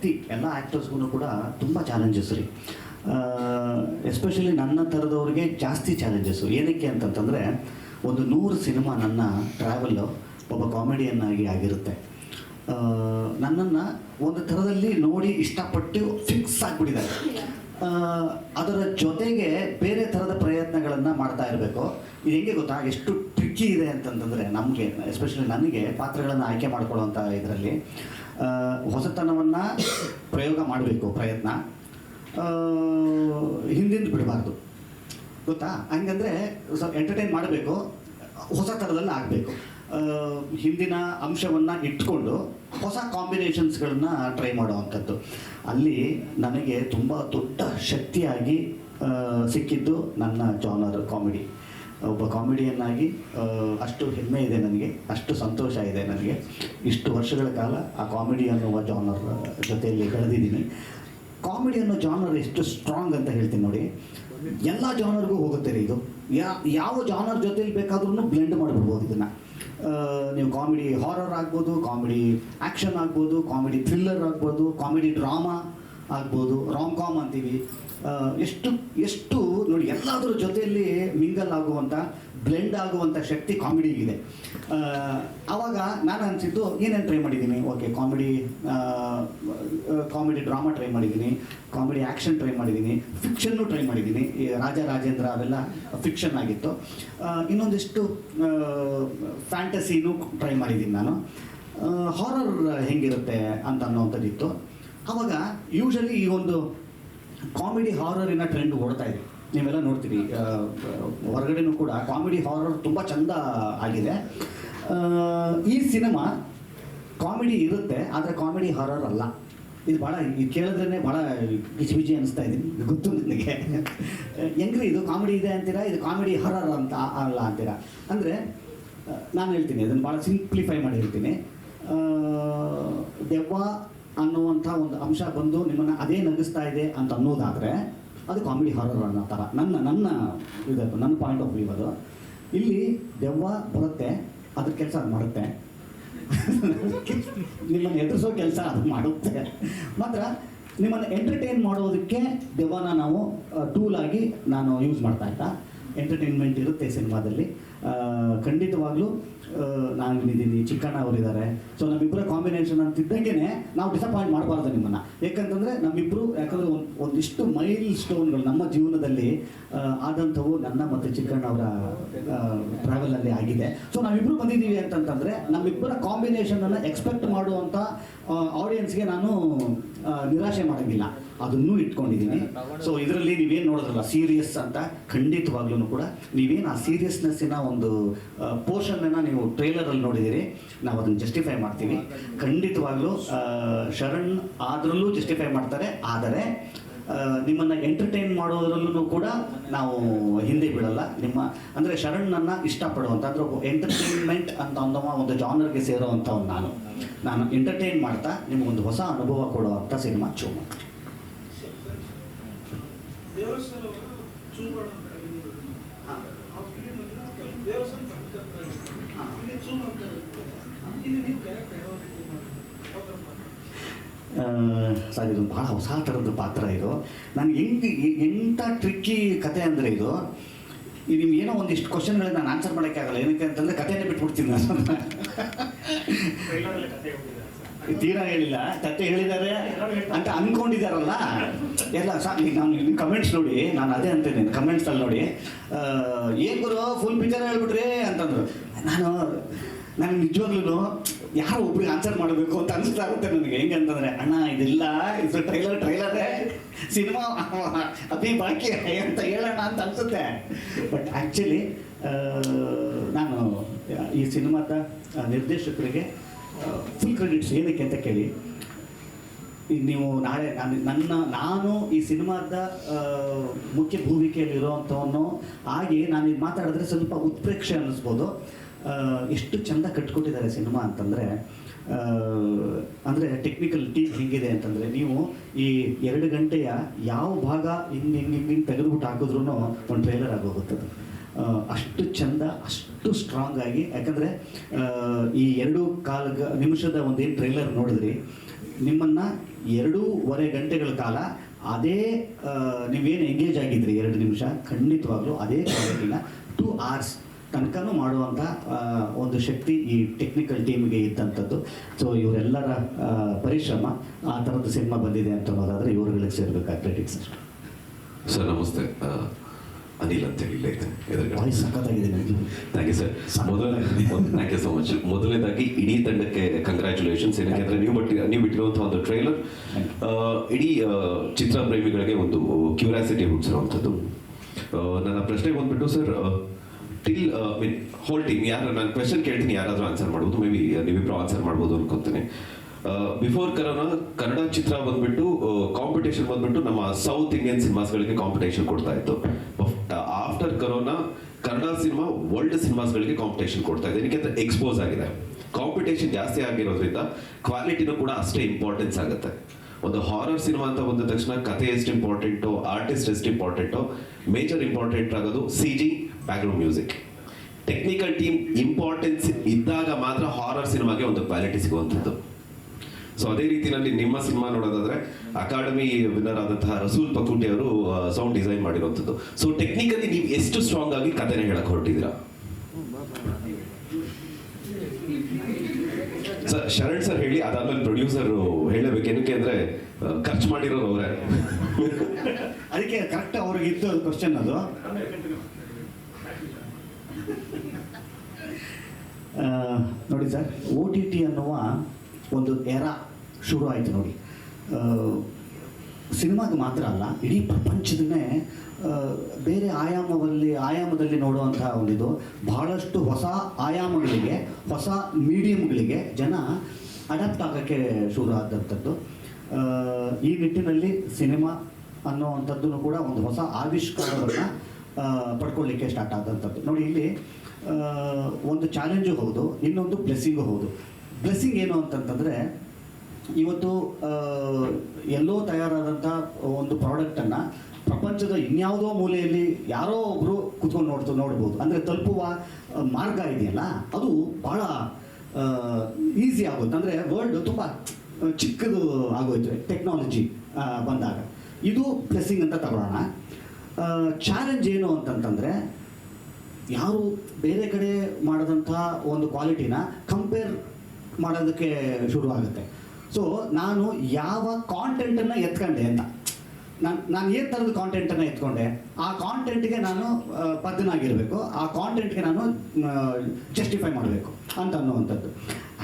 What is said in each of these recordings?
ಜಾಸ್ತಿ ಎಲ್ಲ ಆ್ಯಕ್ಟರ್ಸ್ಗೂ ಕೂಡ ತುಂಬ ಚಾಲೆಂಜಸ್ ರೀ. ಎಸ್ಪೆಷಲಿ ನನ್ನ ಥರದವ್ರಿಗೆ ಜಾಸ್ತಿ ಚಾಲೆಂಜಸ್ಸು. ಏನಕ್ಕೆ ಅಂತಂತಂದರೆ ಒಂದು 100 ಸಿನಿಮಾ ನನ್ನ ಟ್ರಾವೆಲ್ಲು ಒಬ್ಬ ಕಾಮಿಡಿಯನ್ನಾಗಿ ಆಗಿರುತ್ತೆ. ನನ್ನನ್ನು ಒಂದು ಥರದಲ್ಲಿ ನೋಡಿ ಇಷ್ಟಪಟ್ಟು ಫಿಕ್ಸ್ ಆಗಿಬಿಟ್ಟಿದ್ದಾರೆ. ಅದರ ಜೊತೆಗೆ ಬೇರೆ ಥರದ ಪ್ರಯತ್ನಗಳನ್ನು ಮಾಡ್ತಾ ಇರಬೇಕು. ಇದು ಹೆಂಗೆ ಗೊತ್ತಾ, ಎಷ್ಟು ಟ್ರಿಕ್ಕಿ ಇದೆ ಅಂತಂತಂದರೆ ನಮಗೆ, ಎಸ್ಪೆಷಲಿ ನನಗೆ ಪಾತ್ರಗಳನ್ನು ಆಯ್ಕೆ ಮಾಡ್ಕೊಳ್ಳೋವಂಥ ಇದರಲ್ಲಿ ಹೊಸತನವನ್ನು ಪ್ರಯೋಗ ಮಾಡಬೇಕು, ಪ್ರಯತ್ನ ಹಿಂದಿಂದ ಬಿಡಬಾರ್ದು, ಗೊತ್ತಾ. ಹಂಗಂದರೆ ಸ್ವಲ್ಪ ಎಂಟರ್ಟೈನ್ ಮಾಡಬೇಕು, ಹೊಸ ಥರದಲ್ಲಿ ಆಗಬೇಕು. ಹಿಂದಿನ ಅಂಶವನ್ನು ಇಟ್ಕೊಂಡು ಹೊಸ ಕಾಂಬಿನೇಷನ್ಸ್ಗಳನ್ನ ಟ್ರೈ ಮಾಡುವಂಥದ್ದು. ಅಲ್ಲಿ ನನಗೆ ತುಂಬ ದೊಡ್ಡ ಶಕ್ತಿಯಾಗಿ ಸಿಕ್ಕಿದ್ದು ನನ್ನ ಜಾನರ್ ಕಾಮಿಡಿ. ಒಬ್ಬ ಕಾಮಿಡಿಯನ್ನಾಗಿ ಅಷ್ಟು ಹೆಮ್ಮೆ ಇದೆ ನನಗೆ, ಅಷ್ಟು ಸಂತೋಷ ಇದೆ ನನಗೆ. ಇಷ್ಟು ವರ್ಷಗಳ ಕಾಲ ಆ ಕಾಮಿಡಿ ಅನ್ನುವ ಜಾನರ್ ಜೊತೆಯಲ್ಲಿ ಕಳೆದಿದ್ದೀನಿ. ಕಾಮಿಡಿ ಅನ್ನೋ ಜಾನರ್ ಎಷ್ಟು ಸ್ಟ್ರಾಂಗ್ ಅಂತ ಹೇಳ್ತೀನಿ ನೋಡಿ. ಎಲ್ಲ ಜಾನರ್ಗೂ ಹೋಗುತ್ತೆ ರೀ ಇದು. ಯಾವ ಜಾನರ್ ಜೊತೆಲಿ ಬೇಕಾದ್ರೂ ಬ್ಲೆಂಡ್ ಮಾಡಿಬಿಡ್ಬೋದು ಇದನ್ನು. ನೀವು ಕಾಮಿಡಿ ಹಾರರ್ ಆಗ್ಬೋದು, ಕಾಮಿಡಿ ಆ್ಯಕ್ಷನ್ ಆಗ್ಬೋದು, ಕಾಮಿಡಿ ಥ್ರಿಲ್ಲರ್ ಆಗ್ಬೋದು, ಕಾಮಿಡಿ ಡ್ರಾಮಾ ಆಗ್ಬೋದು, ರಾಮ್ ಕಾಮ್ ಅಂತೀವಿ. ಎಷ್ಟು ನೋಡಿ, ಎಲ್ಲದರ ಜೊತೆಯಲ್ಲಿ ಮಿಂಗಲ್ ಆಗುವಂಥ, ಬ್ಲೆಂಡ್ ಆಗುವಂಥ ಶಕ್ತಿ ಕಾಮಿಡಿಗಿದೆ. ಆವಾಗ ನಾನು ಅನಿಸಿದ್ದು ಏನೇನು ಟ್ರೈ ಮಾಡಿದ್ದೀನಿ, ಓಕೆ ಕಾಮಿಡಿ ಡ್ರಾಮಾ ಟ್ರೈ ಮಾಡಿದ್ದೀನಿ, ಕಾಮಿಡಿ ಆ್ಯಕ್ಷನ್ ಟ್ರೈ ಮಾಡಿದ್ದೀನಿ, ಫಿಕ್ಷನ್ನು ಟ್ರೈ ಮಾಡಿದ್ದೀನಿ. ಈ ರಾಜ ರಾಜೇಂದ್ರ ಅವೆಲ್ಲ ಫಿಕ್ಷನ್ ಆಗಿತ್ತು. ಇನ್ನೊಂದಿಷ್ಟು ಫ್ಯಾಂಟಸಿನೂ ಟ್ರೈ ಮಾಡಿದ್ದೀನಿ ನಾನು. ಹಾರರ್ ಹೆಂಗಿರುತ್ತೆ ಅಂತ ಅನ್ನೋವಂಥದ್ದಿತ್ತು. ಆವಾಗ ಯೂಶಲಿ ಈ ಒಂದು ಕಾಮಿಡಿ ಹಾರರಿನ ಟ್ರೆಂಡ್ ಓಡ್ತಾ ಇದೆ, ನೀವೆಲ್ಲ ನೋಡ್ತೀರಿ. ಹೊರಗಡೆನೂ ಕೂಡ ಕಾಮಿಡಿ ಹಾರರ್ ತುಂಬ ಚೆಂದ ಆಗಿದೆ. ಈ ಸಿನಿಮಾ ಕಾಮಿಡಿ ಇರುತ್ತೆ, ಆದರೆ ಕಾಮಿಡಿ ಹಾರರ್ ಅಲ್ಲ. ಇದು ಭಾಳ, ಇದು ಕೇಳಿದ್ರೇ ಭಾಳ ಗಿಜಿ ಅನ್ನಿಸ್ತಾ ಇದ್ದೀನಿ, ಗೊತ್ತು ನನಗೆ. ಹೆಂಗ್ರಿ ಇದು ಕಾಮಿಡಿ ಇದೆ ಅಂತೀರಾ, ಇದು ಕಾಮಿಡಿ ಹಾರರ್ ಅಂತ ಅಲ್ಲ ಅಂತೀರಾ ಅಂದರೆ, ನಾನು ಹೇಳ್ತೀನಿ ಅದನ್ನು ಭಾಳ ಸಿಂಪ್ಲಿಫೈ ಮಾಡಿ ಹೇಳ್ತೀನಿ. ದೆವ್ವ ಅನ್ನುವಂಥ ಒಂದು ಅಂಶ ಬಂದು ನಿಮ್ಮನ್ನು ಅದೇ ನಗಿಸ್ತಾ ಇದೆ ಅಂತ ಅನ್ನೋದಾದರೆ ಅದು ಕಾಮಿಡಿ ಹಾರರ್ ಅನ್ನೋ ಥರ ನನ್ನ ಇದು, ನನ್ನ ಪಾಯಿಂಟ್ ಆಫ್ ವ್ಯೂ ಅದು. ಇಲ್ಲಿ ದೆವ್ವ ಬರುತ್ತೆ, ಅದ್ರ ಕೆಲಸ ಅದು ಮಾಡುತ್ತೆ, ನಿಮ್ಮನ್ನು ಎದುರಿಸೋ ಕೆಲಸ ಅದು ಮಾಡುತ್ತೆ. ಮಾತ್ರ ನಿಮ್ಮನ್ನು ಎಂಟರ್ಟೈನ್ ಮಾಡೋದಕ್ಕೆ ದೆವ್ವನ ನಾವು ಟೂಲಾಗಿ ನಾನು ಯೂಸ್ ಮಾಡ್ತಾ ಇದ್ದ. ಎಂಟರ್ಟೈನ್ಮೆಂಟ್ ಇರುತ್ತೆ ಸಿನಿಮಾದಲ್ಲಿ ಖಂಡಿತವಾಗಲೂ. ನಾನಿದ್ದೀನಿ, ಚಿಕ್ಕಣ್ಣ ಅವರಿದ್ದಾರೆ. ಸೊ ನಮ್ಮಿಬ್ಬರ ಕಾಂಬಿನೇಷನ್ ಅಂತಿದ್ದಂಗೆ ನಾವು ಡಿಸಪಾಯಿಂಟ್ ಮಾಡಬಾರ್ದು ನಿಮ್ಮನ್ನು. ಯಾಕಂತಂದರೆ ನಮ್ಮಿಬ್ಬರು, ಯಾಕಂದರೆ ಒಂದಿಷ್ಟು ಮೈಲ್ ಸ್ಟೋನ್ಗಳು ನಮ್ಮ ಜೀವನದಲ್ಲಿ ಆದಂಥವು ನನ್ನ ಮತ್ತು ಚಿಕ್ಕಣ್ಣ ಅವರ ಟ್ರಾವೆಲಲ್ಲಿ ಆಗಿದೆ. ಸೊ ನಾವಿಬ್ಬರು ಬಂದಿದ್ದೀವಿ ಅಂತಂತಂದರೆ ನಮ್ಮಿಬ್ಬರ ಕಾಂಬಿನೇಷನನ್ನು ಎಕ್ಸ್ಪೆಕ್ಟ್ ಮಾಡುವಂಥ ಆಡಿಯನ್ಸ್ಗೆ ನಾನು ನಿರಾಶೆ ಮಾಡೋಂಗಿಲ್ಲ, ಅದನ್ನೂ ಇಟ್ಕೊಂಡಿದ್ದೀನಿ. ಸೊ ಇದರಲ್ಲಿ ನೀವೇನು ನೋಡಿದ್ರಲ್ಲ ಸೀರಿಯಸ್ ಅಂತ, ಖಂಡಿತವಾಗ್ಲೂ ಕೂಡ ನೀವೇನು ಆ ಸೀರಿಯಸ್ನೆಸ್ಸಿನ ಒಂದು ಪೋರ್ಷನ್ನ ನೀವು ಟ್ರೈಲರಲ್ಲಿ ನೋಡಿದ್ದೀರಿ, ನಾವು ಅದನ್ನು ಜಸ್ಟಿಫೈ ಮಾಡ್ತೀವಿ. ಖಂಡಿತವಾಗ್ಲೂ ಶರಣ್ ಅದರಲ್ಲೂ ಜಸ್ಟಿಫೈ ಮಾಡ್ತಾರೆ. ಆದರೆ ನಿಮ್ಮನ್ನು ಎಂಟರ್ಟೈನ್ ಮಾಡೋದ್ರಲ್ಲೂ ಕೂಡ ನಾವು ಹಿಂದೆ ಬೀಳಲ್ಲ. ನಿಮ್ಮ ಅಂದರೆ ಶರಣ್ಣನ್ನು ಇಷ್ಟಪಡುವಂಥ, ಅಂದರೆ ಎಂಟರ್ಟೈನ್ಮೆಂಟ್ ಅಂತ ಅನ್ನೋ ಒಂದು ಜಾನರ್ಗೆ ಸೇರೋವಂಥವ್ನು ನಾನು ಎಂಟರ್ಟೈನ್ ಮಾಡ್ತಾ ನಿಮಗೊಂದು ಹೊಸ ಅನುಭವ ಕೊಡುವಂಥ ಸಿನಿಮಾ ಚೂಮ. ಸರ್ ಇದು ಭಾಳ ಹೊಸ ಥರದ ಪಾತ್ರ ಇದು. ನನಗೆ ಎಂಥ ಟ್ರಿಕ್ಕಿ ಕತೆ ಅಂದರೆ ಇದು ನಿಮ್ಗೆ ಏನೋ ಒಂದಿಷ್ಟು ಕ್ವಶನ್ಗಳಿಗೆ ನಾನು ಆನ್ಸರ್ ಮಾಡೋಕ್ಕೆ ಆಗಲ್ಲ. ಏನಕ್ಕೆ ಅಂತಂದರೆ ಕಥೆನೇ ಬಿಟ್ಬಿಡ್ತೀನಿ ನಾನು. ತೀರಾ ಹೇಳಿಲ್ಲ, ಕತೆ ಹೇಳಿದ್ದಾರೆ ಅಂತ ಅಂದ್ಕೊಂಡಿದ್ದಾರಲ್ಲ ಎಲ್ಲ. ನಾನು ಕಮೆಂಟ್ಸ್ ನೋಡಿ, ನಾನು ಅದೇ ಅಂತೇನೆ ಕಮೆಂಟ್ಸಲ್ಲಿ ನೋಡಿ, ಏನು ಗುರು ಫುಲ್ ಪಿಕ್ಚರ್ ಹೇಳ್ಬಿಟ್ರಿ ಅಂತಂದ್ರು. ನಾನು ನಿಜವಾಗ್ಲೂ ಯಾರೋ ಒಬ್ರಿಗೆ ಆನ್ಸರ್ ಮಾಡಬೇಕು ಅಂತ ಅನಿಸ್ತಾ ಇರುತ್ತೆ ನನಗೆ. ಹೆಂಗೆ ಅಂತಂದರೆ, ಅಣ್ಣ ಇದೆಲ್ಲ ಇದು ಟ್ರೈಲರೇ ಸಿನಿಮಾ ಅಭಿ ಬಾಕಿ ಅಂತ ಹೇಳೋಣ ಅಂತ ಅನಿಸುತ್ತೆ. ಬಟ್ ಆ್ಯಕ್ಚುಲಿ ನಾನು ಈ ಸಿನಿಮಾದ ನಿರ್ದೇಶಕರಿಗೆ ಫುಲ್ ಕ್ರೆಡಿಟ್ಸ್. ಏನಕ್ಕೆ ಅಂತ ಕೇಳಿ, ನೀವು ನಾಳೆ ನಾನು ಈ ಸಿನಿಮಾದ ಮುಖ್ಯ ಭೂಮಿಕೆಯಲ್ಲಿರುವಂಥವನು ಆಗಿ ನಾನು ಇದು ಮಾತಾಡಿದ್ರೆ ಸ್ವಲ್ಪ ಉತ್ಪ್ರೇಕ್ಷೆ ಅನ್ನಿಸ್ಬೋದು. ಎಷ್ಟು ಚೆಂದ ಕಟ್ಕೊಟ್ಟಿದ್ದಾರೆ ಸಿನಿಮಾ ಅಂತಂದರೆ, ಅಂದರೆ ಟೆಕ್ನಿಕಲ್ ಟೀಮ್ ಹೆಂಗಿದೆ ಅಂತಂದರೆ, ನೀವು ಈ 2 ಗಂಟೆಯ ಯಾವ ಭಾಗ ಹಿಂಗೆ ತೆಗೆದುಬಿಟ್ಟು ಹಾಕಿದ್ರೂ ಒಂದು ಟ್ರೈಲರ್ ಆಗೋಗುತ್ತದೆ. ಅಷ್ಟು ಚೆಂದ, ಅಷ್ಟು ಸ್ಟ್ರಾಂಗ್ ಆಗಿ. ಯಾಕಂದರೆ ಈ 2.25 ನಿಮಿಷದ ಒಂದೇನು ಟ್ರೈಲರ್ ನೋಡಿದ್ರಿ, ನಿಮ್ಮನ್ನು 2.5 ಗಂಟೆಗಳ ಕಾಲ ಅದೇ ನೀವೇನು ಎಂಗೇಜ್ ಆಗಿದ್ರಿ 2 ನಿಮಿಷ, ಖಂಡಿತವಾಗ್ಲೂ ಅದೇ ಕ್ವಾಲಿಟಿನ 2 hours ತನಕನೂ ಮಾಡುವಂಥ ಒಂದು ಶಕ್ತಿ ಈ ಟೆಕ್ನಿಕಲ್ ಟೀಮ್ಗೆ ಇದ್ದಂಥದ್ದು. ಸೊ ಇವರೆಲ್ಲರ ಪರಿಶ್ರಮ ಆ ಥರದ್ದು ಸಿನಿಮಾ ಬಂದಿದೆ ಅಂತ ಅನ್ನೋದಾದರೆ ಇವರುಗಳಿಗೆ ಸೇರ್ಬೇಕಾದ ಕ್ರೆಡಿಟ್ಸ್ ಅಷ್ಟು. ಸರ್ ನಮಸ್ತೆ, ಅನಿಲ್ ಅಂತ ಹೇಳಿ ಇಲ್ಲೇ ಇದ್ದೇನೆ. ವಾಯ್ಸ್ ಸಖತ್ತಾಗಿದೆ ನನಗೆ. Thank you sir. Thank you so much. ಮೊದಲನೇದಾಗಿ ಇಡೀ ತಂಡಕ್ಕೆ ಕಂಗ್ರ್ಯಾಚುಲೇಷನ್ಸ್. ಏನಕ್ಕೆ ನೀವು ಬಿಟ್ಟಿರುವಂಥ ಒಂದು ಟ್ರೈಲರ್ ಇಡೀ ಚಿತ್ರ ಪ್ರೇಮಿಗಳಿಗೆ ಒಂದು ಕ್ಯೂರಿಯಾಸಿಟಿ ಹುಟ್ಟಿಸಿರುವಂಥದ್ದು. ನನ್ನ ಪ್ರಶ್ನೆ ಬಂದ್ಬಿಟ್ಟು ಸರ್, ಟಿಲ್ ಮೀನ್ ಹೋಲ್ ಟೀಮ್ ಯಾರು, ನಾನು ಕ್ವೆಶನ್ ಕೇಳ್ತೀನಿ, ಯಾರಾದರೂ ಆನ್ಸರ್ ಮಾಡ್ಬೋದು, ಮೇ ಬಿ ನೀವಿಬ್ಬರು ಆನ್ಸರ್ ಮಾಡ್ಬೋದು ಅನ್ಕೊತೀನಿ. ಬಿಫೋರ್ ಕರೋನಾ ಕನ್ನಡ ಚಿತ್ರ ಬಂದ್ಬಿಟ್ಟು ಕಾಂಪಿಟೇಷನ್ ಬಂದ್ಬಿಟ್ಟು ನಮ್ಮ ಸೌತ್ ಇಂಡಿಯನ್ ಸಿನಿಮಾಸ್ಗಳಿಗೆ ಕಾಂಪಿಟೇಷನ್ ಕೊಡ್ತಾ ಇತ್ತು. After corona Kannada cinema world ಸಿನಿಮಾಸ್ಗಳಿಗೆ ಕಾಂಪಿಟೇಷನ್ ಕೊಡ್ತಾ ಇದೆ. ಏನಕ್ಕೆ ಎಕ್ಸ್ಪೋಸ್ ಆಗಿದೆ, ಕಾಂಪಿಟೇಷನ್ ಜಾಸ್ತಿ ಆಗಿರೋದ್ರಿಂದ ಕ್ವಾಲಿಟಿನೂ ಕೂಡ ಅಷ್ಟೇ ಇಂಪಾರ್ಟೆನ್ಸ್ ಆಗುತ್ತೆ. ಒಂದು ಹಾರರ್ ಸಿನಿಮಾ ಅಂತ ಬಂದ ತಕ್ಷಣ ಕಥೆ ಎಷ್ಟು ಇಂಪಾರ್ಟೆಂಟು, ಆರ್ಟಿಸ್ಟ್ ಎಷ್ಟು ಇಂಪಾರ್ಟೆಂಟು, ಮೇಜರ್ ಇಂಪಾರ್ಟೆಂಟ್ ಆಗೋದು CG, background music. Technical team importance ಇದ್ದಾಗ ಮಾತ್ರ ಹಾರರ್ ಸಿನಿಮಾಗೆ ಒಂದು ಕ್ವಾಲಿಟಿ ಸಿಗುವಂಥದ್ದು. ಸೊ ಅದೇ ರೀತಿಯಲ್ಲಿ ನಿಮ್ಮ ಸಿನಿಮಾ ನೋಡೋದಾದ್ರೆ ಅಕಾಡೆಮಿ ವಿನ್ನರ್ ಆದಂತಹ ರಸೂಲ್ ಪಕೂಟಿ ಅವರು ಸೌಂಡ್ ಡಿಸೈನ್ ಮಾಡಿರುವಂಥದ್ದು. ಸೊ ಟೆಕ್ನಿಕಲಿ ನೀವು ಎಷ್ಟು ಸ್ಟ್ರಾಂಗ್ ಆಗಿ ಕಥೆನ ಹೇಳಕ್ ಹೊರಟಿದ್ದೀರಾ ಸರ್? ಶರಣ್ ಸರ್ ಹೇಳಿ, ಅದಾದ್ಮೇಲೆ ಪ್ರೊಡ್ಯೂಸರ್ ಹೇಳಬೇಕು. ಏನಕ್ಕೆ ಅಂದ್ರೆ ಖರ್ಚು ಮಾಡಿರೋರು ಅವರೇ. ಅದಕ್ಕೆ ಕರೆಕ್ಟ್ ಅವ್ರಿಗೆ ಇತ್ತು ಕ್ವಶನ್ ಅದು. ನೋಡಿ ಸರ್, OTT ಅನ್ನುವ ಒಂದು ಎರಾ ಶುರು ಆಯಿತು ನೋಡಿ. ಸಿನಿಮಾಗೆ ಮಾತ್ರ ಅಲ್ಲ, ಇಡೀ ಪ್ರಪಂಚದನ್ನೇ ಬೇರೆ ಆಯಾಮದಲ್ಲಿ ನೋಡುವಂತಹ ಒಂದಿದು. ಬಹಳಷ್ಟು ಹೊಸ ಆಯಾಮಗಳಿಗೆ, ಹೊಸ ಮೀಡಿಯಮ್ಗಳಿಗೆ ಜನ ಅಡಾಪ್ಟ್ ಆಗೋಕ್ಕೆ ಶುರು ಆದಂಥದ್ದು. ಈ ನಿಟ್ಟಿನಲ್ಲಿ ಸಿನಿಮಾ ಅನ್ನೋವಂಥದ್ದು ಕೂಡ ಒಂದು ಹೊಸ ಆವಿಷ್ಕಾರವನ್ನು ಪಡ್ಕೊಳ್ಳಿಕ್ಕೆ ಸ್ಟಾರ್ಟ್ ಆದಂಥದ್ದು. ನೋಡಿ, ಇಲ್ಲಿ ಒಂದು ಚಾಲೆಂಜು ಹೌದು, ಇನ್ನೊಂದು ಬ್ಲೆಸ್ಸಿಂಗು ಹೌದು. ಬ್ಲೆಸ್ಸಿಂಗ್ ಏನು ಅಂತಂತಂದರೆ, ಇವತ್ತು ಎಲ್ಲೋ ತಯಾರಾದಂಥ ಒಂದು ಪ್ರಾಡಕ್ಟನ್ನು ಪ್ರಪಂಚದ ಇನ್ಯಾವುದೋ ಮೂಲೆಯಲ್ಲಿ ಯಾರೋ ಒಬ್ಬರು ಕೂತ್ಕೊಂಡು ನೋಡ್ಬೋದು. ಅಂದರೆ ತಲುಪುವ ಮಾರ್ಗ ಇದೆಯಲ್ಲ, ಅದು ಭಾಳ ಈಸಿ ಆಗುತ್ತೆ. ಅಂದರೆ ವರ್ಲ್ಡ್ ತುಂಬ ಚಿಕ್ಕದು ಆಗೋಯ್ತು ಟೆಕ್ನಾಲಜಿ ಬಂದಾಗ. ಇದು ಬ್ಲೆಸ್ಸಿಂಗ್ ಅಂತ ತಗೊಳ್ಳೋಣ. ಚಾಲೆಂಜ್ ಏನು ಅಂತಂತಂದರೆ, ಯಾರು ಬೇರೆ ಕಡೆ ಮಾಡಿದಂಥ ಒಂದು ಕ್ವಾಲಿಟಿನ ಕಂಪೇರ್ ಮಾಡೋದಕ್ಕೆ ಶುರು ಆಗುತ್ತೆ. ಸೊ ನಾನು ಯಾವ ಕಾಂಟೆಂಟನ್ನು ಎತ್ಕೊಂಡೆ ಅಂತ, ನಾನು ಏನು ಥರದ ಕಾಂಟೆಂಟನ್ನು ಎತ್ಕೊಂಡೆ, ಆ ಕಾಂಟೆಂಟ್ಗೆ ನಾನು ಬದ್ಧನಾಗಿರಬೇಕು, ಆ ಕಾಂಟೆಂಟ್ಗೆ ನಾನು ಜಸ್ಟಿಫೈ ಮಾಡಬೇಕು ಅಂತ ಅನ್ನುವಂಥದ್ದು.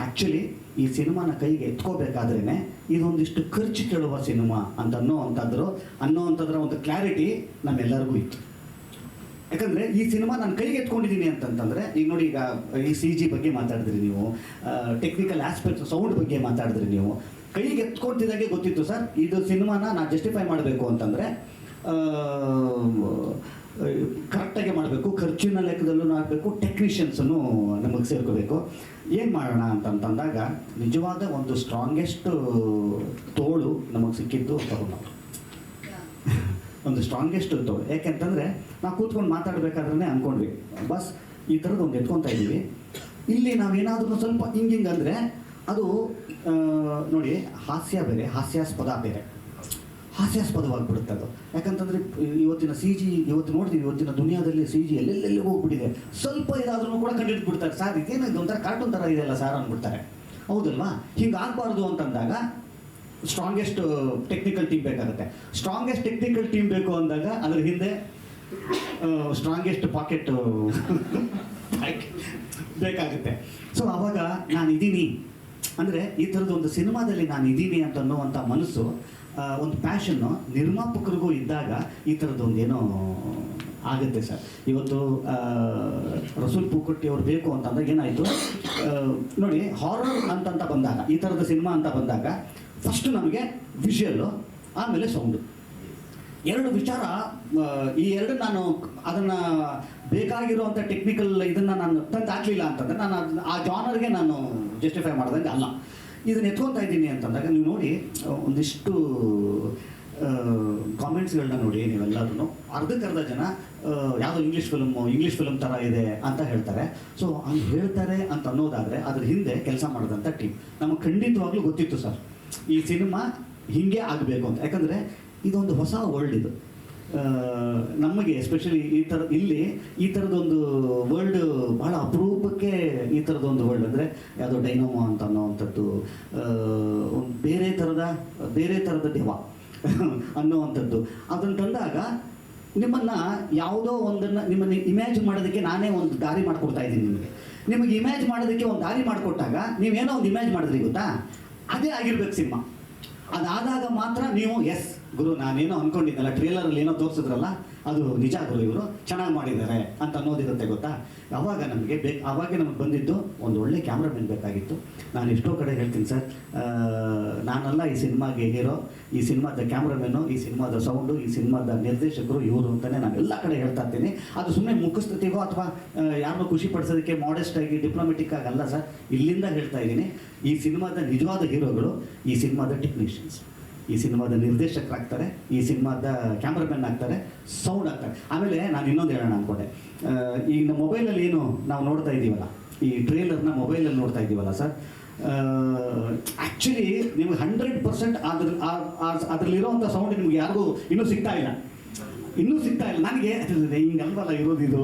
ಆ್ಯಕ್ಚುಲಿ ಈ ಸಿನಿಮಾನ ಕೈಗೆ ಎತ್ಕೋಬೇಕಾದ್ರೇ ಇದೊಂದಿಷ್ಟು ಖರ್ಚು ಕೇಳುವ ಸಿನಿಮಾ ಅಂತ ಅನ್ನೋವಂಥದ್ರ ಒಂದು ಕ್ಲಾರಿಟಿ ನಮ್ಮೆಲ್ಲರಿಗೂ ಇತ್ತು. ಯಾಕಂದರೆ ಈ ಸಿನಿಮಾ ನಾನು ಕೈಗೆ ಎತ್ಕೊಂಡಿದ್ದೀನಿ ಅಂತಂತಂದರೆ, ಈಗ ನೋಡಿ, ಈಗ ಈ CG ಬಗ್ಗೆ ಮಾತಾಡಿದ್ರಿ ನೀವು, ಟೆಕ್ನಿಕಲ್ ಆಸ್ಪೆಕ್ಟ್ಸ್ ಸೌಂಡ್ ಬಗ್ಗೆ ಮಾತಾಡಿದ್ರಿ ನೀವು. ಕೈಗೆ ಎತ್ಕೊಳ್ತಿದ್ದಾಗೆ ಗೊತ್ತಿತ್ತು ಸರ್, ಇದು ಸಿನಿಮಾನ ನಾನು ಜಸ್ಟಿಫೈ ಮಾಡಬೇಕು ಅಂತಂದರೆ ಕರೆಕ್ಟಾಗಿ ಮಾಡಬೇಕು, ಖರ್ಚಿನ ಲೆಕ್ಕದಲ್ಲೂ ಆಗಬೇಕು, ಟೆಕ್ನಿಷಿಯನ್ಸನ್ನು ನಮಗೆ ಸೇರ್ಕೋಬೇಕು. ಏನು ಮಾಡೋಣ ಅಂತಂದಾಗ ನಿಜವಾದ ಒಂದು ಸ್ಟ್ರಾಂಗೆಸ್ಟ್ ತೋಳು ನಮಗೆ ಸಿಕ್ಕಿದ್ದು ತಗೊಂಡು ಒಂದು ಸ್ಟ್ರಾಂಗೆಸ್ಟ್ ತೋಳು. ಯಾಕೆಂತಂದರೆ ನಾವು ಕೂತ್ಕೊಂಡು ಮಾತಾಡಬೇಕಾದ್ರೆ ಅಂದ್ಕೊಂಡ್ವಿ, ಬಸ್ ಈ ಥರದ್ದು ಒಂದು ಎತ್ಕೊತಾ ಇದ್ದೀವಿ, ಇಲ್ಲಿ ನಾವೇನಾದ್ರೂ ಸ್ವಲ್ಪ ಹಿಂಗಿಂಗೆ ಅಂದರೆ ಅದು ನೋಡಿ, ಹಾಸ್ಯ ಬೇರೆ, ಹಾಸ್ಯಾಸ್ಪದ ಬೇರೆ, ಹಾಸ್ಯಾಸ್ಪದವಾಗಿಬಿಡುತ್ತೆ ಅದು. ಯಾಕಂತಂದರೆ ಇವತ್ತಿನ CG ಇವತ್ತು ನೋಡ್ತೀವಿ, ಇವತ್ತಿನ ದುನಿಯಾದಲ್ಲಿ CG ಎಲ್ಲೆಲ್ಲಿ ಹೋಗ್ಬಿಟ್ಟಿದೆ. ಸ್ವಲ್ಪ ಇದಾದ್ರೂ ಕೂಡ ಕಂಡುಹಿಡ್ಬಿಡ್ತಾರೆ, ಸರ್ ಇದೇನು ಒಂಥರ ಕಾರ್ಟೂನ್ ಥರ ಇದೆಯಲ್ಲ ಸರ್ ಅಂದ್ಬಿಡ್ತಾರೆ. ಹೌದಲ್ವಾ? ಹಿಂಗೆ ಆಗಬಾರ್ದು ಅಂತಂದಾಗ ಸ್ಟ್ರಾಂಗೆಸ್ಟ್ ಟೆಕ್ನಿಕಲ್ ಟೀಮ್ ಬೇಕಾಗುತ್ತೆ. ಸ್ಟ್ರಾಂಗೆಸ್ಟ್ ಟೆಕ್ನಿಕಲ್ ಟೀಮ್ ಬೇಕು ಅಂದಾಗ ಅದ್ರ ಹಿಂದೆ ಸ್ಟ್ರಾಂಗೆಸ್ಟ್ ಪಾಕೆಟ್ ಬೇಕಾಗುತ್ತೆ. ಸೊ ಆವಾಗ ನಾನಿದ್ದೀನಿ ಅಂದರೆ, ಈ ಥರದ್ದು ಒಂದು ಸಿನಿಮಾದಲ್ಲಿ ನಾನು ಇದ್ದೀನಿ ಅಂತ ಅನ್ನುವಂಥ ಮನಸ್ಸು, ಒಂದು ಪ್ಯಾಷನ್ನು ನಿರ್ಮಾಪಕರಿಗೂ ಇದ್ದಾಗ ಈ ಥರದ್ದೊಂದು ಏನೋ ಆಗುತ್ತೆ ಸರ್. ಇವತ್ತು ರಸೂಲ್ ಪೂಕಟ್ಟಿ ಅವ್ರು ಬೇಕು ಅಂತಂದಾಗ ಏನಾಯಿತು ನೋಡಿ, ಹಾರರ್ ಅಂತ ಬಂದಾಗ, ಈ ಥರದ ಸಿನಿಮಾ ಅಂತ ಬಂದಾಗ ಫಸ್ಟು ನಮಗೆ ವಿಷುವಲ್ಲು, ಆಮೇಲೆ ಸೌಂಡು, ಎರಡು ವಿಚಾರ. ಈ ಎರಡು ನಾನು ಅದನ್ನು ಬೇಕಾಗಿರುವಂಥ ಟೆಕ್ನಿಕಲ್ ಇದನ್ನು ನಾನು ತಂದು ಹಾಕಲಿಲ್ಲ ಅಂತಂದರೆ ನಾನು ಆ ಜಾನರ್ಗೆ ನಾನು ಜಸ್ಟಿಫೈ ಮಾಡ್ದಂಗೆ ಅಲ್ಲ. ಇದನ್ನು ಎತ್ಕೊತಾ ಇದ್ದೀನಿ ಅಂತಂದಾಗ ನೀವು ನೋಡಿ, ಒಂದಿಷ್ಟು ಕಾಮೆಂಟ್ಸ್ಗಳನ್ನ ನೋಡಿ ನೀವೆಲ್ಲರೂ, ಅರ್ಧಕ್ಕರ್ಧ ಜನ ಯಾವುದೋ ಇಂಗ್ಲೀಷ್ ಫಿಲಮ್ ಥರ ಇದೆ ಅಂತ ಹೇಳ್ತಾರೆ. ಸೊ ಹಂಗೆ ಹೇಳ್ತಾರೆ ಅಂತ ಅನ್ನೋದಾದರೆ ಅದ್ರ ಹಿಂದೆ ಕೆಲಸ ಮಾಡಿದಂಥ ಟೀಮ್ ನಮಗೆ ಖಂಡಿತವಾಗ್ಲೂ ಗೊತ್ತಿತ್ತು ಸರ್. ಈ ಸಿನಿಮಾ ಹೀಗೆ ಆಗಬೇಕು ಅಂತ. ಯಾಕಂದರೆ ಇದೊಂದು ಹೊಸ ವರ್ಲ್ಡ್ ಇದು. ನಮಗೆ ಎಸ್ಪೆಷಲಿ ಈ ಥರದೊಂದು ವರ್ಲ್ಡ್ ಭಾಳ ಅಪರೂಪಕ್ಕೆ. ಈ ಥರದೊಂದು ವರ್ಲ್ಡ್ ಅಂದರೆ ಯಾವುದೋ ಡೈನೋಮೋ ಅಂತ ಅನ್ನೋವಂಥದ್ದು, ಒಂದು ಬೇರೆ ಥರದ ದೆವ್ವ ಅನ್ನೋವಂಥದ್ದು. ಅದನ್ನು ತಂದಾಗ ನಿಮ್ಮನ್ನು ಯಾವುದೋ ನಿಮ್ಮನ್ನು ಇಮ್ಯಾಜಿನ್ ಮಾಡೋದಕ್ಕೆ ನಾನೇ ಒಂದು ದಾರಿ ಮಾಡಿಕೊಡ್ತಾ ಇದ್ದೀನಿ. ನಿಮಗೆ ಇಮ್ಯಾಜ್ ಮಾಡೋದಕ್ಕೆ ಒಂದು ದಾರಿ ಮಾಡಿಕೊಟ್ಟಾಗ ನೀವೇನೋ ಒಂದು ಇಮ್ಯಾಜ್ ಮಾಡಿದ್ರಿ ಗೊತ್ತಾ, ಅದೇ ಆಗಿರ್ಬೇಕು ಸಿನಿಮಾ. ಅದಾದಾಗ ಮಾತ್ರ ನೀವು ಎಸ್ ಗುರು ನಾನೇನೋ ಅಂದ್ಕೊಂಡಿದ್ದಲ್ಲ, ಟ್ರೇಲರಲ್ಲಿ ಏನೋ ತೋರಿಸಿದ್ರಲ್ಲ ಅದು ನಿಜ ಗುರು, ಇವರು ಚೆನ್ನಾಗಿ ಮಾಡಿದ್ದಾರೆ ಅಂತ ಅನ್ನೋದಿರುತ್ತೆ ಗೊತ್ತಾ. ಆವಾಗ ನಮಗೆ ಬಂದಿದ್ದು ಒಂದು ಒಳ್ಳೆ ಕ್ಯಾಮ್ರಾಮನ್ ಬೇಕಾಗಿತ್ತು. ನಾನು ಎಷ್ಟೋ ಕಡೆ ಹೇಳ್ತೀನಿ ಸರ್, ನಾನಲ್ಲ ಈ ಸಿನಿಮಾಗೆ ಹೀರೋ, ಈ ಸಿನಿಮಾದ ಕ್ಯಾಮ್ರಾಮನ್ನು, ಈ ಸಿನಿಮಾದ ಸೌಂಡು, ಈ ಸಿನಿಮಾದ ನಿರ್ದೇಶಕರು ಇವರು ಅಂತಲೇ ನಾನು ಎಲ್ಲ ಕಡೆ ಹೇಳ್ತಾ ಇರ್ತೀನಿ. ಅದು ಸುಮ್ಮನೆ ಮುಖಸ್ತುತಿಗೋ ಅಥವಾ ಯಾರನ್ನೋ ಖುಷಿ ಪಡಿಸೋದಕ್ಕೆ ಮಾಡೆಸ್ಟಾಗಿ ಡಿಪ್ಲೊಮೆಟಿಕ್ ಆಗಿ ಅಲ್ಲ ಸರ್, ಇಲ್ಲಿಂದ ಹೇಳ್ತಾ ಇದ್ದೀನಿ. ಈ ಸಿನಿಮಾದ ನಿಜವಾದ ಹೀರೋಗಳು ಈ ಸಿನಿಮಾದ ಟೆಕ್ನಿಷಿಯನ್ಸ್, ಈ ಸಿನಿಮಾದ ನಿರ್ದೇಶಕರಾಗ್ತಾರೆ, ಈ ಸಿನಿಮಾದ ಕ್ಯಾಮ್ರಾಮನ್ ಆಗ್ತಾರೆ, ಸೌಂಡ್ ಆಗ್ತಾರೆ. ಆಮೇಲೆ ನಾನು ಇನ್ನೊಂದು ಹೇಳೋಣ ಅಂದ್ಕೊಂಡೆ, ಈಗ ನಮ್ಮ ಮೊಬೈಲಲ್ಲಿ ಏನು ನಾವು ನೋಡ್ತಾ ಇದ್ದೀವಲ್ಲ, ಈ ಟ್ರೇಲರ್ನ ಮೊಬೈಲಲ್ಲಿ ನೋಡ್ತಾ ಇದ್ದೀವಲ್ಲ ಸರ್, ಆ್ಯಕ್ಚುಲಿ ನಿಮ್ಗೆ 100% ಅದರಲ್ಲಿರೋವಂಥ ಸೌಂಡ್ ನಿಮ್ಗೆ ಯಾರಿಗೂ ಇನ್ನೂ ಸಿಗ್ತಾ ಇಲ್ಲ. ನನಗೆ ಹಿಂಗಲ್ವಲ್ಲ ಇರೋದಿದು,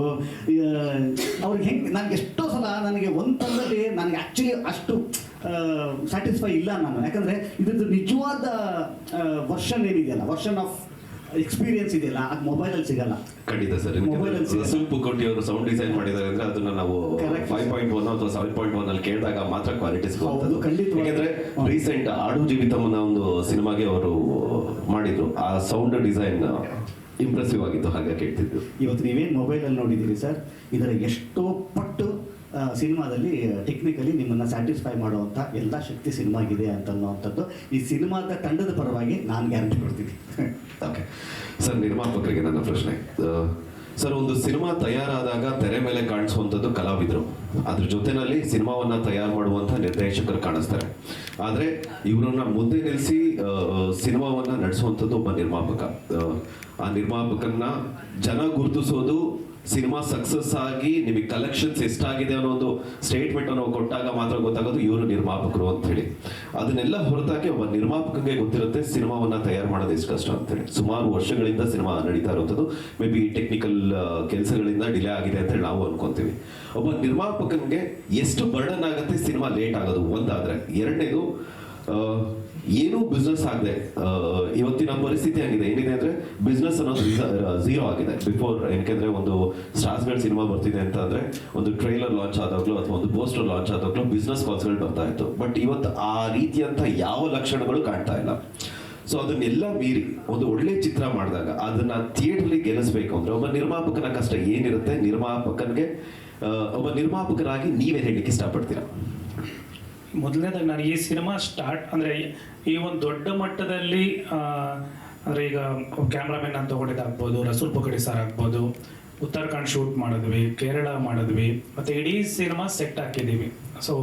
ಅವ್ರಿಗೆ ಹೆಂಗೆ, ನನಗೆ ಎಷ್ಟೋ ಸಲ ನನಗೆ ಒಂಥರದಲ್ಲಿ ನನಗೆ ಆ್ಯಕ್ಚುಲಿ ಅಷ್ಟು ಸ್ಯಾಟಿಸ್ಫೈ ಇಲ್ಲ ನಾನು. ಯಾಕಂದರೆ ಇದ್ರದ್ದು ನಿಜವಾದ ವರ್ಷನ್ ಏನಿದೆಯಲ್ಲ, ವರ್ಷನ್ ಆಫ್ ಎಕ್ಸ್ಪೀರಿಯನ್ಸ್ ಇದೆಯಲ್ಲ, ಅದು ಮೊಬೈಲಲ್ಲಿ ಸಿಗಲ್ಲ. ಖಂಡಿತ ಸರ್. ರಸೂಲ್ ಪುಕೋಟಿ ಅವರು ಸೌಂಡ್ ಡಿಸೈನ್ ಮಾಡಿದ್ದಾರೆ ಅಂದ್ರೆ ಅದನ್ನ ನಾವು 5.1 ಅಥವಾ 7.1 ಅಲ್ಲಿ ಕೇಳಿದಾಗ ಮಾತ್ರ ಕ್ವಾಲಿಟಿ ಸಿಗುತ್ತೆ. ಯಾಕಂದ್ರೆ ರೀಸೆಂಟ್ ಆಡು ಜೀವಿತಮ್ಮನ ಒಂದು ಸಿನಿಮಾಗೆ ಅವರು ಮಾಡಿದ್ರು, ಆ ಸೌಂಡ್ ಡಿಸೈನ್ ಇಂಪ್ರೆಸಿವ್ ಆಗಿತ್ತು, ಹಾಗೆ ಕೇಳ್ತಿದ್ದು. ಇವತ್ತು ನೀವೇನು ಮೊಬೈಲಲ್ಲಿ ನೋಡಿದ್ದೀರಿ ಸರ್, ಇದರ ಎಷ್ಟೋ ಪಟ್ಟು ಸಿನಿಮಾದಲ್ಲಿ ಟೆಕ್ನಿಕಲಿ ನಿಮ್ಮನ್ನು ಸ್ಯಾಟಿಸ್ಫೈ ಮಾಡುವಂಥ ಎಲ್ಲ ಶಕ್ತಿ ಸಿನಿಮಾಗಿದೆ ಅಂತ ಅನ್ನೋವಂಥದ್ದು ಈ ಸಿನಿಮಾದ ತಂಡದ ಪರವಾಗಿ ನಾನು ಗ್ಯಾರಂಟಿ ಕೊಡ್ತೀನಿ. ಓಕೆ ಸರ್, ನಿರ್ಮಾಪಕರಿಗೆ ನನ್ನ ಪ್ರಶ್ನೆ ಸರ್, ಒಂದು ಸಿನಿಮಾ ತಯಾರಾದಾಗ ತೆರೆ ಮೇಲೆ ಕಾಣಿಸುವಂಥದ್ದು ಕಲಾವಿದರು, ಅದ್ರ ಜೊತೆನಲ್ಲಿ ಸಿನಿಮಾವನ್ನ ತಯಾರು ಮಾಡುವಂಥ ನಿರ್ದೇಶಕರು ಕಾಣಿಸ್ತಾರೆ. ಆದರೆ ಇವರನ್ನ ಮುಂದೆ ನಿಲ್ಲಿಸಿ ಸಿನಿಮಾವನ್ನ ನಡೆಸುವಂಥದ್ದು ಒಬ್ಬ ನಿರ್ಮಾಪಕ. ಆ ನಿರ್ಮಾಪಕನ್ನ ಜನ ಗುರುತಿಸೋದು ಸಿನಿಮಾ ಸಕ್ಸಸ್ ಆಗಿ ನಿಮಗೆ ಕಲೆಕ್ಷನ್ಸ್ ಎಷ್ಟಾಗಿದೆ ಅನ್ನೋ ಒಂದು ಸ್ಟೇಟ್ಮೆಂಟ್ ಅನ್ನು ಕೊಟ್ಟಾಗ ಮಾತ್ರ ಗೊತ್ತಾಗೋದು ಇವರು ನಿರ್ಮಾಪಕರು ಅಂತ ಹೇಳಿ. ಅದನ್ನೆಲ್ಲ ಹೊರತಾಗಿ ಒಬ್ಬ ನಿರ್ಮಾಪಕನಿಗೆ ಗೊತ್ತಿರುತ್ತೆ ಸಿನಿಮಾವನ್ನ ತಯಾರು ಮಾಡೋದು ಎಷ್ಟು ಕಷ್ಟ ಅಂತ ಹೇಳಿ. ಸುಮಾರು ವರ್ಷಗಳಿಂದ ಸಿನಿಮಾ ನಡೀತಾ ಇರುವಂಥದ್ದು, ಮೇ ಬಿ ಟೆಕ್ನಿಕಲ್ ಕೆಲಸಗಳಿಂದ ಡಿಲೇ ಆಗಿದೆ ಅಂತ ಹೇಳಿ ನಾವು ಅನ್ಕೊಂತೀವಿ. ಒಬ್ಬ ನಿರ್ಮಾಪಕನಿಗೆ ಎಷ್ಟು ಬರ್ಡನ್ ಆಗುತ್ತೆ ಸಿನಿಮಾ ಲೇಟ್ ಆಗೋದು ಒಂದಾದ್ರೆ. ಎರಡನೇದು, ಏನೂ ಬಿಸ್ನೆಸ್ ಆಗದೆ ಇವತ್ತಿನ ಪರಿಸ್ಥಿತಿ ಆಗಿದೆ ಏನಿದೆ ಅಂದ್ರೆ ಬಿಸ್ನೆಸ್ ಅನ್ನೋದು ಝೀರೋ ಆಗಿದೆ. ಬಿಫೋರ್ ಏನಕ್ಕೆ ಒಂದು ಸ್ಟಾರ್ಸ್ಗಳ ಸಿನಿಮಾ ಬರ್ತಿದೆ ಅಂತ ಅಂದ್ರೆ ಒಂದು ಟ್ರೈಲರ್ ಲಾಂಚ್ ಆದಾಗ್ಲೂ ಅಥವಾ ಒಂದು ಪೋಸ್ಟರ್ ಲಾಂಚ್ ಆದಾಗ್ಲೂ ಬಿಸ್ನೆಸ್ ಕಾಲ್ಸ್ಗಳು ಬರ್ತಾ ಇತ್ತು. ಬಟ್ ಇವತ್ತು ಆ ರೀತಿಯಂತ ಯಾವ ಲಕ್ಷಣಗಳು ಕಾಣ್ತಾ ಇಲ್ಲ. ಸೊ ಅದನ್ನೆಲ್ಲ ಮೀರಿ ಒಂದು ಒಳ್ಳೆ ಚಿತ್ರ ಮಾಡಿದಾಗ ಅದನ್ನ ಥಿಯೇಟರ್ಲಿ ಗೆಲ್ಲಿಸ್ಬೇಕು ಅಂದ್ರೆ ಒಬ್ಬ ನಿರ್ಮಾಪಕನ ಕಷ್ಟ ಏನಿರುತ್ತೆ, ಒಬ್ಬ ನಿರ್ಮಾಪಕರಾಗಿ ನೀವೇ ಹೇಳಲಿಕ್ಕೆ ಇಷ್ಟಪಡ್ತೀರಾ? ಮೊದಲನೇದಾಗಿ ನಾನು ಈ ಸಿನಿಮಾ ಸ್ಟಾರ್ಟ್ ಅಂದರೆ ಈ ಒಂದು ದೊಡ್ಡ ಮಟ್ಟದಲ್ಲಿ ಅಂದರೆ ಈಗ ಕ್ಯಾಮ್ರಾಮನ್ ಅಂತ ತಗೊಂಡಿದ್ದಾಗ್ಬೋದು, ರಸೂಲ್ ಪುಕೋಟಿ ಸರ್ ಆಗ್ಬೋದು, ಉತ್ತರಾಖಂಡ್ ಶೂಟ್ ಮಾಡಿದ್ವಿ, ಕೇರಳ ಮಾಡಿದ್ವಿ, ಮತ್ತು ಇಡೀ ಸಿನಿಮಾ ಸೆಟ್ ಹಾಕಿದ್ದೀವಿ. ಸೊ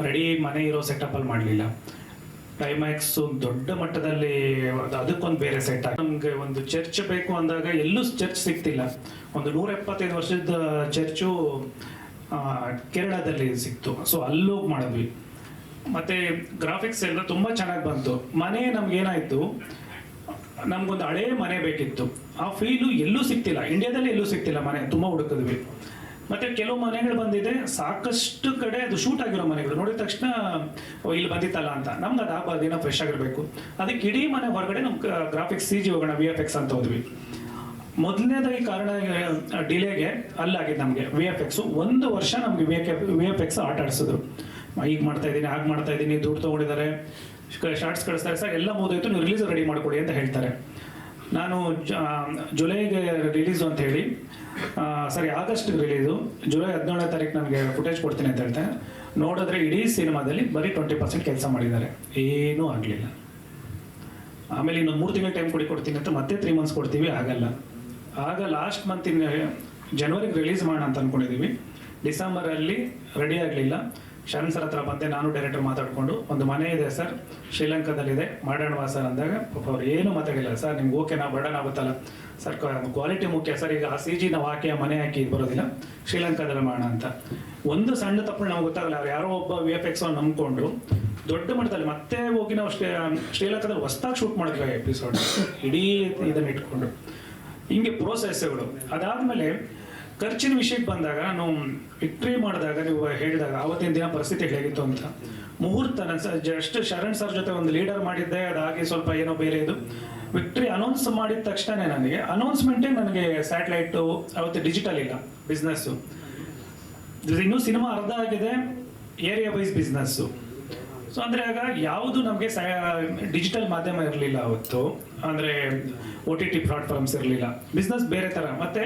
ರೆಡಿ ಮನೆ ಇರೋ ಸೆಟಪ್ಪಲ್ಲಿ ಮಾಡಲಿಲ್ಲ. ಕ್ಲೈಮ್ಯಾಕ್ಸು ದೊಡ್ಡ ಮಟ್ಟದಲ್ಲಿ ಅದಕ್ಕೊಂದು ಬೇರೆ ಸೆಟ್ ಹಾಕಿ ನಮಗೆ ಒಂದು ಚರ್ಚ್ ಬೇಕು ಅಂದಾಗ ಎಲ್ಲೂ ಚರ್ಚ್ ಸಿಗ್ತಿಲ್ಲ. ಒಂದು 175 ವರ್ಷದ ಚರ್ಚು ಕೇರಳದಲ್ಲಿ ಸಿಕ್ತು. ಸೊ ಅಲ್ಲೋಗಿ ಮಾಡಿದ್ವಿ. ಮತ್ತು ಗ್ರಾಫಿಕ್ಸ್ ಎಲ್ಲ ತುಂಬ ಚೆನ್ನಾಗಿ ಬಂತು. ಮನೆ ನಮ್ಗೇನಾಯಿತು, ನಮಗೊಂದು ಹಳೇ ಮನೆ ಬೇಕಿತ್ತು. ಆ ಫೀಲು ಎಲ್ಲೂ ಸಿಗ್ತಿಲ್ಲ, ಇಂಡಿಯಾದಲ್ಲಿ ಎಲ್ಲೂ ಸಿಗ್ತಿಲ್ಲ. ಮನೆ ತುಂಬ ಹುಡುಕಿದ್ವಿ. ಮತ್ತು ಕೆಲವು ಮನೆಗಳು ಬಂದಿದೆ, ಸಾಕಷ್ಟು ಕಡೆ ಅದು ಶೂಟ್ ಆಗಿರೋ ಮನೆಗಳು ನೋಡಿದ ತಕ್ಷಣ ಇಲ್ಲಿ ಬಂದಿತ್ತಲ್ಲ ಅಂತ. ನಮ್ಗೆ ಅದು ಆಗಬಾರ್ದು, ಏನೋ ಫ್ರೆಶ್ ಆಗಿರಬೇಕು. ಅದಕ್ಕೆ ಇಡೀ ಮನೆ ಹೊರಗಡೆ ನಮ್ಗೆ ಗ್ರಾಫಿಕ್ಸ್ CG ಹೋಗೋಣ, VFX ಅಂತ ಹೋದ್ವಿ. ಮೊದಲನೇದಾಗಿ ಕಾರಣ ಡಿಲೇಗೆ ಅಲ್ಲಾಗಿದ್ದು ನಮಗೆ VFX. 1 ವರ್ಷ ನಮಗೆ VFX ಆಟ ಆಡಿಸಿದ್ರು. ಈಗ ಮಾಡ್ತಾ ಇದ್ದೀನಿ, ಹಾಗೆ ಮಾಡ್ತಾ ಇದ್ದೀನಿ, ದುಡ್ಡು ತೊಗೊಂಡಿದ್ದಾರೆ, ಶಾರ್ಟ್ಸ್ ಕಳಿಸ್ತಾರೆ, ಸರ್ ಎಲ್ಲ ಮುಗಿದೋಯ್ತು, ನೀವು ರಿಲೀಸ್ ರೆಡಿ ಮಾಡಿಕೊಡಿ ಅಂತ ಹೇಳ್ತಾರೆ. ನಾನು ಜುಲೈಗೆ ರಿಲೀಸು ಅಂತ ಹೇಳಿ, ಸರಿ ಆಗಸ್ಟ್ಗೆ ರಿಲೀಸು, ಜುಲೈ 17ನೇ ತಾರೀಕು ನನಗೆ ಫುಟೇಜ್ ಕೊಡ್ತೀನಿ ಅಂತ ಹೇಳ್ತಾರೆ. ನೋಡಿದ್ರೆ ಇಡೀ ಸಿನಿಮಾದಲ್ಲಿ ಬರೀ 20% ಕೆಲಸ ಮಾಡಿದ್ದಾರೆ, ಏನೂ ಆಗಲಿಲ್ಲ. ಆಮೇಲೆ ಇನ್ನೊಂದು 3 ತಿಂಗಳು ಟೈಮ್ ಕೊಡ್ತೀನಿ ಅಂತ ಮತ್ತೆ 3 ಮಂತ್ಸ್ ಕೊಡ್ತೀವಿ, ಆಗಲ್ಲ. ಆಗ ಲಾಸ್ಟ್ ಮಂತ್ ಜನವರಿಗೆ ರಿಲೀಸ್ ಮಾಡೋಣ ಅಂತ ಅಂದ್ಕೊಂಡಿದ್ದೀವಿ. ಡಿಸೆಂಬರಲ್ಲಿ ರೆಡಿ ಆಗಲಿಲ್ಲ. ಶರಣ್ ಸರ್ ಹತ್ರ ಬಂದೆ, ನಾನು ಡೈರೆಕ್ಟರ್ ಮಾತಾಡಿಕೊಂಡು, ಒಂದು ಮನೆ ಇದೆ ಸರ್ ಶ್ರೀಲಂಕಾದಲ್ಲಿದೆ, ಮಾಡೋಣವಾ ಸರ್ ಅಂದಾಗ ಪಾಪ ಅವ್ರು ಏನು ಮಾತಾಡಿಲ್ಲ. ಸರ್ ನಿಮ್ಗೆ ಓಕೆ, ನಾವು ಬರ್ಡನ್ ಆಗುತ್ತಲ್ಲ ಸರ್, ಕ್ವಾಲಿಟಿ ಮುಖ್ಯ ಸರ್, ಈಗ ಆ CG ನಾವು ಹಾಕಿ ಆ ಮನೆ ಹಾಕಿ ಬರೋದಿಲ್ಲ, ಶ್ರೀಲಂಕಾದಲ್ಲಿ ಮಾಡೋಣ ಅಂತ. ಒಂದು ಸಣ್ಣ ತಪ್ಪು ನಮ್ಗೆ ಗೊತ್ತಾಗಲ್ಲ. ಅವ್ರು ಯಾರೋ ಒಬ್ಬ VFX ನಂಬ್ಕೊಂಡು ದೊಡ್ಡ ಮಟ್ಟದಲ್ಲಿ ಮತ್ತೆ ಹೋಗಿ ನಾವು ಶ್ರೀಲಂಕಾದಲ್ಲಿ ಹೊಸ್ದಾಗಿ ಶೂಟ್ ಮಾಡಿದ್ವಿ ಎಪಿಸೋಡ್ ಇಡೀ ಇದನ್ನ ಇಟ್ಕೊಂಡು. ಹಿಂಗೆ ಪ್ರೋಸೆಸ್ಗಳು. ಅದಾದ್ಮೇಲೆ ಖರ್ಚಿನ ವಿಷಯಕ್ಕೆ ಬಂದಾಗ ನಾನು ವಿಕ್ಟ್ರಿ ಮಾಡಿದಾಗ ನೀವು ಹೇಳಿದಾಗ ಆವತ್ತಿನ ದಿನ ಪರಿಸ್ಥಿತಿ ಹೇಗಿತ್ತು ಅಂತ, ಮುಹೂರ್ತ ನಾನು ಜಸ್ಟ್ ಶರಣ್ ಸರ್ ಜೊತೆ ಒಂದು ಲೀಡರ್ ಮಾಡಿದ್ದೆ, ಅದಾಗಿ ಸ್ವಲ್ಪ ಏನೋ ಬೇರೆ ಇದು ವಿಕ್ಟ್ರಿ ಅನೌನ್ಸ್ ಮಾಡಿದ ತಕ್ಷಣ ನನಗೆ ಅನೌನ್ಸ್ಮೆಂಟೇ ನನಗೆ ಸ್ಯಾಟಲೈಟು ಅವತ್ತು ಡಿಜಿಟಲ್ ಇಲ್ಲ ಬಿಸ್ನೆಸ್ಸು, ಇನ್ನೂ ಸಿನಿಮಾ ಅರ್ಧ ಆಗಿದೆ, ಏರಿಯಾ ವೈಸ್ ಬಿಸ್ನೆಸ್ಸು. ಸೊ ಅಂದರೆ ಆಗ ಯಾವುದು ನಮಗೆ ಡಿಜಿಟಲ್ ಮಾಧ್ಯಮ ಇರಲಿಲ್ಲ ಅವತ್ತು, ಅಂದರೆ OTT ಪ್ಲಾಟ್ಫಾರ್ಮ್ಸ್ ಇರಲಿಲ್ಲ, ಬಿಸ್ನೆಸ್ ಬೇರೆ ಥರ. ಮತ್ತೆ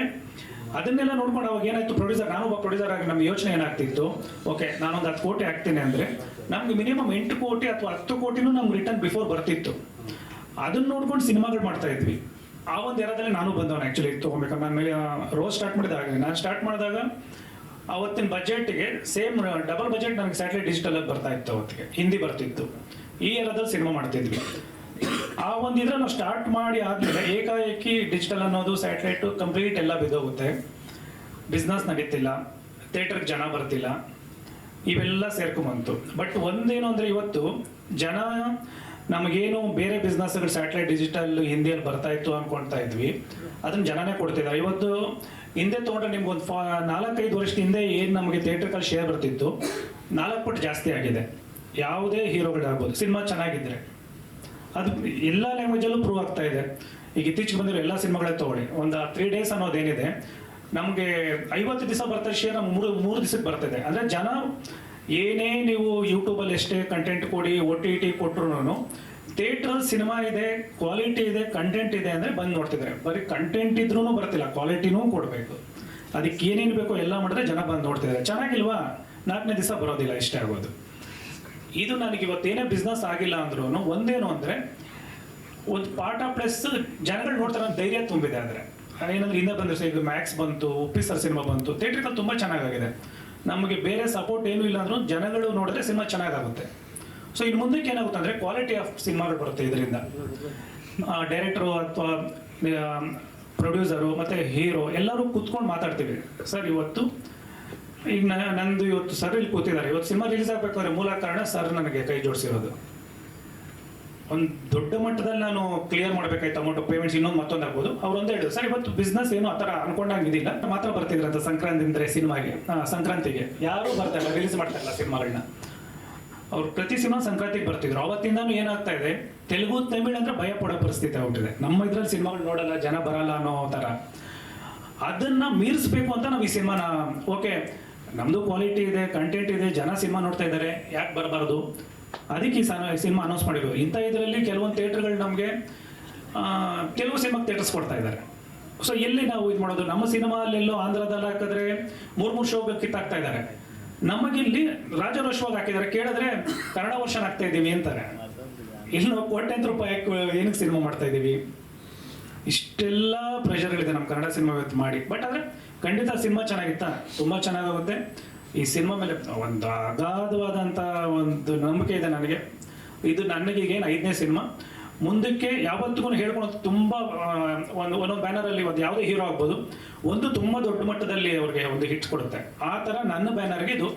ಅದನ್ನೆಲ್ಲ ನೋಡ್ಕೊಂಡು ಅವಾಗ ಏನಾಯ್ತು, ಪ್ರೊಡ್ಯೂಸರ್, ನಾನೊಬ್ಬ ಪ್ರೊಡ್ಯೂಸರ್ ಆಗಿ ನಮ್ಮ ಯೋಚನೆ ಏನಾಗ್ತಿತ್ತು, ಓಕೆ ನಾನೊಂದು 10 ಕೋಟಿ ಹಾಕ್ತೀನಿ ಅಂದರೆ ನಮ್ಗೆ ಮಿನಿಮಮ್ 8 ಕೋಟಿ ಅಥವಾ 10 ಕೋಟಿನೂ ನಮ್ಗೆ ರಿಟರ್ನ್ ಬಿಫೋರ್ ಬರ್ತಿತ್ತು. ಅದನ್ನ ನೋಡ್ಕೊಂಡು ಸಿನಿಮಾಗಳು ಮಾಡ್ತಾ ಇದ್ವಿ. ಆ ಒಂದು ಎರಡಲ್ಲಿ ನಾನು ಬಂದವನು ಆ್ಯಕ್ಚುಲಿ ತೊಗೊಬೇಕಂದ್ರೆ ನನ್ನ ಮೇಲೆ ರೋಸ್ ಸ್ಟಾರ್ಟ್ ಮಾಡಿದಾಗ, ನಾನು ಸ್ಟಾರ್ಟ್ ಮಾಡಿದಾಗ ಅವತ್ತಿನ ಬಜೆಟ್ಗೆ ಸೇಮ್ ಡಬಲ್ ಬಜೆಟ್ ನನಗೆ ಸ್ಯಾಟಲೈಟ್ ಡಿಜಿಟಲ್ ಬರ್ತಾ ಇತ್ತು, ಅವತ್ತಿಗೆ ಹಿಂದಿ ಬರ್ತಿತ್ತು. ಈ ಎರಡಲ್ಲಿ ಸಿನಿಮಾ ಮಾಡ್ತಿದ್ವಿ. ಆ ಒಂದು ಇದ್ರಲ್ಲಿ ನಾವು ಸ್ಟಾರ್ಟ್ ಮಾಡಿ ಆದ್ಮೇಲೆ ಏಕಾಏಕಿ ಡಿಜಿಟಲ್ ಅನ್ನೋದು ಸ್ಯಾಟಲೈಟು ಕಂಪ್ಲೀಟ್ ಎಲ್ಲ ಬಿದ್ದೋಗುತ್ತೆ, ಬಿಸ್ನೆಸ್ ನಡೀತಿಲ್ಲ, ಥಿಯೇಟರ್ಗೆ ಜನ ಬರ್ತಿಲ್ಲ, ಇವೆಲ್ಲ ಸೇರ್ಕೊಂಬಂತು. ಬಟ್ ಒಂದೇನು ಅಂದರೆ ಇವತ್ತು ಜನ ನಮಗೇನು ಬೇರೆ ಬಿಸ್ನೆಸ್ಗಳು ಸ್ಯಾಟಲೈಟ್ ಡಿಜಿಟಲ್ ಹಿಂದಿಯಲ್ಲಿ ಬರ್ತಾ ಇತ್ತು ಅನ್ಕೊಳ್ತಾ ಇದ್ವಿ, ಅದನ್ನ ಜನನೇ ಕೊಡ್ತಿದ್ದಾರೆ. ಇವತ್ತು ಹಿಂದೆ ತೊಗೊಂಡ್ರೆ ನಿಮ್ಗೆ ಒಂದು 4-5 ವರ್ಷದ ಹಿಂದೆ ಏನು ನಮಗೆ ಥಿಯೇಟರ್ಗಳಲ್ಲಿ ಶೇರ್ ಬರ್ತಿತ್ತು 4 ಪಟ್ಟು ಜಾಸ್ತಿ ಆಗಿದೆ. ಯಾವುದೇ ಹೀರೋಗಳಾಗ್ಬೋದು, ಸಿನಿಮಾ ಚೆನ್ನಾಗಿದ್ರೆ ಅದು ಎಲ್ಲ ಲ್ಯಾಂಗ್ವೇಜಲ್ಲೂ ಪ್ರೂವ್ ಆಗ್ತಾ ಇದೆ. ಈಗ ಇತ್ತೀಚೆಗೆ ಬಂದಿರೋ ಎಲ್ಲ ಸಿನಿಮಾಗಳೇ ತೊಗೊಳ್ಳಿ, ಒಂದು 3 days ಅನ್ನೋದೇನಿದೆ ನಮಗೆ 50 ದಿವಸ ಬರ್ತಾ ಶೇರ್ ನಮ್ಗೆ 3 ದಿವಸಕ್ಕೆ ಬರ್ತಿದೆ. ಅಂದರೆ ಜನ ಏನೇ ನೀವು ಯೂಟ್ಯೂಬಲ್ಲಿ ಎಷ್ಟೇ ಕಂಟೆಂಟ್ ಕೊಡಿ, OTT ಕೊಟ್ಟರು ಥಿಯೇಟ್ರಲ್ಲಿ ಸಿನಿಮಾ ಇದೆ, ಕ್ವಾಲಿಟಿ ಇದೆ, ಕಂಟೆಂಟ್ ಇದೆ ಅಂದರೆ ಬಂದು ನೋಡ್ತಿದ್ದಾರೆ. ಬರೀ ಕಂಟೆಂಟ್ ಇದ್ರೂ ಬರ್ತಿಲ್ಲ, ಕ್ವಾಲಿಟಿನೂ ಕೊಡಬೇಕು. ಅದಕ್ಕೆ ಏನೇನು ಬೇಕೋ ಎಲ್ಲ ಮಾಡಿದ್ರೆ ಜನ ಬಂದು ನೋಡ್ತಿದ್ದಾರೆ. ಚೆನ್ನಾಗಿಲ್ವಾ 4ನೇ ದಿವಸ ಬರೋದಿಲ್ಲ, ಇಷ್ಟೇ ಆಗೋದು. ಇದು ನನಗೆ ಇವತ್ತೇನೇ ಬಿಸ್ನೆಸ್ ಆಗಿಲ್ಲ ಅಂದ್ರೂ ಒಂದೇನು ಅಂದರೆ ಒಂದು ಪಾರ್ಟ್ ಆಫ್ ಪ್ಲಸ್ ಜನಗಳು ನೋಡ್ತಾರೆ ಅಂತ ಧೈರ್ಯ ತುಂಬಿದೆ. ಆದರೆ ಏನಂದ್ರೆ ಹಿಂದೆ ಬಂದರೆ ಈಗ ಮ್ಯಾಕ್ಸ್ ಬಂತು, ಉಪ್ಪಿ ಸರ್ ಸಿನಿಮಾ ಬಂತು, ಥಿಯೇಟ್ರಲ್ಲಿ ತುಂಬ ಚೆನ್ನಾಗಾಗಿದೆ. ನಮಗೆ ಬೇರೆ ಸಪೋರ್ಟ್ ಏನೂ ಇಲ್ಲ ಅಂದ್ರೂ ಜನಗಳು ನೋಡಿದ್ರೆ ಸಿನಿಮಾ ಚೆನ್ನಾಗಾಗುತ್ತೆ. ಸೊ ಇನ್ನು ಮುಂದಕ್ಕೆ ಏನಾಗುತ್ತೆ ಅಂದರೆ ಕ್ವಾಲಿಟಿ ಆಫ್ ಸಿನಿಮಾಗಳು ಬರುತ್ತೆ ಇದರಿಂದ. ಡೈರೆಕ್ಟ್ರು ಅಥವಾ ಪ್ರೊಡ್ಯೂಸರು ಮತ್ತು ಹೀರೋ ಎಲ್ಲರೂ ಕೂತ್ಕೊಂಡು ಮಾತಾಡ್ತೀವಿ. ಸರ್ ಇವತ್ತು ಈಗ ನಂದು ಇವತ್ತು ಸರ್ ಇಲ್ಲಿ ಕೂತಿದ್ದಾರೆ, ಇವತ್ತು ಸಿನಿಮಾ ರಿಲೀಸ್ ಆಗಬೇಕಾದ್ರೆ ಮೂಲ ಕಾರಣ ಸರ್ ನನಗೆ ಕೈ ಜೋಡಿಸಿರೋದು. ಒಂದು ದೊಡ್ಡ ಮಟ್ಟದಲ್ಲಿ ನಾನು ಕ್ಲಿಯರ್ ಮಾಡಬೇಕಾಯ್ತು ಅಮೌಂಟ್ ಪೇಮೆಂಟ್ಸ್, ಇನ್ನೊಂದು ಮತ್ತೊಂದು ಆಗ್ಬೋದು. ಅವ್ರು ಒಂದೇ ಹೇಳಿದ್ರು, ಸರ್ ಇವತ್ತು ಬಿಸ್ನೆಸ್ ಏನು ಆ ಥರ ಅನ್ಕೊಂಡಂಗಿದಿಲ್ಲ, ಮಾತ್ರ ಬರ್ತಿದ್ರಂತ ಸಂಕ್ರಾಂತಿ ಅಂದರೆ ಸಿನಿಮಾಗೆ, ಸಂಕ್ರಾಂತಿಗೆ ಯಾರೂ ಬರ್ತಾ ಇಲ್ಲ, ರಿಲೀಸ್ ಮಾಡ್ತಾ ಇಲ್ಲ ಸಿನಿಮಾಗಳನ್ನ. ಅವ್ರು ಪ್ರತಿ ಸಿನಿಮಾ ಸಂಕ್ರಾಂತಿಗೆ ಬರ್ತಿದ್ರು. ಅವತ್ತಿಂದಾನು ಏನಾಗ್ತಾ ಇದೆ, ತೆಲುಗು ತಮಿಳ್ ಅಂದ್ರೆ ಭಯ ಪಡೋ ಪರಿಸ್ಥಿತಿ ಆಗ್ಬಿಟ್ಟಿದೆ. ನಮ್ಮ ಇದ್ರಲ್ಲಿ ಸಿನಿಮಾಗಳು ನೋಡಲ್ಲ, ಜನ ಬರಲ್ಲ ಅನ್ನೋ ಥರ. ಅದನ್ನ ಮೀರಿಸ್ಬೇಕು ಅಂತ ನಾವು ಈ ಸಿನಿಮಾನ, ಓಕೆ ನಮ್ಮದು ಕ್ವಾಲಿಟಿ ಇದೆ, ಕಂಟೆಂಟ್ ಇದೆ, ಜನ ಸಿನಿಮಾ ನೋಡ್ತಾ ಇದ್ದಾರೆ, ಯಾಕೆ ಬರಬಾರ್ದು, ಅದಕ್ಕೆ ಈ ಸಿನಿಮಾ ಅನೌನ್ಸ್ ಮಾಡಿದ್ರು. ಇಂಥ ಇದರಲ್ಲಿ ಕೆಲವೊಂದು ಥಿಯೇಟರ್ಗಳು ನಮಗೆ ಕೆಲವು ಸಿನಿಮಾಗೆ ಥಿಯೇಟರ್ಸ್ ಕೊಡ್ತಾ ಇದ್ದಾರೆ. ಸೊ ಎಲ್ಲಿ ನಾವು ಇದು ಮಾಡೋದು, ನಮ್ಮ ಸಿನಿಮಾಲ್ಲೆಲ್ಲೋ ಆಂಧ್ರದಲ್ಲಿ ಹಾಕಿದ್ರೆ 3 ಶೋ ಕಿತ್ತಾಕ್ತಾ ಇದ್ದಾರೆ, ನಮಗಿಲ್ಲಿ ರಾಜರೋಷವಾಗಿ ಹಾಕಿದ್ದಾರೆ. ಕೇಳಿದ್ರೆ ಕನ್ನಡ ವರ್ಷನ್ ಹಾಕ್ತಾ ಇದ್ದೀವಿ ಅಂತಾರೆ. ಇಲ್ಲಿ ನಾವು ಕೋಟ್ಯಾಂತರ ರೂಪಾಯಿ ಏನಕ್ಕೆ ಸಿನಿಮಾ ಮಾಡ್ತಾ ಇದ್ದೀವಿ. ಇಷ್ಟೆಲ್ಲ ಪ್ರೆಷರ್ಗಳಿದೆ ನಮ್ಮ ಕನ್ನಡ ಸಿನಿಮಾ ಇವತ್ತು ಮಾಡಿ. ಬಟ್ ಆದರೆ ಖಂಡಿತ ಸಿನಿಮಾ ಚೆನ್ನಾಗಿತ್ತ, ತುಂಬ ಚೆನ್ನಾಗಾಗುತ್ತೆ. ಈ ಸಿನಿಮಾ ಮೇಲೆ ಒಂದು ಅಗಾಧವಾದಂಥ ಒಂದು ನಂಬಿಕೆ ಇದೆ ನನಗೆ. ಇದು ನನಗೆ ಏನು 5ನೇ ಸಿನಿಮಾ. ಮುಂದಕ್ಕೆ ಯಾವತ್ತಿಗೂ ಹೇಳ್ಕೊಳೋದು ತುಂಬ ಒಂದೊಂದು ಬ್ಯಾನರಲ್ಲಿ ಒಂದು ಯಾವುದೇ ಹೀರೋ ಆಗ್ಬೋದು, ಒಂದು ತುಂಬ ದೊಡ್ಡ ಮಟ್ಟದಲ್ಲಿ ಅವ್ರಿಗೆ ಒಂದು ಹಿಟ್ಸ್ ಕೊಡುತ್ತೆ. ಆ ಥರ ನನ್ನ ಬ್ಯಾನರ್ಗೆ ಇದು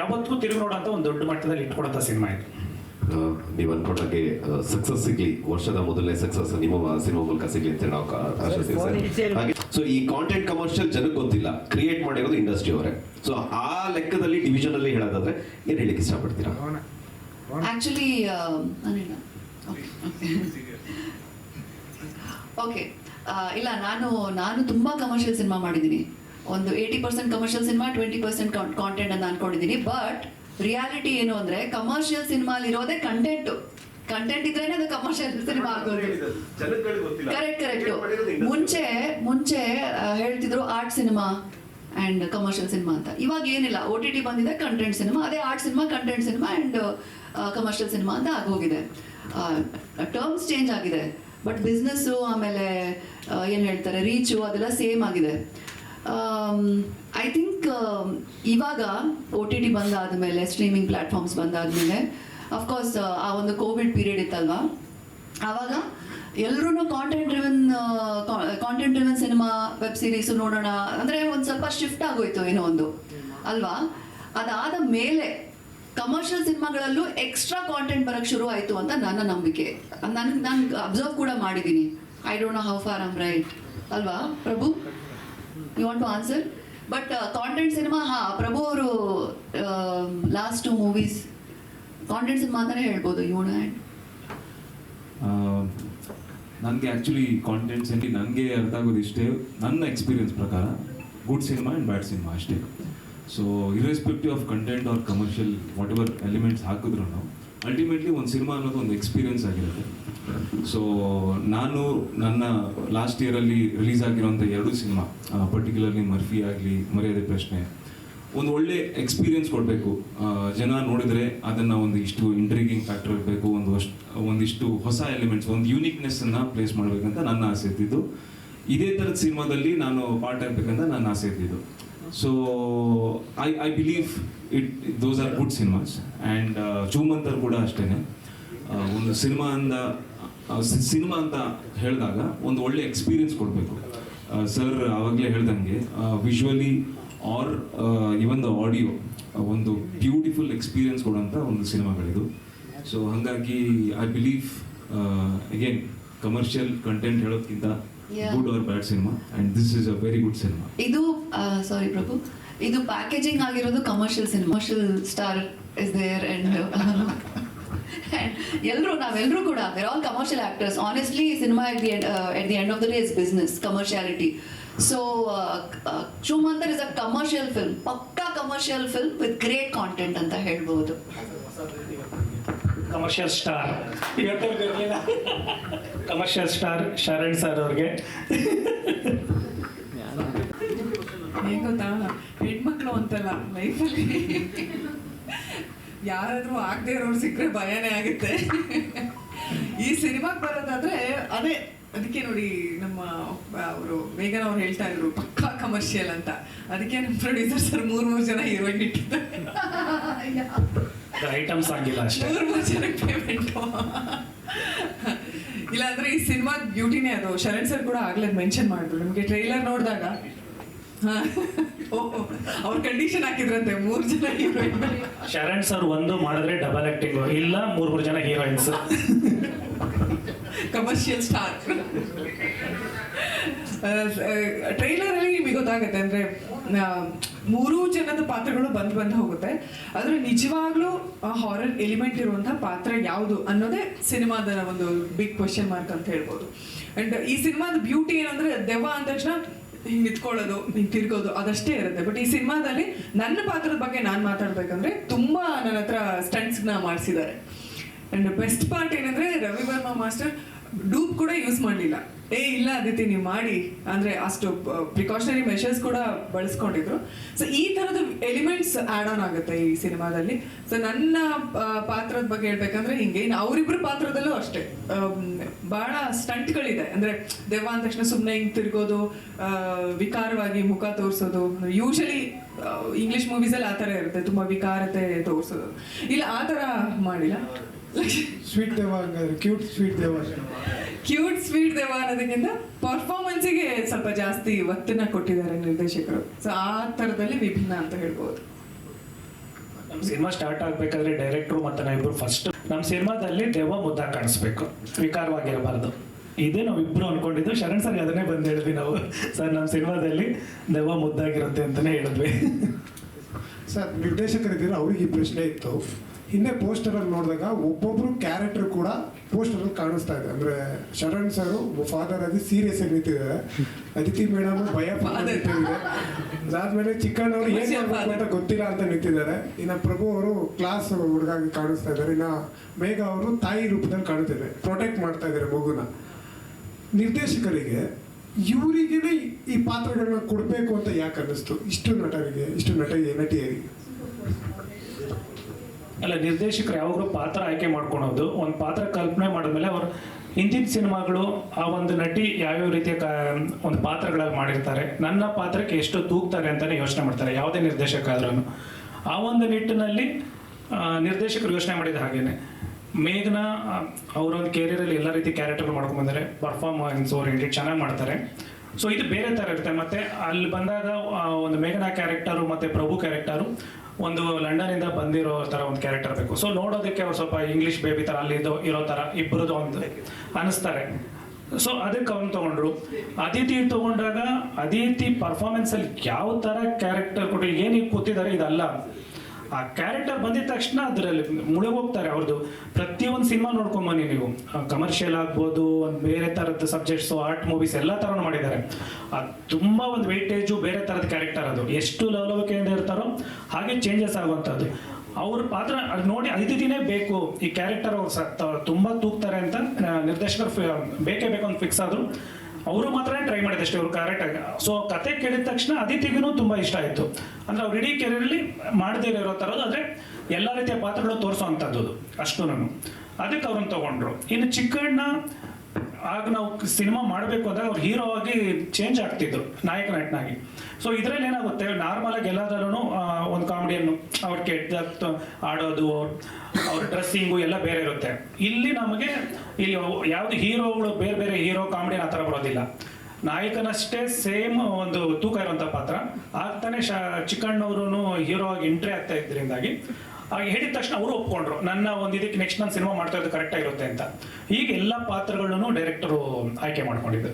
ಯಾವತ್ತಿಗೂ ತಿರುಗಿ ನೋಡೋಂಥ ಒಂದು ದೊಡ್ಡ ಮಟ್ಟದಲ್ಲಿ ಹಿಟ್ ಕೊಡೋಂಥ ಸಿನಿಮಾ ಇದು. ನೀವು ಅನ್ಕೊಂಡಾಗೆ ಸಕ್ಸಸ್ ಸಿಗ್ಲಿ, ವರ್ಷದ ಮೊದಲನೇ ಸಕ್ಸಸ್ ನಿಮ್ಮ ಸಿನಿಮಾ ಮೂಲಕ ಸಿಗ್ಲಿ ಅಂತ ನಾವು ಆಶಿಸ್ತೀವಿ. ಹಾಗೆ ಸೊ ಈ ಕಾಂಟೆಂಟ್ ಕಮರ್ಷಿಯಲ್ ಜನಕ್ಕೆ ಗೊತ್ತಿಲ್ಲ, ಕ್ರಿಯೇಟ್ ಮಾಡಿರೋದು ಇಂಡಸ್ಟ್ರಿ ಅವರೇ. ಸೊ ಆ ಲೆಕ್ಕದಲ್ಲಿ ಡಿವಿಷನ್ ಅಲ್ಲಿ ಹೇಳೋದಾದ್ರೆ ಏನ್ ಹೇಳಿಕ್ಕೆ ಇಷ್ಟಪಡ್ತೀರಾ? ಆಕ್ಚುಲಿ ಓಕೆ, ಇಲ್ಲ ನಾನು ತುಂಬಾ ಕಮರ್ಷಿಯಲ್ ಸಿನಿಮಾ ಮಾಡಿದ್ದೀನಿ. ಒಂದು 80% ಕಮರ್ಷಿಯಲ್ ಸಿನಿಮಾ, 20% ಕಾಂಟೆಂಟ್ ಅಂತ ಅನ್ಕೊಂಡಿದ್ದೀನಿ. ಬಟ್ ರಿಯಾಲಿಟಿ ಏನು ಅಂದ್ರೆ ಕಮರ್ಷಿಯಲ್ ಸಿನಿಮಾ ಇರೋದೇ ಕಂಟೆಂಟ್ ಇದ್ರೇನೆ ಅದು ಕಮರ್ಷಿಯಲ್ ಸಿನಿಮಾ ಆಗೋದು. ಕರೆಕ್ಟ್. ಮುಂಚೆ ಹೇಳ್ತಿದ್ರು art cinema and commercial cinema ಅಂತ. ಇವಾಗ ಏನಿಲ್ಲ, OTT ಬಂದಿದೆ, ಕಂಟೆಂಟ್ ಸಿನಿಮಾ, ಅದೇ art cinema, content cinema and commercial cinema ಅಂತ ಆಗೋಗಿದೆ. ಟರ್ಮ್ಸ್ ಚೇಂಜ್ ಆಗಿದೆ, ಬಟ್ ಬಿಸ್ನೆಸ್ಸು ಆಮೇಲೆ ಏನು ಹೇಳ್ತಾರೆ ರೀಚು ಅದೆಲ್ಲ ಸೇಮ್ ಆಗಿದೆ. ಐ ಥಿಂಕ್ ಇವಾಗ OTT ಬಂದಾದ್ಮೇಲೆ, ಸ್ಟ್ರೀಮಿಂಗ್ ಪ್ಲಾಟ್ಫಾರ್ಮ್ಸ್ ಬಂದಾದ್ಮೇಲೆ, ಅಫ್ಕೋರ್ಸ್ ಆ ಒಂದು ಕೋವಿಡ್ ಪೀರಿಯಡ್ ಇತ್ತಲ್ವಾ, ಆವಾಗ ಎಲ್ಲರೂ content driven cinema, web series ನೋಡೋಣ ಅಂದರೆ ಒಂದು ಸ್ವಲ್ಪ ಶಿಫ್ಟ್ ಆಗೋಯ್ತು ಏನೋ ಒಂದು ಅಲ್ವಾ. ಅದಾದ ಮೇಲೆ ಕಮರ್ಷಿಯಲ್ ಸಿನಿಮಾಗಳಲ್ಲೂ ಎಕ್ಸ್ಟ್ರಾ ಕಾಂಟೆಂಟ್ ಬರಕ್ ಶುರು ಆಯ್ತು ಅಂತ ನನ್ನ ನಂಬಿಕೆ. ನಾನು ಅಬ್ಸರ್ವ್ ಕೂಡ ಮಾಡಿದ್ದೀನಿ. I don't know how far I'm right ಅಲ್ವಾ Prabhu? You want to answer? But content cinema, Prabhu ಅವರು ಲಾಸ್ಟ್ 2 ಮೂವೀಸ್ ಕಾಂಟೆಂಟ್ ಸಿನಿಮಾ ಅಂತಾನೆ ಹೇಳ್ಬೋದು. ಯು ಆ್ಯಂಡ್ ನನಗೆ ಆ್ಯಕ್ಚುಲಿ ಕಾಂಟೆಂಟ್ಸಲ್ಲಿ ನನಗೆ ಅರ್ಥ ಆಗೋದು ಇಷ್ಟೇ, ನನ್ನ ಎಕ್ಸ್ಪೀರಿಯನ್ಸ್ ಪ್ರಕಾರ good cinema and bad cinema ಅಷ್ಟೇ. So irrespective of content or commercial whatever elements ಹಾಕಿದ್ರು ನಾವು ಅಲ್ಟಿಮೇಟ್ಲಿ ಒಂದು ಸಿನಿಮಾ ಅನ್ನೋದು ಒಂದು ಎಕ್ಸ್ಪೀರಿಯನ್ಸ್ ಆಗಿರುತ್ತೆ. ಸೊ ನಾನು ನನ್ನ ಲಾಸ್ಟ್ ಇಯರಲ್ಲಿ ರಿಲೀಸ್ ಆಗಿರೋಂಥ 2 ಸಿನಿಮಾ, ಪರ್ಟಿಕ್ಯುಲರ್ಲಿ ಮರ್ಫಿ ಆಗಲಿ ಮರ್ಯಾದೆ ಪ್ರಶ್ನೆ, ಒಂದು ಒಳ್ಳೆ ಎಕ್ಸ್ಪೀರಿಯನ್ಸ್ ಕೊಡಬೇಕು. ಜನ ನೋಡಿದರೆ ಅದನ್ನು ಒಂದಿಷ್ಟು ಇಂಟ್ರಿಗಿಂಗ್ ಫ್ಯಾಕ್ಟರ್ ಇರಬೇಕು, ಒಂದಿಷ್ಟು ಹೊಸ ಎಲಿಮೆಂಟ್ಸ್, ಒಂದು ಯೂನಿಕ್ನೆಸ್ಸನ್ನು ಪ್ಲೇಸ್ ಮಾಡಬೇಕಂತ ನನ್ನ ಆಸೆ ಇದ್ದಿದ್ದು. ಇದೇ ಥರದ ಸಿನಿಮಾದಲ್ಲಿ ನಾನು ಪಾರ್ಟ್ ಆಗಬೇಕಂತ ನನ್ನ ಆಸೆ ಇದ್ದಿದ್ದು. So I believe those are good cinemas. And Choo Mantar ಕೂಡ ಅಷ್ಟೇ. ಒಂದು ಸಿನಿಮಾ ಅಂತ ಹೇಳಿದಾಗ ಒಂದು ಒಳ್ಳೆ ಎಕ್ಸ್ಪೀರಿಯನ್ಸ್ ಕೊಡಬೇಕು. ಸರ್ ಆವಾಗಲೇ ಹೇಳ್ದಂಗೆ visually or even the audio ಒಂದು ಬ್ಯೂಟಿಫುಲ್ ಎಕ್ಸ್ಪೀರಿಯನ್ಸ್ ಕೊಡೋಂಥ ಒಂದು ಸಿನಿಮಾಗಳಿದು. ಸೊ ಹಾಗಾಗಿ I believe again commercial content ಹೇಳೋದ್ಕಿಂತ good or bad cinema and this is a very good cinema. ಇದು ಸಾರಿ ಪ್ರಭು, ಇದು ಪ್ಯಾಕೇಜಿಂಗ್ ಆಗಿರೋದು commercial cinema. Commercial star is there and ನಾವೆಲ್ಲರೂ ಕೂಡ were all commercial actors. Honestly cinema at the end of the day is business, commerciality. So Choo Mantar is a commercial film, ಪಕ್ಕಾ commercial film with great content ಅಂತ ಹೇಳ್ಬೋದು. Commercial star ಇವತ್ತಿರಲಿಲ್ಲ. Commercial star Sharan sir ಅವ್ರಿಗೆ ಹೇಗೆ ಗೊತ್ತಾ, ಹೆಣ್ಮಕ್ಳು ಅಂತಲ್ಲ ಲೈಫಲ್ಲಿ ಯಾರಾದ್ರೂ ಆಗದೆ ಇರೋರು ಸಿಕ್ಕರೆ ಭಯನೇ ಆಗುತ್ತೆ. ಈ ಸಿನಿಮಾಗೆ ಬರೋದಾದ್ರೆ ಅದಕ್ಕೆ ನೋಡಿ ನಮ್ಮ ಅವರು ಮೇಘನ್ ಅವ್ರು ಹೇಳ್ತಾ ಇದ್ರು ಪಕ್ಕಾ ಕಮರ್ಷಿಯಲ್ ಅಂತ. ಅದಕ್ಕೆ ನಮ್ಮ ಪ್ರೊಡ್ಯೂಸರ್ ಸರ್ 3 ಜನ ಹೀರೋಯಿನ್ ಇಟ್ಟಿದ್ದಾರೆ. ಐಟಮ್ಸ್ ಆಗಿಲ್ಲ ಅಷ್ಟೇ, 3 ಜನಕ್ಕೆ ಪೇಮೆಂಟು. ಇಲ್ಲಾಂದ್ರೆ ಈ ಸಿನಿಮಾ ಬ್ಯೂಟಿನೇ ಅದು. ಶರಣ್ ಸರ್ ಕೂಡ ಆಗ್ಲೇ ಮೆನ್ಷನ್ ಮಾಡಿದ್ರು, ನಿಮಗೆ ಟ್ರೈಲರ್ ನೋಡಿದಾಗ ಅವ್ರ ಕಂಡೀಷನ್ ಹಾಕಿದ್ರಂತೆ 3 ಜನ ಹೀರೋಯಿನ್. ಶರಣ್ ಸರ್ ಒಂದು ಮಾಡಿದ್ರೆ ಡಬಲ್ ಆಕ್ಟಿಂಗ್, ಇಲ್ಲ 3 ಜನ ಹೀರೋಯಿನ್ಸ್. Commercial star. ಟ್ರೈಲರ್ ಅಲ್ಲಿ ನಿಮಗೆ ಗೊತ್ತಾಗುತ್ತೆ ಅಂದ್ರೆ 3 ಜನದ ಪಾತ್ರಗಳು ಬಂದು ಹೋಗುತ್ತೆ. ಆದ್ರೆ ನಿಜವಾಗ್ಲೂ ಹಾರರ್ ಎಲಿಮೆಂಟ್ ಇರುವಂತಹ ಪಾತ್ರ ಯಾವುದು ಅನ್ನೋದೇ ಸಿನಿಮಾದ ಒಂದು ಬಿಗ್ ಕ್ವೆಶ್ಚನ್ ಮಾರ್ಕ್ ಅಂತ ಹೇಳ್ಬೋದು. ಅಂಡ್ ಈ ಸಿನಿಮಾದ ಬ್ಯೂಟಿ ಏನಂದ್ರೆ ದೆವ್ವ ಅಂದ ತಕ್ಷಣ ಹಿಂಗೆ ನಿಂತ್ಕೊಳ್ಳೋದು, ಹಿಂಗೆ ತಿರ್ಗೋದು ಅದಷ್ಟೇ ಇರುತ್ತೆ. ಬಟ್ ಈ ಸಿನಿಮಾದಲ್ಲಿ ನನ್ನ ಪಾತ್ರದ ಬಗ್ಗೆ ನಾನು ಮಾತಾಡ್ಬೇಕಂದ್ರೆ ತುಂಬಾ ನನ್ನ ಹತ್ರ ಸ್ಟಂಟ್ಸ್ನ ಮಾಡಿಸಿದ್ದಾರೆ. ಅಂಡ್ ಬೆಸ್ಟ್ ಪಾರ್ಟ್ ಏನಂದ್ರೆ ರವಿ ವರ್ಮಾ ಮಾಸ್ಟರ್ ಡೂಪ್ ಕೂಡ ಯೂಸ್ ಮಾಡಲಿಲ್ಲ. ಇಲ್ಲ ಅದಿತಿ ನೀವು ಮಾಡಿ ಅಂದ್ರೆ ಅಷ್ಟು ಪ್ರಿಕಾಷನರಿ ಮೆಷರ್ಸ್ ಕೂಡ ಬಳಸ್ಕೊಂಡಿದ್ರು. ಸೊ ಈ ತರದ ಎಲಿಮೆಂಟ್ಸ್ ಆಡ್ ಆನ್ ಆಗುತ್ತೆ ಈ ಸಿನಿಮಾದಲ್ಲಿ. ಸೊ ನನ್ನ ಪಾತ್ರದ ಬಗ್ಗೆ ಹೇಳ್ಬೇಕಂದ್ರೆ ಹಿಂಗೆ ಅವರಿಬ್ರು ಪಾತ್ರದಲ್ಲೂ ಅಷ್ಟೇ ಬಹಳ ಸ್ಟಂಟ್ಗಳಿದೆ. ಅಂದ್ರೆ ದೆವ್ವ ಅಂದ ತಕ್ಷಣ ಸುಮ್ಮನೆ ಹಿಂಗೆ ತಿರ್ಗೋದು, ವಿಕಾರವಾಗಿ ಮುಖ ತೋರಿಸೋದು. ಯೂಶಲಿ ಇಂಗ್ಲಿಷ್ ಮೂವೀಸಲ್ಲಿ ಆ ಥರ ಇರುತ್ತೆ, ತುಂಬಾ ವಿಕಾರತೆ ತೋರಿಸೋದು. ಇಲ್ಲ ಆ ಥರ ಮಾಡಿಲ್ಲ. ಸ್ವೀಟ್ ದೇವ ಹಂಗಾದ್ರೆ ಕ್ಯೂಟ್ ಸ್ವೀಟ್ ದೇವ ಅನ್ನೋದಕ್ಕಿಂತ ಪರ್ಫಾರ್ಮೆನ್ಸಿಗೆ ಸ್ವಲ್ಪ ಜಾಸ್ತಿ ಒತ್ತನ್ನ ಕೊಟ್ಟಿದ್ದಾರೆ ನಿರ್ದೇಶಕರು. ಸೊ ಆ ಥರದಲ್ಲಿ ವಿಭಿನ್ನ ಅಂತ ಹೇಳ್ಬೋದು. ನಮ್ಮ ಸಿನಿಮಾ ಸ್ಟಾರ್ಟ್ ಆಗ್ಬೇಕಾದ್ರೆ ಡೈರೆಕ್ಟ್ರು ಮತ್ತೆ ನಾವಿಬ್ರು ಫಸ್ಟ್ ನಮ್ಮ ಸಿನಿಮಾದಲ್ಲಿ ದೆವ್ವ ಮುದ್ದಾಗಿ ಕಾಣಿಸ್ಬೇಕು, ವಿಕಾರವಾಗಿರಬಾರ್ದು. ಇದೇ ನಾವಿಬ್ರು ಅನ್ಕೊಂಡಿದ್ದು. ಶರಣ್ ಸರ್ ಅದನ್ನೇ ಬಂದು ಹೇಳಿದ್ವಿ ನಾವು, ಸರ್ ನಮ್ಮ ಸಿನಿಮಾದಲ್ಲಿ ದೆವ್ವ ಮುದ್ದಾಗಿರುತ್ತೆ ಅಂತಾನೆ ಹೇಳಿದ್ವಿ. ಸರ್ ನಿರ್ದೇಶಕರಿದ್ದೀರ, ಅವ್ರಿಗೆ ಈ ಪ್ರಶ್ನೆ ಇತ್ತು. ಹಿಂದೆ ಪೋಸ್ಟರಲ್ಲಿ ನೋಡಿದಾಗ ಒಬ್ಬೊಬ್ರು ಕ್ಯಾರೆಕ್ಟರ್ ಕೂಡ ಪೋಸ್ಟರಲ್ಲಿ ಕಾಣಿಸ್ತಾ ಇದೆ. ಅಂದ್ರೆ ಶರಣ್ ಸರ್ ಫಾದರ್ ಆಗಿ ಸೀರಿಯಸ್ ಆಗಿ ನಿಂತಿದ್ದಾರೆ, ಅದಿತಿ ಮೇಡಮ್ ಭಯ ನಿಂತಿದ್ದಾರೆ, ಅದಾದ್ಮೇಲೆ ಚಿಕ್ಕಣ್ಣವರು ಏನ್ ಮಾಡ್ಬೇಕು ಅಂತ ಗೊತ್ತಿಲ್ಲ ಅಂತ ನಿಂತಿದ್ದಾರೆ. ಇನ್ನ ಪ್ರಭು ಅವರು ಕ್ಲಾಸ್ ಹುಡುಗಾಗಿ ಕಾಣಿಸ್ತಾ ಇದ್ದಾರೆ. ಇನ್ನ ಮೇಘ ಅವರು ತಾಯಿ ರೂಪದಲ್ಲಿ ಕಾಣುತ್ತಿದ್ದಾರೆ, ಪ್ರೊಟೆಕ್ಟ್ ಮಾಡ್ತಾ ಇದ್ದಾರೆ ಮಗುನ. ನಿರ್ದೇಶಕರಿಗೆ ಇವರಿಗೇನೆ ಈ ಪಾತ್ರಗಳನ್ನ ಕೊಡಬೇಕು ಅಂತ ಯಾಕೆ ಅನ್ನಿಸ್ತು ಇಷ್ಟು ನಟಿಯರಿಗೆ? ಅಲ್ಲ, ನಿರ್ದೇಶಕರು ಯಾವಾಗಲೂ ಪಾತ್ರ ಆಯ್ಕೆ ಮಾಡ್ಕೊಳೋದು, ಒಂದು ಪಾತ್ರ ಕಲ್ಪನೆ ಮಾಡಿದ್ಮೇಲೆ ಅವ್ರು ಹಿಂದಿನ ಸಿನಿಮಾಗಳು ಆ ಒಂದು ನಟಿ ಯಾವ್ಯಾವ ರೀತಿಯ ಒಂದು ಪಾತ್ರಗಳಾಗಿ ಮಾಡಿರ್ತಾರೆ, ನನ್ನ ಪಾತ್ರಕ್ಕೆ ಎಷ್ಟು ತೂಗ್ತಾರೆ ಅಂತಲೇ ಯೋಚನೆ ಮಾಡ್ತಾರೆ ಯಾವುದೇ ನಿರ್ದೇಶಕ ಆದ್ರೂ. ಆ ಒಂದು ನಿಟ್ಟಿನಲ್ಲಿ ನಿರ್ದೇಶಕರು ಯೋಚನೆ ಮಾಡಿದ ಹಾಗೇನೆ ಮೇಘನಾ ಅವರೊಂದು ಕೆರಿಯರಲ್ಲಿ ಎಲ್ಲ ರೀತಿ ಕ್ಯಾರೆಕ್ಟರ್ ಮಾಡ್ಕೊಂಡ್ಬಂದರೆ ಪರ್ಫಾರ್ಮೆನ್ಸ್ ಓರಿಯೆಂಟೆಡ್ ಚೆನ್ನಾಗಿ ಮಾಡ್ತಾರೆ. ಸೊ ಇದು ಬೇರೆ ಥರ ಇರುತ್ತೆ. ಮತ್ತು ಅಲ್ಲಿ ಬಂದಾಗ ಒಂದು ಮೇಘನಾ ಕ್ಯಾರೆಕ್ಟರು ಮತ್ತು ಪ್ರಭು ಕ್ಯಾರೆಕ್ಟರು ಒಂದು ಲಂಡನಿಂದ ಬಂದಿರೋ ಥರ ಒಂದು ಕ್ಯಾರೆಕ್ಟರ್ ಬೇಕು. ಸೊ ನೋಡೋದಕ್ಕೆ ಅವ್ರು ಸ್ವಲ್ಪ ಇಂಗ್ಲೀಷ್ ಬೇಬಿ ಥರ ಅಲ್ಲಿ ಇರೋ ಥರ ಇಬ್ಬರದು ಒಂದು ಅನಿಸ್ತಾರೆ. ಸೊ ಅದಕ್ಕೆ ಅವ್ನು ತೊಗೊಂಡ್ರು. ಅದಿತಿ ತೊಗೊಂಡಾಗ ಅದಿತಿ ಪರ್ಫಾರ್ಮೆನ್ಸಲ್ಲಿ ಯಾವ ಥರ ಕ್ಯಾರೆಕ್ಟರ್ ಕೊಟ್ಟು ಏನೀಗ ಕೂತಿದ್ದಾರೆ ಇದಲ್ಲ, ಆ ಕ್ಯಾರೆಕ್ಟರ್ ಬಂದಿದ ತಕ್ಷಣ ಅದರಲ್ಲಿ ಮುಳುಗೋಗ್ತಾರೆ. ಅವ್ರದ್ದು ಪ್ರತಿಯೊಂದು ಸಿನಿಮಾ ನೋಡ್ಕೊಂಬನ್ನಿ ನೀವು, ಕಮರ್ಷಿಯಲ್ ಆಗ್ಬೋದು, ಒಂದು ಬೇರೆ ಥರದ ಸಬ್ಜೆಕ್ಟ್ಸು, ಆರ್ಟ್ ಮೂವೀಸ್ ಎಲ್ಲ ಥರನೂ ಮಾಡಿದ್ದಾರೆ. ಅದು ತುಂಬ ಒಂದು ವೆಯ್ಟೇಜು, ಬೇರೆ ಥರದ ಕ್ಯಾರೆಕ್ಟರ್. ಅದು ಎಷ್ಟು ಲವಲವಿಕೆಯಿಂದ ಇರ್ತಾರೋ ಹಾಗೆ ಚೇಂಜಸ್ ಆಗುವಂಥದ್ದು. ಅವ್ರ ಪಾತ್ರ ಅದು ನೋಡಿ ಅದಿತಿನೇ ಬೇಕು ಈ ಕ್ಯಾರೆಕ್ಟರ್, ಅವ್ರು ತುಂಬ ತೂಗ್ತಾರೆ ಅಂತ ನಿರ್ದೇಶಕರು ಬೇಕೇ ಬೇಕು ಅಂತ ಫಿಕ್ಸ್ ಆದರು. ಅವರು ಮಾತ್ರ ಟ್ರೈ ಮಾಡಿದೆ ಅಷ್ಟೇ, ಅವ್ರು ಕರೆಕ್ಟಾಗಿ. ಸೊ ಕತೆ ಕೇಳಿದ ತಕ್ಷಣ ಅದಿತಿಗೂ ತುಂಬ ಇಷ್ಟ ಆಯಿತು. ಅಂದರೆ ಅವ್ರು ಇಡೀ ಕೆರಿಯರಲ್ಲಿ ಮಾಡದೇ ಇರೋ ಥರದ್ದು, ಆದರೆ ಎಲ್ಲ ರೀತಿಯ ಪಾತ್ರಗಳು ತೋರಿಸೋ ಅಂಥದ್ದು ಅಷ್ಟು. ಅದಕ್ಕೆ ಅವ್ರನ್ನ ತೊಗೊಂಡ್ರು. ಇನ್ನು ಚಿಕ್ಕಣ್ಣ ಆಗ ನಾವು ಸಿನಿಮಾ ಮಾಡಬೇಕು ಅಂದಾಗ ಅವ್ರು ಹೀರೋ ಆಗಿ ಚೇಂಜ್ ಆಗ್ತಿದ್ರು, ನಾಯಕ ನಟನಾಗಿ. ಸೊ ಇದರಲ್ಲಿ ಏನಾಗುತ್ತೆ, ನಾರ್ಮಲ್ ಆಗಿ ಎಲ್ಲದರಲ್ಲೂ ಒಂದು ಕಾಮಿಡಿಯನ್ನು ಅವ್ರ ಕೆಟ್ಟ ಆಡೋದು, ಅವ್ರ ಡ್ರೆಸ್ಸಿಂಗು ಎಲ್ಲ ಬೇರೆ ಇರುತ್ತೆ. ಇಲ್ಲಿ ನಮಗೆ ಇಲ್ಲಿ ಯಾವುದು ಹೀರೋಗಳು ಬೇರೆ ಬೇರೆ ಹೀರೋ ಕಾಮಿಡಿ ಆ ಥರ ಬರೋದಿಲ್ಲ. ನಾಯಕನಷ್ಟೇ ಸೇಮ್ ಒಂದು ತೂಕ ಇರುವಂಥ ಪಾತ್ರ ಆಗ್ತಾನೆ. ಚಿಕ್ಕಣ್ಣವರು ಹೀರೋ ಆಗಿ ಎಂಟ್ರಿ ಆಗ್ತಾ ಇದ್ರಿಂದಾಗಿ ಹಾಗೆ ಹೇಳಿದ ತಕ್ಷಣ ಅವರು ಒಪ್ಕೊಂಡ್ರು, ನನ್ನ ಒಂದು ಇದಕ್ಕೆ ನೆಕ್ಸ್ಟ್ ನಾನು ಸಿನಿಮಾ ಮಾಡ್ತಾ ಇದ್ದು ಕರೆಕ್ಟಾಗಿರುತ್ತೆ ಅಂತ. ಈಗ ಎಲ್ಲ ಪಾತ್ರಗಳನ್ನು ಡೈರೆಕ್ಟರು ಆಯ್ಕೆ ಮಾಡ್ಕೊಂಡಿದ್ದು.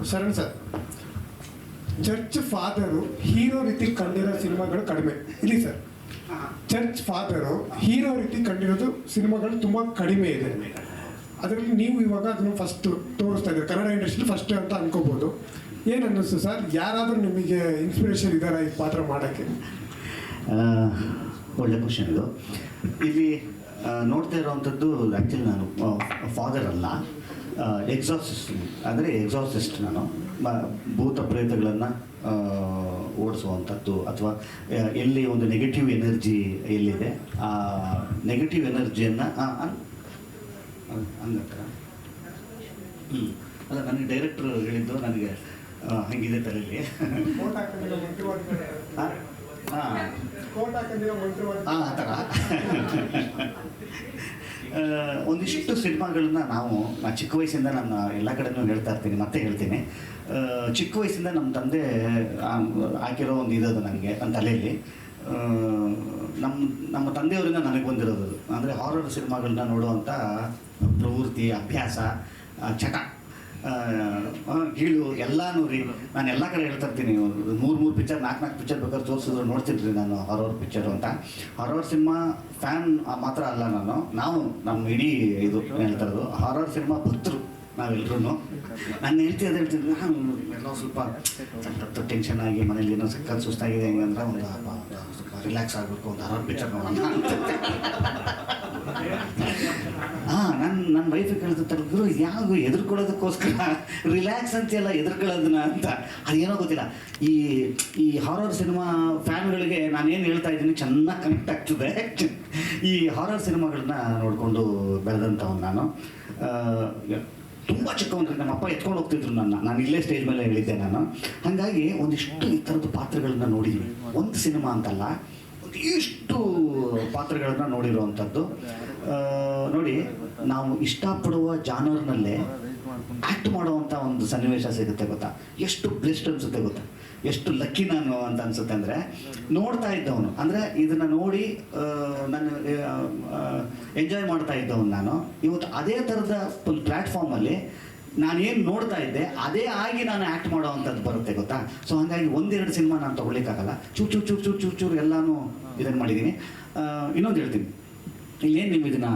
Sharan sir, church father hero ರೀತಿ ಕಂಡಿರೋ ಸಿನಿಮಾಗಳು ಕಡಿಮೆ ಇಲ್ಲಿ ಸರ್. ಚರ್ಚ್ ಫಾದರು ಹೀರೋ ರೀತಿ ಕಂಡಿರೋದು ಸಿನಿಮಾಗಳು ತುಂಬ ಕಡಿಮೆ ಇದೆ. ಅದರಲ್ಲಿ ನೀವು ಇವಾಗ ಅದನ್ನು ಫಸ್ಟ್ ತೋರಿಸ್ತಾ ಇದ್ದೀರಿ, ಕನ್ನಡ ಇಂಡಸ್ಟ್ರಿ ಫಸ್ಟ್ ಅಂತ ಅನ್ಕೋಬೋದು. ಏನು ಅನ್ನಿಸ್ತು ಸರ್, ಯಾರಾದರೂ ನಿಮಗೆ ಇನ್ಸ್ಪಿರೇಷನ್ ಇದ್ದಾರಾ ಈ ಪಾತ್ರ ಮಾಡೋಕ್ಕೆ? ಒಳ್ಳೆ ಕ್ವಶನ್ ಇದು. ಇಲ್ಲಿ ನೋಡ್ತಾ ಇರೋವಂಥದ್ದು ಆ್ಯಕ್ಚುಲಿ ನಾನು ಫಾದರ್ ಅಲ್ಲ, ಎಕ್ಸಾಸಿಸ್ಟ್. ಅಂದರೆ ಎಕ್ಸಾಸಿಸ್ಟ್ ನಾನು. ಭೂತ ಪ್ರೇತಗಳನ್ನು ಓಡಿಸುವಂಥದ್ದು, ಅಥವಾ ಎಲ್ಲಿ ಒಂದು ನೆಗೆಟಿವ್ ಎನರ್ಜಿ ಎಲ್ಲಿದೆ ಆ ನೆಗೆಟಿವ್ ಎನರ್ಜಿಯನ್ನು ಹಂಗತ್ರ ಅಲ್ಲ, ನನಗೆ ಡೈರೆಕ್ಟ್ರು ಹೇಳಿದ್ದು ನನಗೆ ಹಂಗಿದೆ ತಲೆಯಲ್ಲಿ. ಆ ಥರ ಒಂದಿಷ್ಟು ಸಿನಿಮಾಗಳನ್ನ ನಾವು ಚಿಕ್ಕ ವಯಸ್ಸಿಂದ ನಾನು ಎಲ್ಲ ಕಡೆನೂ ಹೇಳ್ತಾ ಇರ್ತೀನಿ, ಮತ್ತೆ ಹೇಳ್ತೀನಿ. ಚಿಕ್ಕ ವಯಸ್ಸಿಂದ ನಮ್ಮ ತಂದೆ ಹಾಕಿರೋ ಒಂದು ಇರೋದು ನನಗೆ ನನ್ನ ತಲೆಯಲ್ಲಿ. ನಮ್ಮ ತಂದೆಯವರಿಂದ ನನಗೆ ಬಂದಿರೋದು ಅಂದರೆ ಹಾರರ್ ಸಿನಿಮಾಗಳನ್ನ ನೋಡುವಂಥ ಪ್ರವೃತ್ತಿ, ಅಭ್ಯಾಸ, ಚಟ, ಗೀಳು ಎಲ್ಲನೂ ರೀ. ನಾನು ಎಲ್ಲ ಕಡೆ ಹೇಳ್ತಾ ಇರ್ತೀನಿ, 3 ಪಿಕ್ಚರ್ 4 ಪಿಕ್ಚರ್ ಬೇಕಾದ್ರೆ ತೋರಿಸಿದ್ರು ನೋಡ್ತಿದ್ರಿ ನಾನು ಹಾರರ್ ಪಿಕ್ಚರು ಅಂತ. ಹಾರರ್ ಸಿನಿಮಾ ಫ್ಯಾನ್ ಮಾತ್ರ ಅಲ್ಲ ನಾವು ನಮ್ಮ ಇಡೀ ಇದು ಹೇಳ್ತಾ ಇರೋದು ಹಾರರ್ ಸಿನಿಮಾ ಭಕ್ತರು ನಾವೆಲ್ಲರೂ. ನಾನು ಹೇಳ್ತಿದ್ದೆ ಎಲ್ಲೋ ಸ್ವಲ್ಪ ಟೆನ್ಷನ್ ಆಗಿ ಮನೇಲಿ ಏನೋ ಸಕ್ಕತ್ ಸುಸ್ತಾಗಿದೆ ಹೆಂಗಂದ್ರೆ ಒಂದು ಸ್ವಲ್ಪ ರಿಲ್ಯಾಕ್ಸ್ ಆಗಬೇಕು, ಒಂದು ಹಾರರ್ ಪಿಕ್ಚರ್ ನೋಡೋಣ ಅಂತ. ನನ್ನ ವೈಫಿಗೆ ಕೇಳ್ತಿರ್ತಾರೆ, ಯಾವ ಎದುರ್ಕೊಳ್ಳೋದಕ್ಕೋಸ್ಕರ ರಿಲ್ಯಾಕ್ಸ್ ಅಂತೆಲ್ಲ ಎದುರ್ಕೊಳ್ಳೋದನ್ನ ಅಂತ. ಅದೇನೋ ಗೊತ್ತಿಲ್ಲ, ಈ ಹಾರರ್ ಸಿನಿಮಾ ಫ್ಯಾನ್ಗಳಿಗೆ ನಾನೇನು ಹೇಳ್ತಾ ಇದ್ದೀನಿ ಚೆನ್ನಾಗಿ ಕನೆಕ್ಟ್ ಆಗ್ತದೆ. ಈ ಹಾರರ್ ಸಿನಿಮಾಗಳನ್ನ ನೋಡಿಕೊಂಡು ಬೆಳೆದಂಥವ್ನು ನಾನು. ತುಂಬ ಚಿಕ್ಕವನ್ರಿ, ನಮ್ಮ ಅಪ್ಪ ಎತ್ಕೊಂಡು ಹೋಗ್ತಿದ್ರು ನಾನು ಇಲ್ಲೇ ಸ್ಟೇಜ್ ಮೇಲೆ ಹೇಳಿದ್ದೆ ನಾನು. ಹಾಗಾಗಿ ಒಂದಿಷ್ಟು ಈ ಥರದ ಪಾತ್ರಗಳನ್ನ ನೋಡಿದ್ವಿ, ಒಂದು ಸಿನಿಮಾ ಅಂತಲ್ಲ, ಒಂದಿಷ್ಟು ಪಾತ್ರಗಳನ್ನ ನೋಡಿರುವಂಥದ್ದು. ನೋಡಿ, ನಾವು ಇಷ್ಟಪಡುವ ಜಾನರ್ನಲ್ಲೇ ಆ್ಯಕ್ಟ್ ಮಾಡುವಂಥ ಒಂದು ಸನ್ನಿವೇಶ ಸಿಗುತ್ತೆ ಗೊತ್ತಾ, ಎಷ್ಟು ಬ್ಲೆಸ್ಡ್ ಅನಿಸುತ್ತೆ ಗೊತ್ತಾ, ಎಷ್ಟು ಲಕ್ಕಿ ನಾನು ಅಂತ ಅನಿಸುತ್ತೆ. ಅಂದರೆ ನೋಡ್ತಾ ಇದ್ದವನು, ಅಂದರೆ ಇದನ್ನು ನೋಡಿ ನಾನು ಎಂಜಾಯ್ ಮಾಡ್ತಾ ಇದ್ದವನು ನಾನು. ಇವತ್ತು ಅದೇ ಥರದ ಒಂದು ಪ್ಲ್ಯಾಟ್ಫಾರ್ಮಲ್ಲಿ ನಾನೇನು ನೋಡ್ತಾ ಇದ್ದೆ ಅದೇ ಆಗಿ ನಾನು ಆ್ಯಕ್ಟ್ ಮಾಡೋ ಅಂಥದ್ದು ಬರುತ್ತೆ ಗೊತ್ತಾ. ಸೊ ಹಾಗಾಗಿ 1-2 ಸಿನಿಮಾ ನಾನು ತೊಗೊಳ್ಲಿಕ್ಕಾಗಲ್ಲ, ಚೂರು ಎಲ್ಲನೂ ಇದನ್ನು ಮಾಡಿದ್ದೀನಿ. ಇನ್ನೊಂದು ಹೇಳ್ತೀನಿ, ಇಲ್ಲೇನು ನೀವು ಇದನ್ನು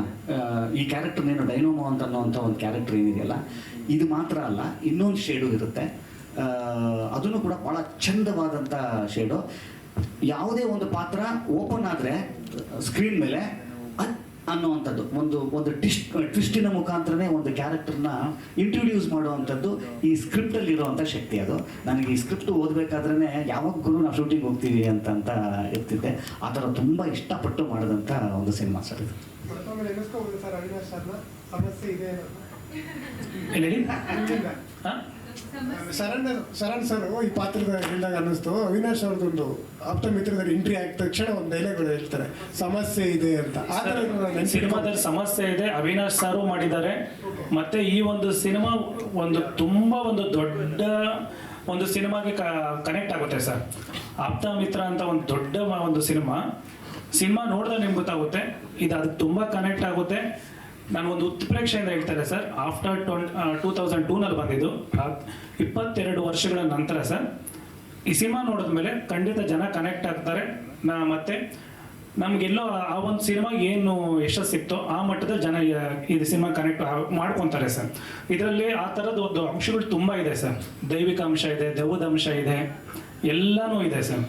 ಈ ಕ್ಯಾರೆಕ್ಟರ್ನೇನು ಡೈನೋಮೋ ಅಂತ ಅನ್ನೋವಂಥ ಒಂದು ಕ್ಯಾರೆಕ್ಟರ್ ಏನಿದೆಯಲ್ಲ, ಇದು ಮಾತ್ರ ಅಲ್ಲ, ಇನ್ನೊಂದು ಶೇಡು ಇರುತ್ತೆ. ಅದನ್ನು ಕೂಡ ಭಾಳ ಚಂದವಾದಂಥ ಶೇಡು. ಯಾವುದೇ ಒಂದು ಪಾತ್ರ ಓಪನ್ ಆದರೆ ಸ್ಕ್ರೀನ್ ಮೇಲೆ ಅನ್ನುವಂಥದ್ದು ಒಂದು ಟ್ವಿಸ್ಟಿನ ಮುಖಾಂತರನೇ ಒಂದು ಕ್ಯಾರೆಕ್ಟರ್ನ ಇಂಟ್ರೊಡ್ಯೂಸ್ ಮಾಡುವಂಥದ್ದು ಈ ಸ್ಕ್ರಿಪ್ಟಲ್ಲಿ ಇರುವಂಥ ಶಕ್ತಿ. ಅದು ನನಗೆ ಈ ಸ್ಕ್ರಿಪ್ಟ್ ಓದಬೇಕಾದ್ರೇ ಯಾವಾಗ ಗುರು ನಾವು ಶೂಟಿಂಗ್ ಹೋಗ್ತೀವಿ ಅಂತ ಇರ್ತಿದ್ದೆ. ಆ ಥರ ತುಂಬ ಇಷ್ಟಪಟ್ಟು ಮಾಡಿದಂಥ ಒಂದು ಸಿನಿಮಾ ಸರ್ ಇದು. ಶರಣ್ ಸರ್ ಈ ಪಾತ್ರದ ಹೇಳಿದಾಗ ಅನ್ನಿಸ್ತು, ಅವಿನಾಶ್ ಅವ್ರದ್ದೊಂದು ಆಪ್ತ ಮಿತ್ರದಲ್ಲಿ ಎಂಟ್ರಿ ಆಗಿದ ತಕ್ಷಣ ಒಂದು ಡೈಲಾಗ್ಗಳು ಹೇಳ್ತಾರೆ, ಸಮಸ್ಯೆ ಇದೆ ಅಂತ. ಆ ಥರ ಸಿನಿಮಾದಲ್ಲಿ ಸಮಸ್ಯೆ ಇದೆ, ಅವಿನಾಶ್ ಸಾರು ಮಾಡಿದ್ದಾರೆ. ಮತ್ತೆ ಈ ಒಂದು ಸಿನಿಮಾ ಒಂದು ತುಂಬ ಒಂದು ದೊಡ್ಡ ಒಂದು ಸಿನಿಮಾಗೆ ಕನೆಕ್ಟ್ ಆಗುತ್ತೆ ಸರ್. ಆಪ್ತ ಮಿತ್ರ ಅಂತ ಒಂದು ದೊಡ್ಡ ಒಂದು ಸಿನಿಮಾ ನೋಡಿದ್ರೆ ನಿಮ್ಗೆ ಗೊತ್ತಾಗುತ್ತೆ ಇದು ಅದಕ್ಕೆ ತುಂಬ ಕನೆಕ್ಟ್ ಆಗುತ್ತೆ. ನಾನು ಒಂದು ಉತ್ಪ್ರೇಕ್ಷೆಯಿಂದ ಹೇಳ್ತಾರೆ ಸರ್, ಆಫ್ಟರ್ 2002ನಲ್ಲಿ ಬಂದಿದ್ದು 22 ವರ್ಷಗಳ ನಂತರ ಸರ್ ಈ ಸಿನಿಮಾ ನೋಡಿದ್ಮೇಲೆ ಖಂಡಿತ ಜನ ಕನೆಕ್ಟ್ ಆಗ್ತಾರೆ. ಮತ್ತೆ ನಮಗೆಲ್ಲೋ ಆ ಒಂದು ಸಿನಿಮಾಗೆ ಏನು ಯಶಸ್ಸು ಸಿಕ್ತೋ ಆ ಮಟ್ಟದಲ್ಲಿ ಜನ ಇದು ಸಿನಿಮಾ ಕನೆಕ್ಟ್ ಮಾಡ್ಕೊತಾರೆ ಸರ್. ಇದರಲ್ಲಿ ಆ ಥರದ ಒಂದು ಅಂಶಗಳು ತುಂಬ ಇದೆ ಸರ್. ದೈವಿಕ ಅಂಶ ಇದೆ, ದೆವ್ವದ ಅಂಶ ಇದೆ, ಎಲ್ಲನೂ ಇದೆ ಸರ್.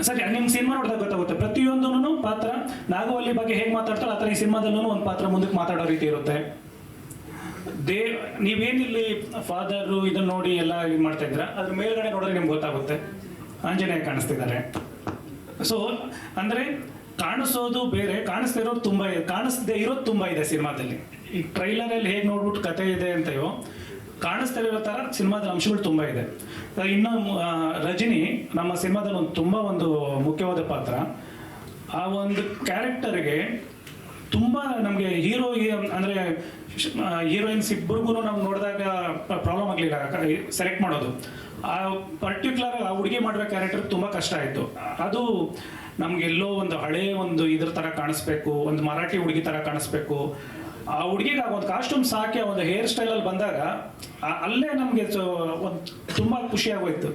ಸರಿ, ನಿಮ್ಮ ಸಿನಿಮಾ ನೋಡಿದಾಗ ಗೊತ್ತಾಗುತ್ತೆ ಪ್ರತಿಯೊಂದೂ ಪಾತ್ರ ನಾಗವಲ್ಲಿ ಬಗ್ಗೆ ಹೇಗೆ ಮಾತಾಡ್ತಾರೆ ಆ ಥರ ಈ ಸಿನಿಮಾದಲ್ಲೂ ಒಂದು ಪಾತ್ರ ಮುಂದಕ್ಕೆ ಮಾತಾಡೋ ರೀತಿ ಇರುತ್ತೆ. ನೀವೇನಿಲ್ಲಿ ಫಾದರು ಇದನ್ನ ನೋಡಿ ಎಲ್ಲ ಇದು ಮಾಡ್ತಾ ಇದ್ದೀರಾ, ಅದ್ರ ಮೇಲ್ಗಡೆ ನೋಡಿದ್ರೆ ನಿಮ್ಗೆ ಗೊತ್ತಾಗುತ್ತೆ ಆಂಜನೇಯ ಕಾಣಿಸ್ತಿದ್ದಾರೆ. ಸೊ ಅಂದರೆ ಕಾಣಿಸೋದು ಬೇರೆ, ಕಾಣಿಸ್ದೇ ಇರೋದು ತುಂಬ ಇದೆ, ಕಾಣಿಸ್ದೇ ಇರೋದು ತುಂಬ ಇದೆ ಸಿನಿಮಾದಲ್ಲಿ. ಈ ಟ್ರೈಲರಲ್ಲಿ ಹೇಗೆ ನೋಡ್ಬಿಟ್ಟು ಕತೆ ಇದೆ ಅಂತೆಯೋ ಕಾಣಿಸ್ತಾ ಇರೋ ಥರ ಸಿನಿಮಾದ ಅಂಶಗಳು ತುಂಬ ಇದೆ. ಇನ್ನು ರಜನಿ ನಮ್ಮ ಸಿನಿಮಾದಲ್ಲಿ ತುಂಬ ಮುಖ್ಯವಾದ ಪಾತ್ರ. ಆ ಒಂದು ಕ್ಯಾರೆಕ್ಟರ್ಗೆ ತುಂಬ ನಮಗೆ ಅಂದರೆ ಹೀರೋಯಿನ್ಸ್ ಇಬ್ಬರಿಗೂ ನಾವು ನೋಡಿದಾಗ ಪ್ರಾಬ್ಲಮ್ ಆಗಲಿಲ್ಲ ಸೆಲೆಕ್ಟ್ ಮಾಡೋದು. ಆ ಪರ್ಟಿಕ್ಯುಲರ್ ಆ ಹುಡುಗಿ ಮಾಡಿರೋ ಕ್ಯಾರೆಕ್ಟರ್ ತುಂಬ ಕಷ್ಟ ಆಯಿತು. ಅದು ನಮಗೆಲ್ಲೋ ಒಂದು ಹಳೇ ಇದ್ರ ಥರ ಕಾಣಿಸ್ಬೇಕು, ಒಂದು ಮರಾಠಿ ಹುಡುಗಿ ಥರ ಕಾಣಿಸ್ಬೇಕು. ಆ ಹುಡುಗಿಗೆ ಒಂದು ಕಾಸ್ಟ್ಯೂಮ್ಸ್ ಹಾಕಿ ಒಂದು ಹೇರ್ ಸ್ಟೈಲಲ್ಲಿ ಬಂದಾಗ ಅಲ್ಲೇ ನಮಗೆ ಒಂದು ತುಂಬ ಖುಷಿ ಆಗೋಯ್ತು.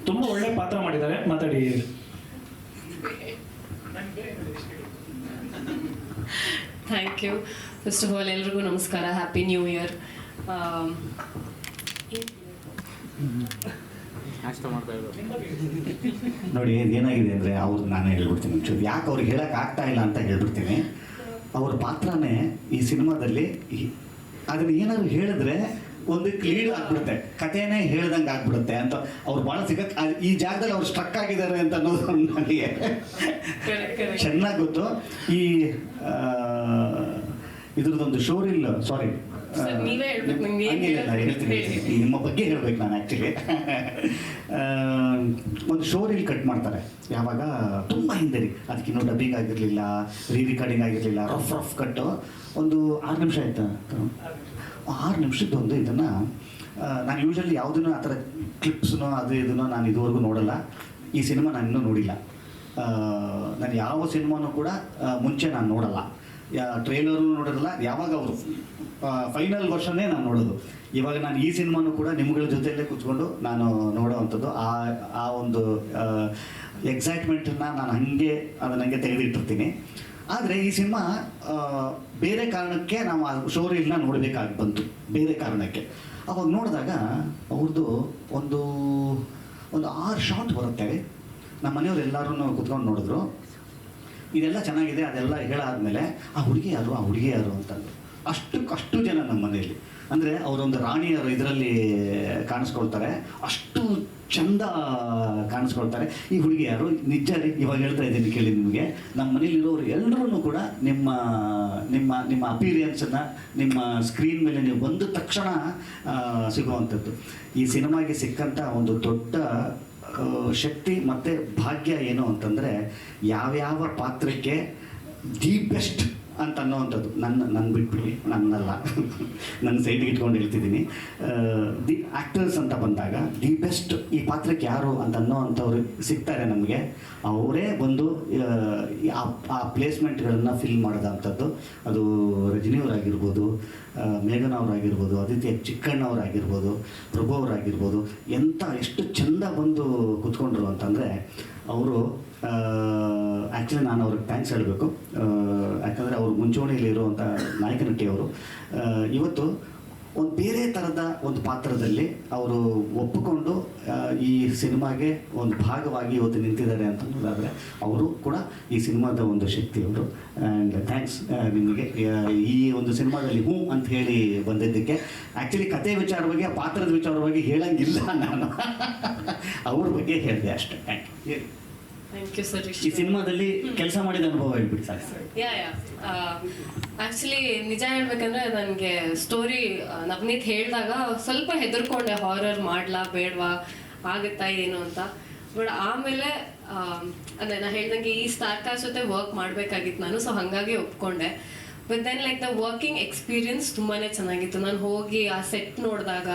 ತುಂಬ ಒಳ್ಳೆ ಪಾತ್ರ ಮಾಡಿದ್ದಾರೆ. ಮಾತಾಡಿ. Thank you. First of all ಎಲ್ರಿಗೂ ನಮಸ್ಕಾರ, ಹ್ಯಾಪಿ ನ್ಯೂ ಇಯರ್. ನೋಡಿ ಏನಾಗಿದೆ ಅಂದರೆ ನಾನು ಹೇಳ್ಬಿಡ್ತೀನಿ ಒಂಚೂರು, ಯಾಕೆ ಅವ್ರಿಗೆ ಹೇಳಕ್ಕೆ ಆಗ್ತಾ ಇಲ್ಲ ಅಂತ ಹೇಳ್ಬಿಡ್ತೀನಿ. ಅವ್ರ ಪಾತ್ರನೇ ಈ ಸಿನಿಮಾದಲ್ಲಿ ಅದನ್ನ ಏನಾದ್ರು ಹೇಳಿದ್ರೆ ಒಂದು ಕ್ಲೀನ್ ಆಗ್ಬಿಡುತ್ತೆ, ಕಥೆನೇ ಹೇಳ್ದಂಗೆ ಆಗ್ಬಿಡುತ್ತೆ ಅಂತ ಅವ್ರು ಭಾಳ ಈ ಜಾಗದಲ್ಲಿ ಅವ್ರು ಸ್ಟ್ರಕ್ ಆಗಿದ್ದಾರೆ ಅಂತ ಅನ್ನೋದು ನನಗೆ ಚೆನ್ನಾಗಿ ಗೊತ್ತು. ಈ ಇದ್ರದ್ದೊಂದು ಶೋರಿಲ್ ಸಾರಿ ಹೇಳ್ತೀನಿ, ನಿಮ್ಮ ಬಗ್ಗೆ ಹೇಳ್ಬೇಕು ನಾನು ಆ್ಯಕ್ಚುಲಿ. ಒಂದು ಶೋರಿಲ್ ಕಟ್ ಮಾಡ್ತಾರೆ ಯಾವಾಗ ತುಂಬ ಹಿಂದೆ ರೀ, ಅದಕ್ಕಿನ್ನೂ ಡಬ್ಬಿಂಗ್ ಆಗಿರಲಿಲ್ಲ, ರಿಕಾರ್ಡಿಂಗ್ ಆಗಿರಲಿಲ್ಲ, ರಫ್ ಕಟ್ಟು ಒಂದು 6 ನಿಮಿಷ ಆಯ್ತು. 6 ನಿಮಿಷದ್ದೊಂದು ಇದನ್ನು ನಾನು ಯೂಶಲಿ ಯಾವುದನ್ನು ಆ ಥರ ಕ್ಲಿಪ್ಸ್ನೋ ಅದು ಇದನ್ನೋ ನಾನು ಇದುವರೆಗೂ ನೋಡಲ್ಲ. ಈ ಸಿನಿಮಾ ನಾನು ಇನ್ನೂ ನೋಡಿಲ್ಲ. ನಾನು ಯಾವ ಸಿನಿಮಾನೂ ಕೂಡ ಮುಂಚೆ ನಾನು ನೋಡಲ್ಲ, ಟ್ರೈಲರು ನೋಡಿರಲ್ಲ. ಯಾವಾಗ ಅವರು ಫೈನಲ್ ವರ್ಷನ್ನೇ ನಾನು ನೋಡೋದು. ಇವಾಗ ನಾನು ಈ ಸಿನಿಮಾನು ಕೂಡ ನಿಮ್ಗಳ ಜೊತೆಯಲ್ಲೇ ಕೂತ್ಕೊಂಡು ನಾನು ನೋಡೋವಂಥದ್ದು. ಆ ಒಂದು ಎಕ್ಸೈಟ್ಮೆಂಟನ್ನು ನಾನು ಅದನ್ನು ತೆಗೆದಿಟ್ಟಿರ್ತೀನಿ. ಆದರೆ ಈ ಸಿನಿಮಾ ಬೇರೆ ಕಾರಣಕ್ಕೆ ನಾವು ಆ ಶೋರೀಲ್ನ ನೋಡಬೇಕಾಗಿ ಬಂತು, ಬೇರೆ ಕಾರಣಕ್ಕೆ. ಅವಾಗ ನೋಡಿದಾಗ ಅವ್ರದ್ದು ಒಂದು 6 ಶಾಟ್ ಬರುತ್ತೆ. ನಮ್ಮ ಮನೆಯವ್ರು ಎಲ್ಲರೂ ಕೂತ್ಕೊಂಡು ನೋಡಿದ್ರು. ಇದೆಲ್ಲ ಚೆನ್ನಾಗಿದೆ, ಅದೆಲ್ಲ ಹೇಳಾದ್ಮೇಲೆ ಆ ಹುಡುಗಿ ಯಾರು ಅಂತಂದು ಅಷ್ಟು ಜನ ನಮ್ಮ ಮನೆಯಲ್ಲಿ, ಅಂದರೆ ಅವರೊಂದು ರಾಣಿಯರು ಇದರಲ್ಲಿ ಕಾಣಿಸ್ಕೊಳ್ತಾರೆ, ಅಷ್ಟು ಚಂದ ಕಾಣಿಸ್ಕೊಳ್ತಾರೆ. ಈ ಹುಡುಗಿ ಯಾರು ನಿಜ ರೀ, ಇವಾಗ ಹೇಳ್ತಾ ಇದ್ದೀನಿ ಕೇಳಿ ನಿಮಗೆ. ನಮ್ಮ ಮನೇಲಿರೋರು ಎಲ್ಲರೂ ಕೂಡ ನಿಮ್ಮ ಅಪೀರಿಯನ್ಸನ್ನು ನಿಮ್ಮ ಸ್ಕ್ರೀನ್ ಮೇಲೆ ನೀವು ಬಂದ ತಕ್ಷಣ ಸಿಗುವಂಥದ್ದು. ಈ ಸಿನಿಮಾಗೆ ಸಿಕ್ಕಂಥ ಒಂದು ದೊಡ್ಡ ಶಕ್ತಿ ಮತ್ತು ಭಾಗ್ಯ ಏನು ಅಂತಂದರೆ, ಯಾವ್ಯಾವ ಪಾತ್ರಕ್ಕೆ ದಿ ಬೆಸ್ಟ್ ಅಂತ ಅನ್ನೋವಂಥದ್ದು ನನ್ನ ಬಿಟ್ಬಿಡಿ, ನನ್ನಲ್ಲ, ನನ್ನ ಸೈಡ್ಗೆ ಇಟ್ಕೊಂಡು ಹೇಳ್ತಿದ್ದೀನಿ. ದಿ ಆ್ಯಕ್ಟರ್ಸ್ ಅಂತ ಬಂದಾಗ ದಿ ಬೆಸ್ಟ್ ಈ ಪಾತ್ರಕ್ಕೆ ಯಾರು ಅಂತ ಅನ್ನೋವಂಥವ್ರು ಸಿಗ್ತಾರೆ ನಮಗೆ. ಅವರೇ ಬಂದು ಆ ಪ್ಲೇಸ್ಮೆಂಟ್ಗಳನ್ನು ಫಿಲ್ ಮಾಡೋದಂಥದ್ದು. ಅದು ರಜನಿಯವರಾಗಿರ್ಬೋದು, ಮೇಘನ ಅವರಾಗಿರ್ಬೋದು, ಆದಿತ್ಯ ಚಿಕ್ಕಣ್ಣವರಾಗಿರ್ಬೋದು, ಪ್ರಭು ಅವರಾಗಿರ್ಬೋದು, ಎಷ್ಟು ಚೆಂದ ಬಂದು ಕೂತ್ಕೊಂಡ್ರು ಅಂತಂದರೆ ಅವರು ಆ್ಯಕ್ಚುಲಿ ನಾನು ಅವ್ರಿಗೆ ಥ್ಯಾಂಕ್ಸ್ ಹೇಳಬೇಕು. ಯಾಕಂದರೆ ಅವರು ಮುಂಚೂಣಿಯಲ್ಲಿ ಇರುವಂಥ ನಾಯಕ ನಟಿಯವರು ಇವತ್ತು ಒಂದು ಬೇರೆ ಥರದ ಒಂದು ಪಾತ್ರದಲ್ಲಿ ಅವರು ಒಪ್ಪಿಕೊಂಡು ಈ ಸಿನಿಮಾಗೆ ಒಂದು ಭಾಗವಾಗಿ ಇವತ್ತು ನಿಂತಿದ್ದಾರೆ ಅಂತ ಅನ್ನೋದಾದರೆ ಅವರು ಕೂಡ ಈ ಸಿನಿಮಾದ ಒಂದು ಶಕ್ತಿ ಅವರು. ಆ್ಯಂಡ್ ಥ್ಯಾಂಕ್ಸ್ ನಿಮಗೆ ಈ ಒಂದು ಸಿನಿಮಾದಲ್ಲಿ ಹ್ಞೂ ಅಂತ ಹೇಳಿ ಬಂದಿದ್ದಕ್ಕೆ. ಆ್ಯಕ್ಚುಲಿ ಕತೆ ವಿಚಾರವಾಗಿ, ಪಾತ್ರದ ವಿಚಾರವಾಗಿ ಹೇಳಂಗಿಲ್ಲ, ನಾನು ಅವ್ರ ಬಗ್ಗೆ ಹೇಳಿದೆ ಅಷ್ಟೇ. Thank you sir. ಈ ಸಿನಿಮಾದಲ್ಲಿ ಕೆಲಸ ಮಾಡಿದ ಅನುಭವ ಹೇಳ್ಬಿಡಿ ಸರ್. ಆ್ಯಕ್ಚುಲಿ ನಿಜ ಹೇಳ್ಬೇಕಂದ್ರೆ ನನಗೆ ಸ್ಟೋರಿ ನವನೀತ್ ಹೇಳಿದಾಗ ಸ್ವಲ್ಪ ಹೆದರ್ಕೊಂಡೆ, ಹಾರರ್ ಮಾಡ್ಲಾ ಬೇಡವಾ, ಆಗುತ್ತಾ ಏನು ಅಂತ. ಬಟ್ ಆಮೇಲೆ ಅದೇ ನಾನು ಹೇಳ್ದಂಗೆ ಈ ಸ್ಟಾರ್ ಕಾಸ್ಟ್ ಜೊತೆ ವರ್ಕ್ ಮಾಡಬೇಕಾಗಿತ್ತು ನಾನು, ಸೊ ಹಾಗಾಗಿ ಒಪ್ಕೊಂಡೆ. But then like the working experience ತುಂಬಾ ಚೆನ್ನಾಗಿತ್ತು. ನಾನು ಹೋಗಿ ಆ ಸೆಟ್ ನೋಡಿದಾಗ,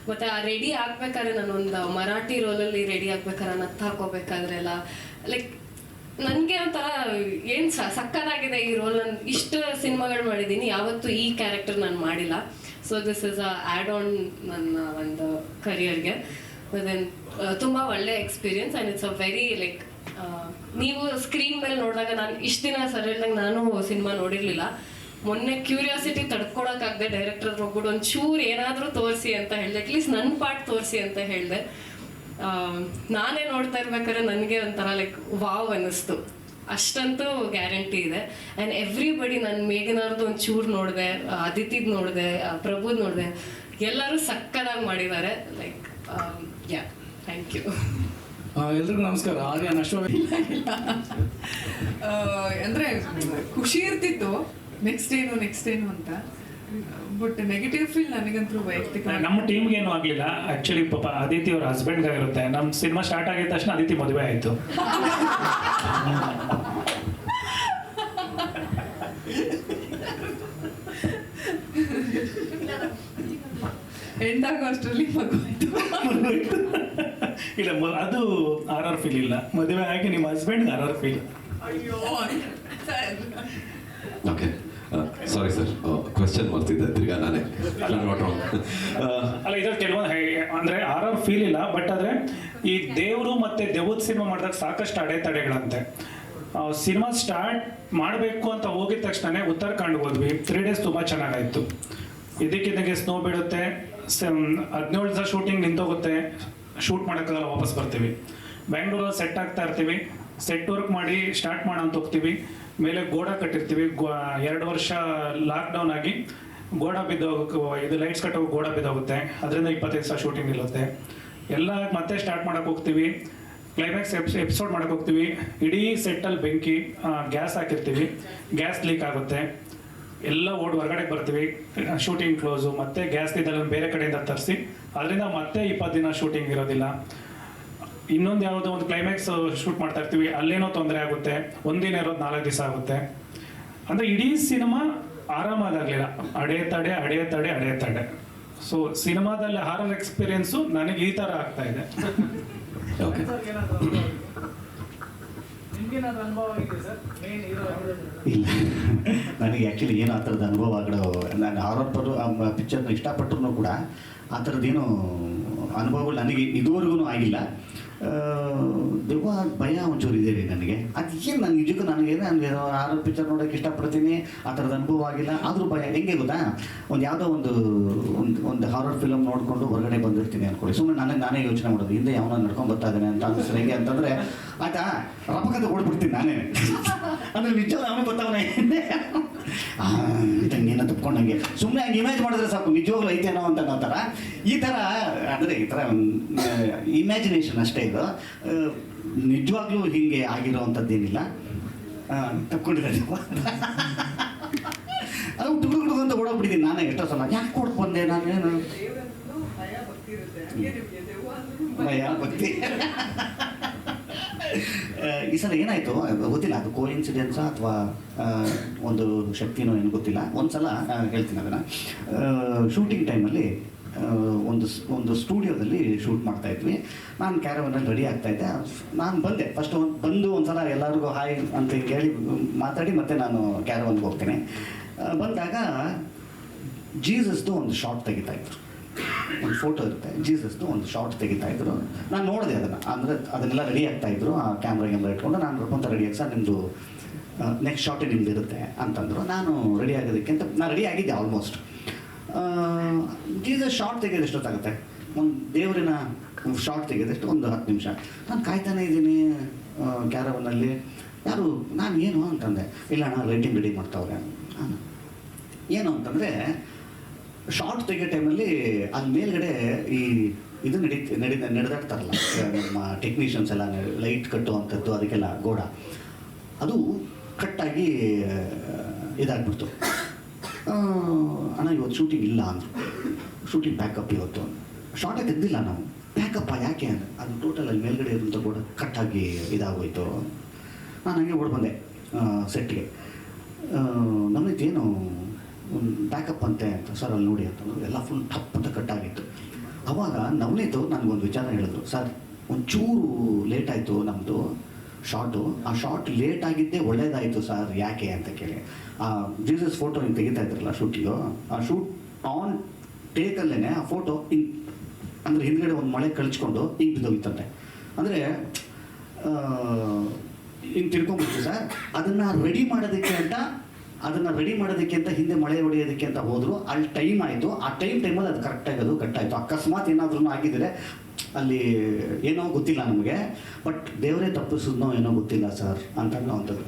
ಮತ್ತು ಆ ರೆಡಿ ಆಗ್ಬೇಕಾದ್ರೆ ನಾನೊಂದು ಮರಾಠಿ ರೋಲಲ್ಲಿ ರೆಡಿ ಆಗ್ಬೇಕಾದ್ರೆ ನತ್ತು ಹಾಕೋಬೇಕಾದ್ರೆಲ್ಲ ಲೈಕ್ ನನಗೆ ಒಂಥರ ಏನು ಸಕ್ಕತ್ತಾಗಿದೆ ಈ ರೋಲ್. ನಾನು ಇಷ್ಟು ಸಿನಿಮಾಗಳು ಮಾಡಿದ್ದೀನಿ, ಯಾವತ್ತೂ ಈ ಕ್ಯಾರೆಕ್ಟರ್ ನಾನು ಮಾಡಿಲ್ಲ. So this is a add on ನನ್ನ ಒಂದು ಕರಿಯರ್ಗೆ. ದೆನ್ ತುಂಬ ಒಳ್ಳೆ experience and it's a very like ನೀವು ಸ್ಕ್ರೀನ್ ಮೇಲೆ ನೋಡಿದಾಗ ನಾನು ಇಷ್ಟು ದಿನ ಸರಿಯಾಗಿ ನಾನು ಸಿನಿಮಾ ನೋಡಿರಲಿಲ್ಲ. ಮೊನ್ನೆ ಕ್ಯೂರಿಯಾಸಿಟಿ ತಡ್ಕೊಳಕ್ಕಾಗದೆ ಡೈರೆಕ್ಟರ್ ಹೋಗ್ಬಿಟ್ಟು ಒಂಚೂರು ಏನಾದರೂ ತೋರಿಸಿ ಅಂತ ಹೇಳಿದೆ, ಅಟ್ಲೀಸ್ಟ್ ನನ್ನ ಪಾರ್ಟ್ ತೋರಿಸಿ ಅಂತ ಹೇಳಿದೆ. ನಾನೇ ನೋಡ್ತಾ ಇರ್ಬೇಕಾದ್ರೆ ನನಗೆ ಒಂಥರ ಲೈಕ್ ವಾವ್ ಅನ್ನಿಸ್ತು. ಅಷ್ಟಂತೂ ಗ್ಯಾರಂಟಿ ಇದೆ. ಆ್ಯಂಡ್ ಎವ್ರಿಬಡಿ ನಾನು ಮೇಘನಾರ್ದು ಒಂಚೂರು ನೋಡಿದೆ, ಅದಿತಿದ್ ನೋಡಿದೆ, ಪ್ರಭುದ್ ನೋಡಿದೆ, ಎಲ್ಲರೂ ಸಕ್ಕದಾಗಿ ಮಾಡಿದ್ದಾರೆ. Like yeah, thank you. ಎಲ್ರಿಗೂ ನಮಸ್ಕಾರ. ಆರ್ಯನ್ ಅಶ್ವಥ್. ಅಂದ್ರೆ ಖುಷಿ ಇರ್ತಿತ್ತು ನೆಕ್ಸ್ಟ್ ಏನು ಅಂತ. ಬಟ್ ನೆಗೆಟಿವ್ ಫೀಲ್ ನನಗಂತೂ ವೈಯಕ್ತಿಕ. ನಮ್ಮ ಟೀಮ್ಗೆ ಏನೂ ಆಗಲಿಲ್ಲ ಆ್ಯಕ್ಚುಲಿ. ಪಾಪ ಅದಿತಿ ಅವ್ರ ಹಸ್ಬೆಂಡ್ಗೆ ಆಗಿರುತ್ತೆ. ನಮ್ಮ ಸಿನಿಮಾ ಸ್ಟಾರ್ಟ್ ಆಗಿದ ತಕ್ಷಣ ಅದಿತಿ ಮದುವೆ ಆಯಿತು. ಎಂಡಾಗೋ ಅಷ್ಟರಲ್ಲಿ ಮಗು ಆಯ್ತು. ಇಲ್ಲ, ಅದು ಆರ್ ಫೀಲ್ ಇಲ್ಲ. ಮದುವೆ ಆಗಿ ನಿಮ್ಮ ಹಸ್ಬೆಂಡ್ಗೆ ಆರ್ ಫೀಲ್. ಅಯ್ಯೋ ಓಕೆ, ಸಾರಿ ಸರ್, ಕ್ವೆಶ್ಚನ್ ಮಾಡ್ತಿದ್ದೆ ತಿರ್ಗಾ ನಾನೇ. ಅಲ್ಲ, ಇದ್ರಲ್ಲಿ ಕೆಲವೊಂದು ಅಂದ್ರೆ ಆರ್ ಫೀಲ್ ಇಲ್ಲ. ಬಟ್ ಆದ್ರೆ ಈ ದೇವರು ಮತ್ತೆ ದೆವ್ವದ ಸಿನಿಮಾ ಮಾಡಿದಾಗ ಸಾಕಷ್ಟು ಅಡೆತಡೆಗಳಂತೆ. ಸಿನಿಮಾ ಸ್ಟಾರ್ಟ್ ಮಾಡಬೇಕು ಅಂತ ಹೋಗಿದ ತಕ್ಷಣ ಉತ್ತರಾಖಂಡ್ ಹೋದ್ವಿ. 3 days ತುಂಬ ಚೆನ್ನಾಗಾಯ್ತು. ಇದಕ್ಕಿದ್ದಂಗೆ ಸ್ನೋ ಬೀಳುತ್ತೆ, 17 ದಿವಸ ಶೂಟಿಂಗ್ ನಿಂತೋಗುತ್ತೆ, ಶೂಟ್ ಮಾಡೋಕ್ಕಾಗಲ್ಲ, ವಾಪಸ್ ಬರ್ತೀವಿ. ಬೆಂಗಳೂರಲ್ಲಿ ಸೆಟ್ ಆಗ್ತಾ ಇರ್ತೀವಿ, ಸೆಟ್ ವರ್ಕ್ ಮಾಡಿ ಸ್ಟಾರ್ಟ್ ಮಾಡೋಣ ಅಂತ ಹೋಗ್ತೀವಿ. ಮೇಲೆ ಗೋಡ ಕಟ್ಟಿರ್ತೀವಿ. 2 ವರ್ಷ ಲಾಕ್ಡೌನ್ ಆಗಿ ಗೋಡ ಇದು ಲೈಟ್ಸ್ ಕಟ್ಟೋಗಿ ಗೋಡ ಬಿದ್ದೋಗುತ್ತೆ. ಅದರಿಂದ 25 ದಿವಸ ಶೂಟಿಂಗ್ ನಿಲ್ಲುತ್ತೆ. ಎಲ್ಲ ಮತ್ತೆ ಸ್ಟಾರ್ಟ್ ಮಾಡೋಕೆ ಹೋಗ್ತೀವಿ. ಕ್ಲೈಮ್ಯಾಕ್ಸ್ ಎಪಿಸೋಡ್ ಮಾಡೋಕೆ ಹೋಗ್ತೀವಿ. ಇಡೀ ಸೆಟ್ಟಲ್ಲಿ ಬೆಂಕಿ, ಗ್ಯಾಸ್ ಹಾಕಿರ್ತೀವಿ, ಗ್ಯಾಸ್ ಲೀಕ್ ಆಗುತ್ತೆ. ಎಲ್ಲ ಹೊರಗಡೆ ಬರ್ತೀವಿ, ಶೂಟಿಂಗ್ ಕ್ಲೋಸು. ಮತ್ತೆ ಗ್ಯಾಸ್ ಇದೆಲ್ಲ ಬೇರೆ ಕಡೆಯಿಂದ ತರಿಸಿ, ಅದರಿಂದ ಮತ್ತೆ 20 ದಿನ ಶೂಟಿಂಗ್ ಇರೋದಿಲ್ಲ. ಇನ್ನೊಂದು ಯಾವುದೋ ಒಂದು ಕ್ಲೈಮ್ಯಾಕ್ಸ್ ಶೂಟ್ ಮಾಡ್ತಾ ಇರ್ತೀವಿ, ಅಲ್ಲೇನೋ ತೊಂದರೆ ಆಗುತ್ತೆ. ಒಂದಿನ ಇರೋದು 4 ದಿವಸ ಆಗುತ್ತೆ. ಅಂದರೆ ಇಡೀ ಸಿನಿಮಾ ಆರಾಮಾದಾಗಲಿಲ್ಲ. ಅಡೆತಡೆ. ಸೊ ಸಿನಿಮಾದಲ್ಲಿ ಹಾರರ್ ಎಕ್ಸ್ಪೀರಿಯನ್ಸು ನನಗೆ ಈ ಥರ ಆಗ್ತಾ ಇದೆ. ಓಕೆ, ಇಲ್ಲ, ನನಗೆ ಆ್ಯಕ್ಚುಲಿ ಏನು ಆ ಥರದ ಅನುಭವಗಳು, ನಾನು ಹಾರರ್ ಪಿಕ್ಚರ್ನ ಇಷ್ಟಪಟ್ಟರು ಕೂಡ ಆ ಥರದ್ದೇನು ಅನುಭವಗಳು ನನಗೆ ಇದುವರೆಗೂ ಆಗಿಲ್ಲ. ದೆವ್ವ ಭಯ ಒಂಚೂರು ಇದೆ ರೀ ನನಗೆ. ಅದು ಏನು ನಾನು ನಿಜಕ್ಕೂ ನನಗೆ ಹಾರರ್ ಪಿಕ್ಚರ್ ನೋಡೋಕೆ ಇಷ್ಟಪಡ್ತೀನಿ. ಆ ಥರದ ಅನುಭವ ಆಗಿಲ್ಲ. ಆದರೂ ಭಯ ಹೆಂಗೆ ಗೊತ್ತಾ, ಯಾವುದೋ ಒಂದು ಹಾರರ್ ಫಿಲಮ್ ನೋಡಿಕೊಂಡು ಹೊರಗಡೆ ಬಂದಿರ್ತೀನಿ ಅಂದ್ಕೊಳ್ಳಿ. ಸುಮ್ಮನೆ ನಾನೇ ಯೋಚನೆ ಮಾಡೋದು, ಹಿಂದೆ ಯಾವನ ನಡ್ಕೊಂಡು ಬರ್ತಾ ಇದ್ದಾನೆ ಅಂತ ಅನಿಸ್ತಾರೆ. ಹೆಂಗೆ ಅಂತಂದರೆ ಆಯ್ತಾ ರಪಕಂತ ಓಡ್ಬಿಡ್ತೀನಿ ನಾನೇ. ಅಂದರೆ ನಿಜ ಅವನೇ ಗೊತ್ತಾವನೆ ಏನೋ ತಪ್ಕೊಂಡಂಗೆ ಸುಮ್ಮನೆ ಹಂಗೆ ಇಮೇಜ್ ಮಾಡಿದ್ರೆ ಸಾಕು, ನಿಜವಾಗ್ಲೂ ಐತೇನೋ ಅಂತ ಅನ್ನೋ ಥರ. ಈ ಥರ ಅಂದರೆ ಈ ಥರ ಇಮ್ಯಾಜಿನೇಷನ್ ಅಷ್ಟೇ ಇದು. ನಿಜವಾಗ್ಲೂ ಹೀಗೆ ಆಗಿರೋವಂಥದ್ದೇನಿಲ್ಲ. ತಪ್ಕೊಂಡಿದ್ದಾರೆ ಅದು ತುಡುಗುಡು ಅಂತ ಓಡೋಗ್ಬಿಟ್ಟಿದ್ದೀನಿ ನಾನೇ ಎಷ್ಟೋ ಸಲ. ಯಾಕೆ ಕೊಡ್ತು ಬಂದೆ ನಾನೇನು ಭಯ ಭಕ್ತಿ. ಈ ಸಲ ಏನಾಯಿತು ಗೊತ್ತಿಲ್ಲ, ಅದು ಕೋಇನ್ಸಿಡೆನ್ಸಾ ಅಥವಾ ಒಂದು ಶಕ್ತಿನೋ ಏನು ಗೊತ್ತಿಲ್ಲ. ಒಂದು ಸಲ ಹೇಳ್ತೀನಿ ಅದನ್ನು. ಶೂಟಿಂಗ್ ಟೈಮಲ್ಲಿ ಒಂದು ಸ್ಟುಡಿಯೋದಲ್ಲಿ ಶೂಟ್ ಮಾಡ್ತಾ ಇದ್ವಿ. ನಾನು ಕ್ಯಾರವನಲ್ಲಿ ರೆಡಿ ಆಗ್ತಾಯಿದ್ದೆ. ನಾನು ಬಂದೆ ಫಸ್ಟ್ ಬಂದು ಒಂದು ಸಲ ಎಲ್ಲರಿಗೂ ಹಾಯ್ ಅಂತ ಹೇಳಿ ಮಾತಾಡಿ ಮತ್ತೆ ನಾನು ಕ್ಯಾರವನ್ಗೆ ಹೋಗ್ತೇನೆ. ಬಂದಾಗ ಜೀಸಸ್ದು ಒಂದು ಶಾರ್ಟ್ ತೆಗಿತಾಯಿದ್ರು. ಒಂದು ಫೋಟೋ ಇರುತ್ತೆ, ಜೀಸಸ್ದು ಒಂದು ಶಾರ್ಟ್ ತೆಗಿತಾಯಿದ್ರು. ನಾನು ನೋಡಿದೆ ಅದನ್ನು. ಅಂದರೆ ಅದನ್ನೆಲ್ಲ ರೆಡಿ ಆಗ್ತಾಯಿದ್ರು, ಆ ಕ್ಯಾಮ್ರಾ ಇಟ್ಕೊಂಡು. ನಾನು ರೊಪ್ಪಂತ ರೆಡಿ ಆಗಿ ಸರ್ ನಿಮ್ಮದು ನೆಕ್ಸ್ಟ್ ಶಾರ್ಟೇ ನಿಮ್ದು ಇರುತ್ತೆ ಅಂತಂದರು. ನಾನು ರೆಡಿ ಆಗೋದಕ್ಕಿಂತ ನಾನು ರೆಡಿ ಆಗಿದ್ದೆ ಆಲ್ಮೋಸ್ಟ್. ಜೀಸಸ್ ಶಾರ್ಟ್ ತೆಗೆಯೋದು ಎಷ್ಟೊತ್ತಾಗುತ್ತೆ, ಒಂದು ದೇವರಿನ ಶಾರ್ಟ್ ತೆಗೆಯೋದಷ್ಟು ಒಂದು 10 ನಿಮಿಷ. ನಾನು ಕಾಯ್ತಾನೆ ಇದ್ದೀನಿ ಕ್ಯಾರವನ್ನಲ್ಲಿ. ಯಾರು ನಾನು ಏನು ಅಂತಂದೆ. ಇಲ್ಲ ಅಣ್ಣ ಲೈಟಿಂಗ್ ರೆಡಿ ಮಾಡ್ತಾವ್ರೆ. ಏನು ಅಂತಂದರೆ ಶಾರ್ಟ್ ತೆಗಿಯೋ ಟೈಮಲ್ಲಿ ಅಲ್ಲಿ ಮೇಲ್ಗಡೆ ಇದು ನಡೆದಾಡ್ತಾರಲ್ಲ ನಮ್ಮ ಟೆಕ್ನಿಷಿಯನ್ಸ್ ಎಲ್ಲ, ಲೈಟ್ ಕಟ್ಟುವಂಥದ್ದು, ಅದಕ್ಕೆಲ್ಲ ಗೋಡ ಅದು ಕಟ್ಟಾಗಿ ಇದಾಗ್ಬಿಡ್ತು. ಅಣ್ಣ ಇವತ್ತು ಶೂಟಿಂಗ್ ಇಲ್ಲ ಅಂದರು. ಶೂಟಿಂಗ್ ಪ್ಯಾಕಪ್ ಇವತ್ತು. ಶಾರ್ಟೇ ತೆಗ್ದಿಲ್ಲ ನಾವು. ಪ್ಯಾಕಪ್ಪ ಯಾಕೆ ಅಂದರೆ ಅದು ಟೋಟಲ್ ಅಲ್ಲಿ ಮೇಲ್ಗಡೆ ಇರೋಂಥ ಗೋಡ ಕಟ್ಟಾಗಿ ಇದಾಗೋಯ್ತು. ನಾನು ಹಂಗೆ ಓಡ್ ಬಂದೆ ಸೆಟ್ಗೆ. ನಮ್ಮದೇನು ಒಂದು ಬ್ಯಾಕಪ್ ಅಂತೆ ಅಂತ ಸರ್ ಅಲ್ಲಿ ನೋಡಿ ಅಂತಂದ್ರು. ಎಲ್ಲ ಫುಲ್ ಟಪ್ ಅಂತ ಕಟ್ಟಾಗಿತ್ತು. ಅವಾಗ ನವನೀತು ನನಗೊಂದು ವಿಚಾರ ಹೇಳಿದ್ರು, ಸರ್ ಒಂಚೂರು ಲೇಟ್ ಆಯಿತು ನಮ್ಮದು ಶಾರ್ಟು, ಆ ಶಾರ್ಟ್ ಲೇಟ್ ಆಗಿದ್ದೇ ಒಳ್ಳೇದಾಯಿತು ಸರ್, ಯಾಕೆ ಅಂತ ಕೇಳಿ. ಆ ಜೀಸಸ್ ಫೋಟೋ ಹಿಂಗೆ ತೆಗಿತಾ ಇದ್ರಲ್ಲ ಶೂಟಿಂಗು, ಆ ಶೂಟ್ ಆನ್ ಟೇಕಲ್ಲೇ ಆ ಫೋಟೋ ಹಿಂಗೆ ಅಂದರೆ ಹಿಂದ್ಗಡೆ ಒಂದು ಮಳೆ ಕಳಿಸ್ಕೊಂಡು ಹಿಂಗೆ ಬಿದ್ದೋಗಿತ್ತಂತೆ. ಅಂದರೆ ಹಿಂಗೆ ತಿಳ್ಕೊಂಬಿಡ್ತು ಸರ್. ಅದನ್ನು ರೆಡಿ ಮಾಡೋದಕ್ಕೆ ಅಂತ ಹಿಂದೆ ಮಳೆ ಹೊಡೆಯೋದಕ್ಕೆ ಅಂತ ಹೋದರು. ಅಲ್ಲಿ ಟೈಮ್ ಆಯಿತು, ಆ ಟೈಮಲ್ಲಿ ಅದು ಕರೆಕ್ಟಾಗಿ ಅದು ಕಟ್ಟಾಯಿತು. ಅಕಸ್ಮಾತ್ ಏನಾದ್ರೂ ಆಗಿದ್ದರೆ ಅಲ್ಲಿ ಏನೋ ಗೊತ್ತಿಲ್ಲ ನಮಗೆ, ಬಟ್ ದೇವರೇ ತಪ್ಪಿಸಿದ್ನೋ ಏನೋ ಗೊತ್ತಿಲ್ಲ ಸರ್ ಅಂತ ಅನ್ನೋವಂಥದ್ದು.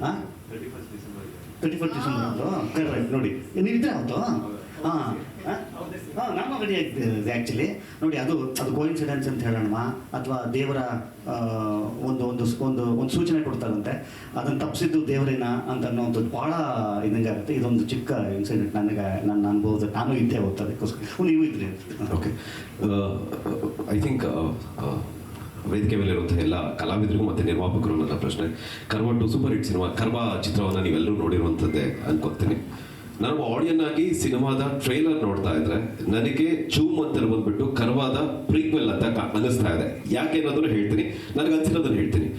31 ಡಿಸೆಂಬರ್ ಕರೆಕ್ಟ್ ನೋಡಿ, ನೀವಿದ್ರೆ ಅವತ್ತು ನಾನು ರೆಡಿ ಆಗ್ತಿದ್ದೆ ಆ್ಯಕ್ಚುಲಿ. ನೋಡಿ ಅದು ಕೋಇನ್ಸಿಡೆನ್ಸ್ ಅಂತ ಹೇಳೋಣ, ಅಥವಾ ದೇವರ ಒಂದು ಸೂಚನೆ ಕೊಡ್ತಾರಂತೆ, ಅದನ್ನು ತಪ್ಪಿಸಿದ್ದು ದೇವರೇನ ಅಂತ ಅನ್ನೋವಂಥದ್ದು ಭಾಳ ಇದಂಗಾಗುತ್ತೆ. ಇದೊಂದು ಚಿಕ್ಕ ಇನ್ಸಿಡೆಂಟ್ ನನ್ನ ಅನುಭವದ, ನಾನು ಇದ್ದೇ ಹೋಗ್ತದಕ್ಕೋಸ್ಕರ ನೀವು ಇದ್ರಿ. ಓಕೆ, ಐ ಥಿಂಕ್ ವೇದಿಕೆ ಮೇಲೆ ಇರುವಂಥ ಎಲ್ಲ ಕಲಾವಿದರಿಗೂ ಮತ್ತು ನಿರ್ಮಾಪಕರು ನನ್ನ ಪ್ರಶ್ನೆ, curve 2 super hit cinema, curve ಚಿತ್ರವನ್ನು ನೀವೆಲ್ಲರೂ ನೋಡಿರುವಂಥದ್ದೇ ಅನ್ಕೋತೀನಿ. ನಾನು ಆಡಿಯನ್ ಆಗಿ ಸಿನಿಮಾದ ಟ್ರೈಲರ್ ನೋಡ್ತಾ ಇದ್ರೆ ನನಗೆ ಚೂಮ್ ಅಂತ ಬಂದ್ಬಿಟ್ಟು ಕರ್ವಾದ ಪ್ರೀಕ್ವೆಲ್ ಅಂತ ಅನ್ನಿಸ್ತಾ ಇದೆ. ಯಾಕೆ ಅನ್ನೋದನ್ನು ಹೇಳ್ತೀನಿ, ನನಗೆ ಅನ್ಸಿರೋದನ್ನು ಹೇಳ್ತೀನಿ.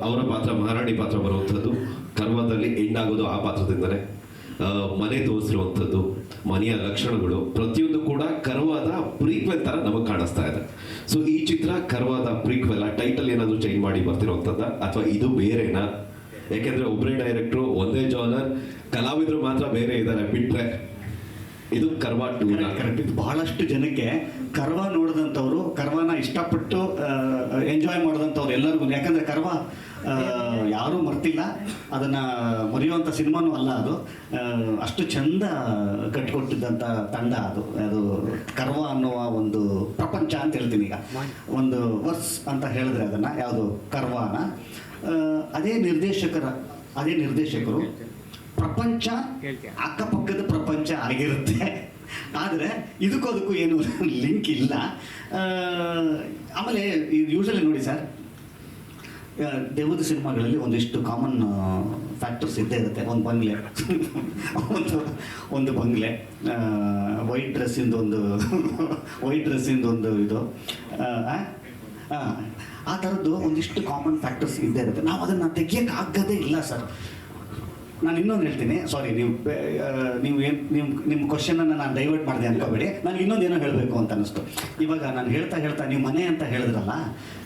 ಅವರ ಪಾತ್ರ, ಮಹಾರಾಣಿ ಪಾತ್ರ ಬರುವಂಥದ್ದು ಕರ್ವಾದಲ್ಲಿ ಎಂಡ್ ಆಗೋದು ಆ ಪಾತ್ರದಿಂದಲೇ. ಮನೆ ತೋರಿಸಿರುವಂಥದ್ದು, ಮನೆಯ ಲಕ್ಷಣಗಳು ಪ್ರತಿಯೊಂದು ಕೂಡ ಕರ್ವಾದ ಪ್ರೀಕ್ವೆಲ್ ತರ ನಮಗೆ ಕಾಣಿಸ್ತಾ ಇದೆ. ಸೊ ಈ ಚಿತ್ರ ಕರ್ವಾದ ಪ್ರೀಕ್ವೆಲ್, ಟೈಟಲ್ ಏನಾದರೂ ಚೇಂಜ್ ಮಾಡಿ ಬರ್ತಿರೋಂಥದ್ದ ಅಥವಾ ಇದು ಬೇರೆನಾ? ಯಾಕೆಂದ್ರೆ ಒಬ್ಬರೇ ಡೈರೆಕ್ಟ್ರು, ಒಂದೇ ಜಾನರ್, ಕಲಾವಿದರು ಮಾತ್ರ ಬೇರೆ ಇದ್ದಾರೆ ಬಿಟ್ರೆ ಇದು ಕರ್ವ 2 ಕರೆಕ್ಟ್. ಇದು ಬಹಳಷ್ಟು ಜನಕ್ಕೆ ಕರ್ವ ನೋಡಿದಂಥವ್ರು, ಕರ್ವನ ಇಷ್ಟಪಟ್ಟು ಎಂಜಾಯ್ ಮಾಡಿದಂಥವ್ರು ಎಲ್ಲರಿಗೂ, ಯಾಕಂದ್ರೆ ಕರ್ವ ಯಾರೂ ಮರ್ತಿಲ್ಲ, ಅದನ್ನು ಮರೆಯುವಂಥ ಸಿನಿಮಾನೂ ಅಲ್ಲ ಅದು. ಅಷ್ಟು ಚಂದ ಕಟ್ಟಿಕೊಟ್ಟಿದ್ದಂಥ ತಂಡ ಅದು ಕರ್ವ ಅನ್ನುವ ಒಂದು ಪ್ರಪಂಚ ಅಂತ ಹೇಳ್ತೀನಿ. ಈಗ ಒಂದು ವರ್ಸ್ ಅಂತ ಹೇಳಿದ್ರೆ ಅದನ್ನು ಯಾವುದು ಕರ್ವಾನ, ಅದೇ ನಿರ್ದೇಶಕರು ಪ್ರಪಂಚ ಅಕ್ಕಪಕ್ಕದ ಪ್ರಪಂಚ ಆಗಿರುತ್ತೆ. ಆದರೆ ಅದಕ್ಕೂ ಏನು ಲಿಂಕ್ ಇಲ್ಲ. ಆಮೇಲೆ ಯೂಶಲಿ ನೋಡಿ ಸರ್, ದೇವದ ಸಿನಿಮಾಗಳಲ್ಲಿ ಒಂದಿಷ್ಟು ಕಾಮನ್ ಫ್ಯಾಕ್ಟರ್ಸ್ ಇದ್ದೇ ಇರುತ್ತೆ. ಒಂದು ಬಂಗ್ಲೆ ಒಂದು ಬಂಗ್ಲೆ, ವೈಟ್ ಡ್ರೆಸ್ಸಿಂದು ಒಂದು ಇದು, ಆ ಥರದ್ದು ಒಂದಿಷ್ಟು ಕಾಮನ್ ಫ್ಯಾಕ್ಟರ್ಸ್ ಇದ್ದೇ ಇರುತ್ತೆ. ನಾವು ಅದನ್ನು ತೆಗಿಯೋಕ್ಕಾಗದೇ ಇಲ್ಲ ಸರ್. ನಾನು ಇನ್ನೊಂದು ಹೇಳ್ತೀನಿ, ಸಾರಿ, ನಿಮ್ಮ ಕ್ವಶನನ್ನು ನಾನು ಡೈವರ್ಟ್ ಮಾಡಿದೆ ಅನ್ಕೋಬೇಡಿ. ನನಗೆ ಇನ್ನೊಂದೇನೋ ಹೇಳಬೇಕು ಅಂತ ಅನ್ನಿಸ್ತು. ಇವಾಗ ನಾನು ಹೇಳ್ತಾ ನೀವು ಮನೆ ಅಂತ ಹೇಳಿದ್ರಲ್ಲ,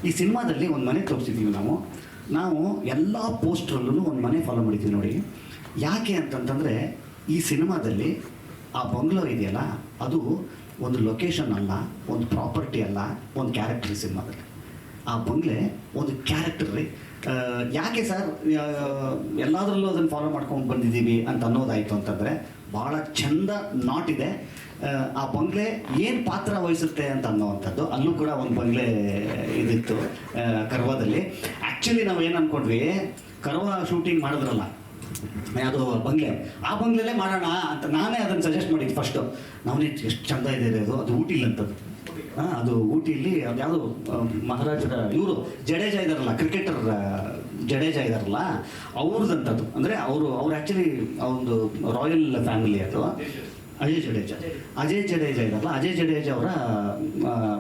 ಈ ಸಿನಿಮಾದಲ್ಲಿ ಒಂದು ಮನೆ ತೋರಿಸಿದ್ದೀವಿ ನಾವು ಎಲ್ಲ ಪೋಸ್ಟ್ರಲ್ಲೂ ಒಂದು ಮನೆ ಫಾಲೋ ಮಾಡಿದ್ದೀವಿ ನೋಡಿ. ಯಾಕೆ ಅಂತಂತಂದರೆ ಈ ಸಿನಿಮಾದಲ್ಲಿ ಆ ಬಂಗ್ಲೋ ಇದೆಯಲ್ಲ, ಅದು ಒಂದು ಲೊಕೇಶನ್ ಅಲ್ಲ, ಒಂದು ಪ್ರಾಪರ್ಟಿ ಅಲ್ಲ, ಒಂದು ಕ್ಯಾರೆಕ್ಟರ್. ಈ ಸಿನಿಮಾದಲ್ಲಿ ಆ ಬಂಗ್ಲೆ ಒಂದು ಕ್ಯಾರೆಕ್ಟರ್ ರೀ. ಯಾಕೆ ಸರ್ ಎಲ್ಲದರಲ್ಲೂ ಅದನ್ನು ಫಾಲೋ ಮಾಡ್ಕೊಂಡು ಬಂದಿದ್ದೀವಿ ಅಂತ ಅನ್ನೋದಾಯಿತು ಅಂತಂದರೆ, ಭಾಳ ಚಂದ ನಾಟಿದೆ. ಆ ಬಂಗ್ಲೆ ಏನು ಪಾತ್ರ ವಹಿಸುತ್ತೆ ಅಂತ ಅನ್ನೋವಂಥದ್ದು, ಅಲ್ಲೂ ಕೂಡ ಒಂದು ಬಂಗ್ಲೆ ಇದಿತ್ತು ಕರ್ವಾದಲ್ಲಿ. ಆ್ಯಕ್ಚುಲಿ ನಾವು ಏನು ಅಂದ್ಕೊಂಡ್ವಿ, ಕರ್ವ ಶೂಟಿಂಗ್ ಮಾಡಿದ್ರಲ್ಲ ಯಾವುದೋ ಬಂಗ್ಲೆ, ಆ ಬಂಗ್ಲೆಲ್ಲೇ ಮಾಡೋಣ ಅಂತ ನಾನೇ ಅದನ್ನು ಸಜೆಸ್ಟ್ ಮಾಡಿದ್ದು ಫಸ್ಟು. ನಾವೇ ಎಷ್ಟು ಚಂದ ಇದೆ ಅದು ಊಟಿಲಂಥದ್ದು. ಅದು ಊಟಿಯಲ್ಲಿ ಅದು ಯಾವುದು ಮಹಾರಾಜರ ಇವರು ಜಡೇಜಾ ಇದ್ದಾರಲ್ಲ, ಕ್ರಿಕೆಟರ್ ಜಡೇಜಾ ಇದ್ದಾರಲ್ಲ, ಅವ್ರದ್ದಂಥದ್ದು. ಅಂದರೆ ಅವರು ಆ್ಯಕ್ಚುಲಿ ಒಂದು ರಾಯಲ್ ಫ್ಯಾಮಿಲಿ ಅದು. ಅಜಯ್ ಜಡೇಜಾ ಇದ್ದಾರಲ್ಲ, ಅಜಯ್ ಜಡೇಜಾ ಅವರ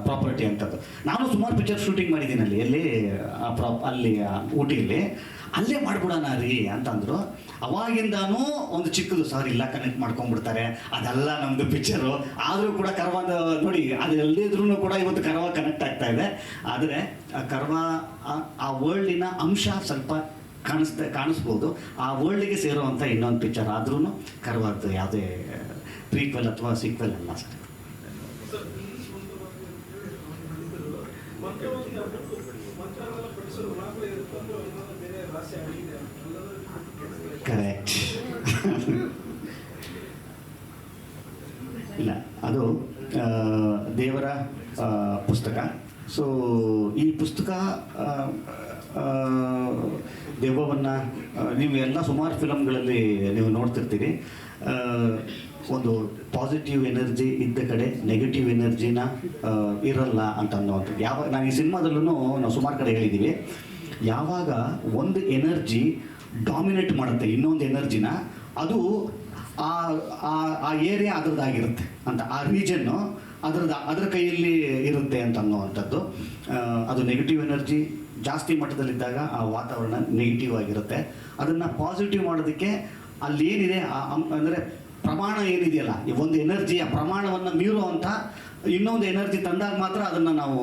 ಪ್ರಾಪರ್ಟಿ ಅಂಥದ್ದು. ನಾನು ಸುಮಾರು ಪಿಕ್ಚರ್ ಶೂಟಿಂಗ್ ಮಾಡಿದ್ದೀನಿ ಅಲ್ಲಿ ಅಲ್ಲಿ ಊಟಿಯಲ್ಲಿ. ಅಲ್ಲೇ ಮಾಡ್ಬಿಡೋಣ ರೀ ಅಂತಂದರು. ಅವಾಗಿಂದನೂ ಒಂದು ಚಿಕ್ಕದು, ಸರ್ ಇಲ್ಲ ಕನೆಕ್ಟ್ ಮಾಡ್ಕೊಂಡ್ಬಿಡ್ತಾರೆ, ಅದೆಲ್ಲ ನಮ್ಮದು ಪಿಕ್ಚರು. ಆದರೂ ಕೂಡ ಕರ್ವಾದ ನೋಡಿ, ಅದು ಎಲ್ಲದಿದ್ರೂ ಕೂಡ ಇವತ್ತು ಕರ್ವ ಕನೆಕ್ಟ್ ಆಗ್ತಾ ಇದೆ. ಆದರೆ ಕರ್ವ ಆ ವರ್ಲ್ಡಿನ ಅಂಶ ಸ್ವಲ್ಪ ಕಾಣಿಸ್ಬೋದು. ಆ ವರ್ಲ್ಡಿಗೆ ಸೇರುವಂಥ ಇನ್ನೊಂದು ಪಿಕ್ಚರ್ ಆದ್ರೂ ಕರ್ವಾದ್ದು ಯಾವುದೇ ಪ್ರೀಕ್ವೆಲ್ ಅಥವಾ ಸೀಕ್ವೆಲ್ ಅಲ್ಲ ಸರ್. ಕರೆಕ್ಟ್. ಇಲ್ಲ, ಅದು ದೇವರ ಪುಸ್ತಕ. ಸೊ ಈ ಪುಸ್ತಕ ದೆವ್ವವನ್ನು ನೀವು ಎಲ್ಲ ಸುಮಾರು ಫಿಲಮ್ಗಳಲ್ಲಿ ನೀವು ನೋಡ್ತಿರ್ತೀರಿ. ಒಂದು ಪಾಸಿಟಿವ್ ಎನರ್ಜಿ ಇದ್ದ ಕಡೆ ನೆಗೆಟಿವ್ ಎನರ್ಜಿನ ಇರಲ್ಲ ಅಂತ ಅನ್ನೋವಂಥದ್ದು. ಯಾವಾಗ ನಾನು ಈ ಸಿನಿಮಾದಲ್ಲೂ ನಾವು ಸುಮಾರು ಕಡೆ ಹೇಳಿದ್ದೀವಿ, ಯಾವಾಗ ಒಂದು ಎನರ್ಜಿ ಡಾಮಿನೇಟ್ ಮಾಡುತ್ತೆ ಇನ್ನೊಂದು ಎನರ್ಜಿನ, ಅದು ಆ ಏರಿಯಾ ಅದರದ್ದಾಗಿರುತ್ತೆ ಅಂತ, ಆ ರೀಜನ್ನು ಅದರ ಕೈಯಲ್ಲಿ ಇರುತ್ತೆ ಅಂತ ಅನ್ನುವಂಥದ್ದು. ಅದು ನೆಗೆಟಿವ್ ಎನರ್ಜಿ ಜಾಸ್ತಿ ಮಟ್ಟದಲ್ಲಿದ್ದಾಗ ಆ ವಾತಾವರಣ ನೆಗೆಟಿವ್ ಆಗಿರುತ್ತೆ. ಅದನ್ನು ಪಾಸಿಟಿವ್ ಮಾಡೋದಕ್ಕೆ ಅಲ್ಲಿ ಏನಿದೆ ಅಂದರೆ ಪ್ರಮಾಣ ಏನಿದೆಯಲ್ಲ, ಈ ಒಂದು ಎನರ್ಜಿಯ ಪ್ರಮಾಣವನ್ನು ಮೀರುವಂಥ ಇನ್ನೊಂದು ಎನರ್ಜಿ ತಂದಾಗ ಮಾತ್ರ ಅದನ್ನು ನಾವು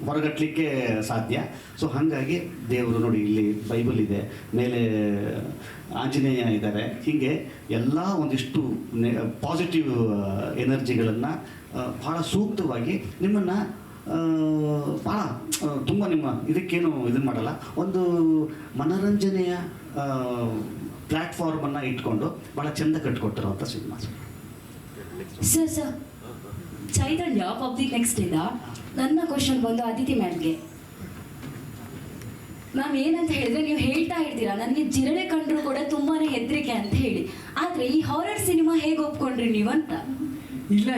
ಹೊರಗಟ್ಟಲಿಕ್ಕೆ ಸಾಧ್ಯ. ಸೊ ಹಾಗಾಗಿ ದೇವರು ನೋಡಿ, ಇಲ್ಲಿ ಬೈಬಲ್ ಇದೆ, ಮೇಲೆ ಆಂಜನೇಯ ಇದ್ದಾರೆ, ಹೀಗೆ ಎಲ್ಲ ಒಂದಿಷ್ಟು ಪಾಸಿಟಿವ್ ಎನರ್ಜಿಗಳನ್ನು ಭಾಳ ಸೂಕ್ತವಾಗಿ ನಿಮ್ಮನ್ನು ಭಾಳ ತುಂಬ ನಿಮ್ಮ ಇದಕ್ಕೇನು ಇದನ್ನು ಮಾಡಲ್ಲ, ಒಂದು ಮನೋರಂಜನೆಯ ಪ್ಲ್ಯಾಟ್ಫಾರ್ಮನ್ನು ಇಟ್ಕೊಂಡು ಭಾಳ ಚೆಂದ ಕಟ್ಕೊಟ್ಟಿರೋವಂಥ ಸಿನಿಮಾ. ಸರ್ ಚೈತನ್ಯ ಪಬ್ಲಿಕ್ ನೆಕ್ಸ್ಟ್ ಇಂದ ನನ್ನ ಕ್ವಶನ್ ಬಂದು ಅದಿತಿ ಮ್ಯಾಮ್ಗೆ. ಮ್ಯಾಮ್ ಏನಂತ ಹೇಳಿದ್ರೆ, ನೀವು ಹೇಳ್ತಾ ಇರ್ತೀರಾ ನನಗೆ ಜಿರಳೆ ಕಂಡ್ರು ಕೂಡ ತುಂಬಾನೇ ಹೆದರಿಕೆ ಅಂತ ಹೇಳಿ, ಆದ್ರೆ ಈ ಹಾರರ್ ಸಿನಿಮಾ ಹೇಗೆ ಒಪ್ಕೊಂಡ್ರಿ ನೀವಂತ? ಇಲ್ಲ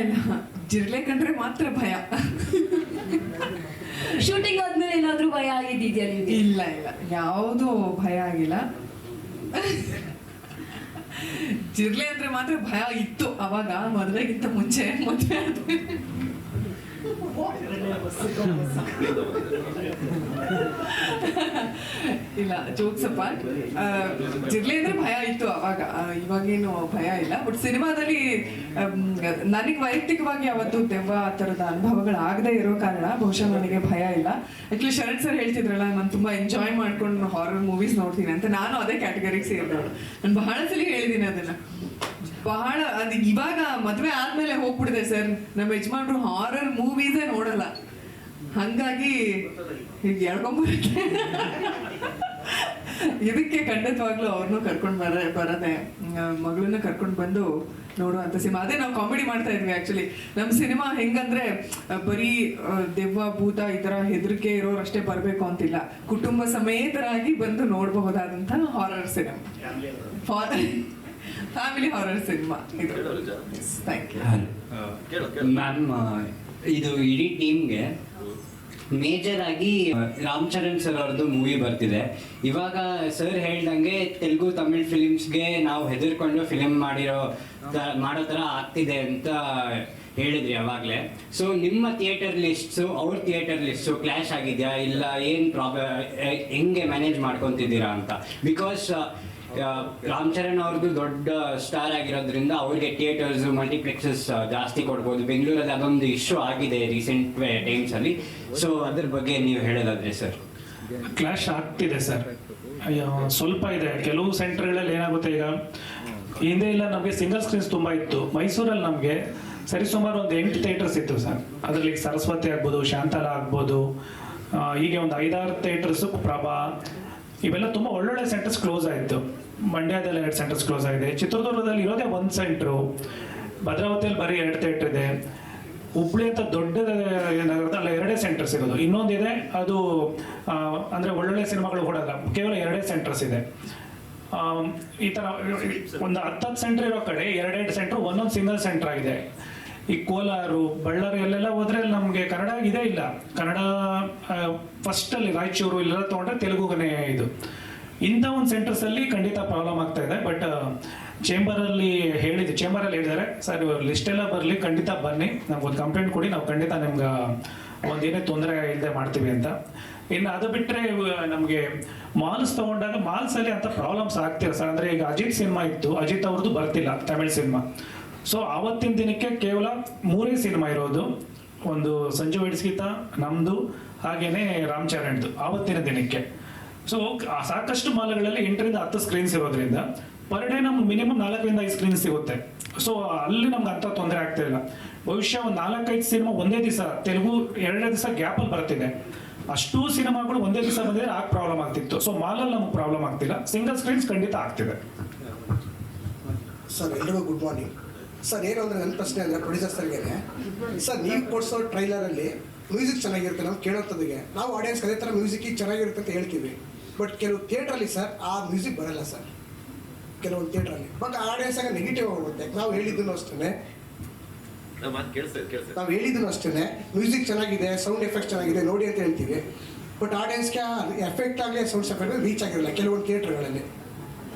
ಜಿರಳೆ ಕಂಡ್ರೆ ಮಾತ್ರ ಭಯ. ಶೂಟಿಂಗ್ ಆದ್ಮೇಲೆ ಏನಾದ್ರೂ ಭಯ ಆಗಿದ್ಯಾ ನಿಮ್ಗೆ? ಇಲ್ಲ ಯಾವುದೂ ಭಯ ಆಗಿಲ್ಲ. ಜಿರ್ಲೆ ಅಂದ್ರೆ ಮಾತ್ರ ಭಯ ಇತ್ತು ಅವಾಗ, ಮದುವೆಗಿಂತ ಮುಂಚೆ. ಮದುವೆ ಇಲ್ಲ, ಜೋಕ್ಸ್ ಅಪಾರ್ಟ್, ಜಿರ್ಲೆ ಅಂದ್ರೆ ಭಯ ಇತ್ತು ಅವಾಗ, ಇವಾಗೇನು ಭಯ ಇಲ್ಲ. ಬಟ್ ಸಿನಿಮಾದಲ್ಲಿ ನನಗೆ ವೈಯಕ್ತಿಕವಾಗಿ ಅವತ್ತು ದೆವ್ವ ಆ ಥರದ ಅನುಭವಗಳು ಆಗದೆ ಇರೋ ಕಾರಣ ಬಹುಶಃ ನನಗೆ ಭಯ ಇಲ್ಲ. ಆಕ್ಚುಲಿ ಶರಣ್ ಸರ್ ಹೇಳ್ತಿದ್ರಲ್ಲ, ನಾನು ತುಂಬಾ ಎಂಜಾಯ್ ಮಾಡ್ಕೊಂಡು ಹಾರರ್ ಮೂವೀಸ್ ನೋಡ್ತೀನಿ ಅಂತ, ನಾನು ಅದೇ ಕ್ಯಾಟಗರಿಗೆ ಸೇರಿದವಳು. ನಾನು ಬಹಳ ಸಲ ಹೇಳಿದ್ದೀನಿ ಅದನ್ನ, ಬಹಳ. ಅದು ಇವಾಗ ಮದುವೆ ಆದ್ಮೇಲೆ ಹೋಗ್ಬಿಡಿದೆ ಸರ್, ನಮ್ಮ ಯಜಮಾನ್ರು ಹಾರರ್ ಮೂವೀಸೇ ನೋಡಲ್ಲ, ಹಂಗಾಗಿ ಈಗ ಎಳ್ಕೊಂಬರಕ್ಕೆ ಇದಕ್ಕೆ ಖಂಡಿತವಾಗ್ಲೂ ಅವ್ರನ್ನೂ ಕರ್ಕೊಂಡು ಬರದೆ ಮಗಳನ್ನ ಕರ್ಕೊಂಡು ಬಂದು ನೋಡುವಂಥ ಸಿನಿಮಾ. ಅದೇ ನಾವು ಕಾಮಿಡಿ ಮಾಡ್ತಾ ಇದ್ವಿ ಆಕ್ಚುಲಿ. ನಮ್ಮ ಸಿನಿಮಾ ಹೆಂಗಂದ್ರೆ ಬರೀ ದೆವ್ವ ಭೂತ ಈ ಥರ ಹೆದರಿಕೆ ಇರೋರಷ್ಟೇ ಬರಬೇಕು ಅಂತಿಲ್ಲ, ಕುಟುಂಬ ಸಮೇತರಾಗಿ ಬಂದು ನೋಡಬಹುದಾದಂಥ horror cinema, family horror cinema ಇದು. Thank you ma'am. ಇದು ಇಡೀ ಟೀಮ್ಗೆ ಮೇಜರ್ ಆಗಿ ರಾಮ್ ಚರಣ್ ಸರ್ ಅವ್ರದ್ದು ಮೂವಿ ಬರ್ತಿದೆ. ಇವಾಗ ಸರ್ ಹೇಳ್ದಂಗೆ ತೆಲುಗು ತಮಿಳ್ ಫಿಲಿಮ್ಸ್ಗೆ ನಾವು ಹೆದರ್ಕೊಂಡು ಫಿಲಿಮ್ ಮಾಡೋ ಥರ ಆಗ್ತಿದೆ ಅಂತ ಹೇಳಿದ್ರಿ ಅವಾಗಲೇ. ಸೊ ನಿಮ್ಮ ಥಿಯೇಟರ್ ಲಿಸ್ಟ್ಸು ಅವ್ರ ಥಿಯೇಟರ್ ಲಿಸ್ಟ್ಸು ಕ್ಲಾಶ್ ಆಗಿದೆಯಾ, ಇಲ್ಲ ಏನು ಹೆಂಗೆ ಮ್ಯಾನೇಜ್ ಮಾಡ್ಕೊತಿದ್ದೀರಾ ಅಂತ? ಬಿಕಾಸ್ ರಾಮ್ ಚರಣ್ ಅವ್ರದ್ದು ದೊಡ್ಡ ಸ್ಟಾರ್ ಆಗಿರೋದ್ರಿಂದ ಅವ್ರಿಗೆ ಥಿಯೇಟರ್ಸ್ ಮಲ್ಟಿಪ್ಲೆಕ್ಸಸ್ ಜಾಸ್ತಿ ಕೊಡ್ಬೋದು. ಬೆಂಗಳೂರಲ್ಲಿ ಅದೊಂದು ಇಶ್ಯೂ ಆಗಿದೆ ರೀಸೆಂಟ್ ಟೈಮ್ಸಲ್ಲಿ. ಸೊ ಅದ್ರ ಬಗ್ಗೆ ನೀವು ಹೇಳೋದಾದ್ರೆ ಸರ್. ಕ್ಲಾಶ್ ಆಗ್ತಿದೆ ಸರ್, ಸ್ವಲ್ಪ ಇದೆ. ಕೆಲವು ಸೆಂಟರ್ಗಳಲ್ಲಿ ಏನಾಗುತ್ತೆ, ಈಗ ಹಿಂದೆ ಇಲ್ಲ ನಮಗೆ ಸಿಂಗಲ್ ಸ್ಕ್ರೀನ್ಸ್ ತುಂಬ ಇತ್ತು. ಮೈಸೂರಲ್ಲಿ ನಮಗೆ ಸರಿಸುಮಾರು ಒಂದು 8 ಥಿಯೇಟರ್ಸ್ ಇತ್ತು ಸರ್. ಅದರಲ್ಲಿ ಸರಸ್ವತಿ ಆಗ್ಬೋದು, ಶಾಂತಲಾ ಆಗ್ಬೋದು, ಹೀಗೆ ಒಂದು 5-6 ಥಿಯೇಟರ್ಸು, ಪ್ರಭಾ, ಇವೆಲ್ಲ ತುಂಬ ಒಳ್ಳೊಳ್ಳೆ ಸೆಂಟರ್ಸ್ ಕ್ಲೋಸ್ ಆಯಿತು. ಮಂಡ್ಯದಲ್ಲಿ 2 ಸೆಂಟರ್ಸ್ ಕ್ಲೋಸ್ ಆಗಿದೆ. ಚಿತ್ರದುರ್ಗದಲ್ಲಿ ಇರೋದೇ 1 ಸೆಂಟ್ರು, ಭದ್ರಾವತಿಯಲ್ಲಿ ಬರೀ 2 ಥಿಯೇಟರ್ ಇದೆ. ಹುಬ್ಳಿ ಅಂತ ದೊಡ್ಡ ನಗರದಲ್ಲಿ 2 ಸೆಂಟರ್ಸ್ ಇರೋದು. ಇನ್ನೊಂದಿದೆ, ಅದು ಅಂದರೆ ಒಳ್ಳೊಳ್ಳೆ ಸಿನಿಮಾಗಳು ಕೊಡಲ್ಲ, ಕೇವಲ 2 ಸೆಂಟರ್ಸ್ ಇದೆ. ಈ ಥರ ಒಂದು 10 ಸೆಂಟರ್ ಇರೋ ಕಡೆ 2 ಸೆಂಟ್ರ್, ಒಂದೊಂದು ಸಿಂಗಲ್ ಸೆಂಟರ್ ಆಗಿದೆ. ಈ ಕೋಲಾರ, ಬಳ್ಳಾರಿ ಅಲ್ಲೆಲ್ಲ ಹೋದ್ರೆ ನಮಗೆ ಕನ್ನಡ ಇದೇ ಇಲ್ಲ. ಕನ್ನಡ ಫಸ್ಟಲ್ಲಿ ರಾಯಚೂರು ಇಲ್ಲೆಲ್ಲ ತೊಗೊಂಡ್ರೆ ತೆಲುಗುಗನೇ ಇದು. ಇಂಥ ಒಂದು ಸೆಂಟರ್ಸಲ್ಲಿ ಖಂಡಿತ ಪ್ರಾಬ್ಲಮ್ ಆಗ್ತಾ ಇದೆ. ಬಟ್ ಚೇಂಬರಲ್ಲಿ ಹೇಳಿದ್ದಾರೆ, ಸರ್ ಲಿಸ್ಟೆಲ್ಲ ಬರಲಿ, ಖಂಡಿತ ಬನ್ನಿ, ನಮ್ಗೊಂದು ಕಂಪ್ಲೇಂಟ್ ಕೊಡಿ, ನಾವು ಖಂಡಿತ ನಿಮ್ಗೆ ಒಂದೇನೇ ತೊಂದರೆ ಇಲ್ಲದೆ ಮಾಡ್ತೀವಿ ಅಂತ. ಇನ್ನು ಅದು ಬಿಟ್ಟರೆ ನಮಗೆ ಮಾಲ್ಸ್ ತೊಗೊಂಡಾಗ ಮಾಲ್ಸಲ್ಲಿ ಅಂತ ಪ್ರಾಬ್ಲಮ್ಸ್ ಆಗ್ತಿಲ್ಲ ಸರ್. ಅಂದರೆ ಈಗ ಅಜಿತ್ ಸಿನಿಮಾ ಇತ್ತು, ಅಜಿತ್ ಅವ್ರದ್ದು ಬರ್ತಿಲ್ಲ ತಮಿಳ್ ಸಿನಿಮಾ. ಸೊ ಆವತ್ತಿನ ದಿನಕ್ಕೆ ಕೇವಲ 3 ಸಿನಿಮಾ ಇರೋದು, ಒಂದು ಸಂಜು ವೆಡ್ಸ್ಗೀತ, ನಮ್ಮದು, ಹಾಗೇನೆ ರಾಮ್ ಚರಣ್ದು ಆವತ್ತಿನ ದಿನಕ್ಕೆ. ಸೊ ಸಾಕಷ್ಟು ಮಾಲ್ಗಳಲ್ಲಿ 8ರಿಂದ 10 ಸ್ಕ್ರೀನ್ಸ್ ಇರೋದ್ರಿಂದ ಪರ್ ಡೇ ನಮ್ಗೆ ಮಿನಿಮಮ್ 4ರಿಂದ 5 ಸ್ಕ್ರೀನ್ಸ್ ಸಿಗುತ್ತೆ. ಸೊ ಅಲ್ಲಿ ನಮ್ಗೆ ಅಂಥ ತೊಂದರೆ ಆಗ್ತಾ ಇಲ್ಲ. ಬಹುಶಃ ಒಂದು 4-5 ಸಿನಿಮಾ ಒಂದೇ ದಿವಸ, ತೆಲುಗು 2 ದಿವಸ ಗ್ಯಾಪಲ್ಲಿ ಬರ್ತಿದೆ. ಅಷ್ಟೂ ಸಿನಿಮಾಗಳು ಒಂದೇ ದಿವಸ ಬಂದರೆ ಆಗ ಪ್ರಾಬ್ಲಮ್ ಆಗ್ತಿತ್ತು. ಸೊ ಮಾಲಲ್ಲಿ ನಮ್ಗೆ ಪ್ರಾಬ್ಲಮ್ ಆಗ್ತಿಲ್ಲ, ಸಿಂಗಲ್ ಸ್ಕ್ರೀನ್ಸ್ ಖಂಡಿತ ಆಗ್ತಿದೆ. ಸರ್ ಎಲ್ರಿಗೂ ಗುಡ್ ಮಾರ್ನಿಂಗ್. ಸರ್ ಏನು ಅಂದರೆ ನನ್ನ ಪ್ರಶ್ನೆ ಅಂದರೆ ಪ್ರೊಡ್ಯೂಸರ್ ಸರ್ಗೆ, ಸರ್ ನೀವು ಕೊಡಿಸೋ ಟ್ರೈಲರಲ್ಲಿ ಮ್ಯೂಸಿಕ್ ಚೆನ್ನಾಗಿರುತ್ತೆ, ನಾವು ಕೇಳೋಂಥದ್ದಿಗೆ ನಾವು ಆಡಿಯನ್ಸ್ಗೆ ಅದೇ ಥರ ಮ್ಯೂಸಿಕ್ ಚೆನ್ನಾಗಿರುತ್ತೆ ಅಂತ ಹೇಳ್ತೀವಿ. ಬಟ್ ಕೆಲವು ಥಿಯೇಟ್ರಲ್ಲಿ ಸರ್ ಆ ಮ್ಯೂಸಿಕ್ ಬರಲ್ಲ ಸರ್, ಕೆಲವೊಂದು ಥಿಯೇಟ್ರಲ್ಲಿ. ಬಟ್ ಆಡಿಯನ್ಸ್ ಆಗ ನೆಗೆಟಿವ್ ಹೋಗುತ್ತೆ. ನಾವು ಹೇಳಿದ್ದೂ ಅಷ್ಟೇ ಮ್ಯೂಸಿಕ್ ಚೆನ್ನಾಗಿದೆ, ಸೌಂಡ್ ಎಫೆಕ್ಟ್ ಚೆನ್ನಾಗಿದೆ ನೋಡಿ ಅಂತ ಹೇಳ್ತೀವಿ. ಬಟ್ ಆಡಿಯನ್ಸ್ಗೆ ಎಫೆಕ್ಟ್ ಆಗಲಿ ಸೌಂಡ್ಸ್ ಎಫೆಕ್ಟ್ ರೀಚ್ ಆಗಿರಲ್ಲ ಕೆಲವೊಂದು ಥಿಯೇಟ್ರ್ಗಳಲ್ಲಿ.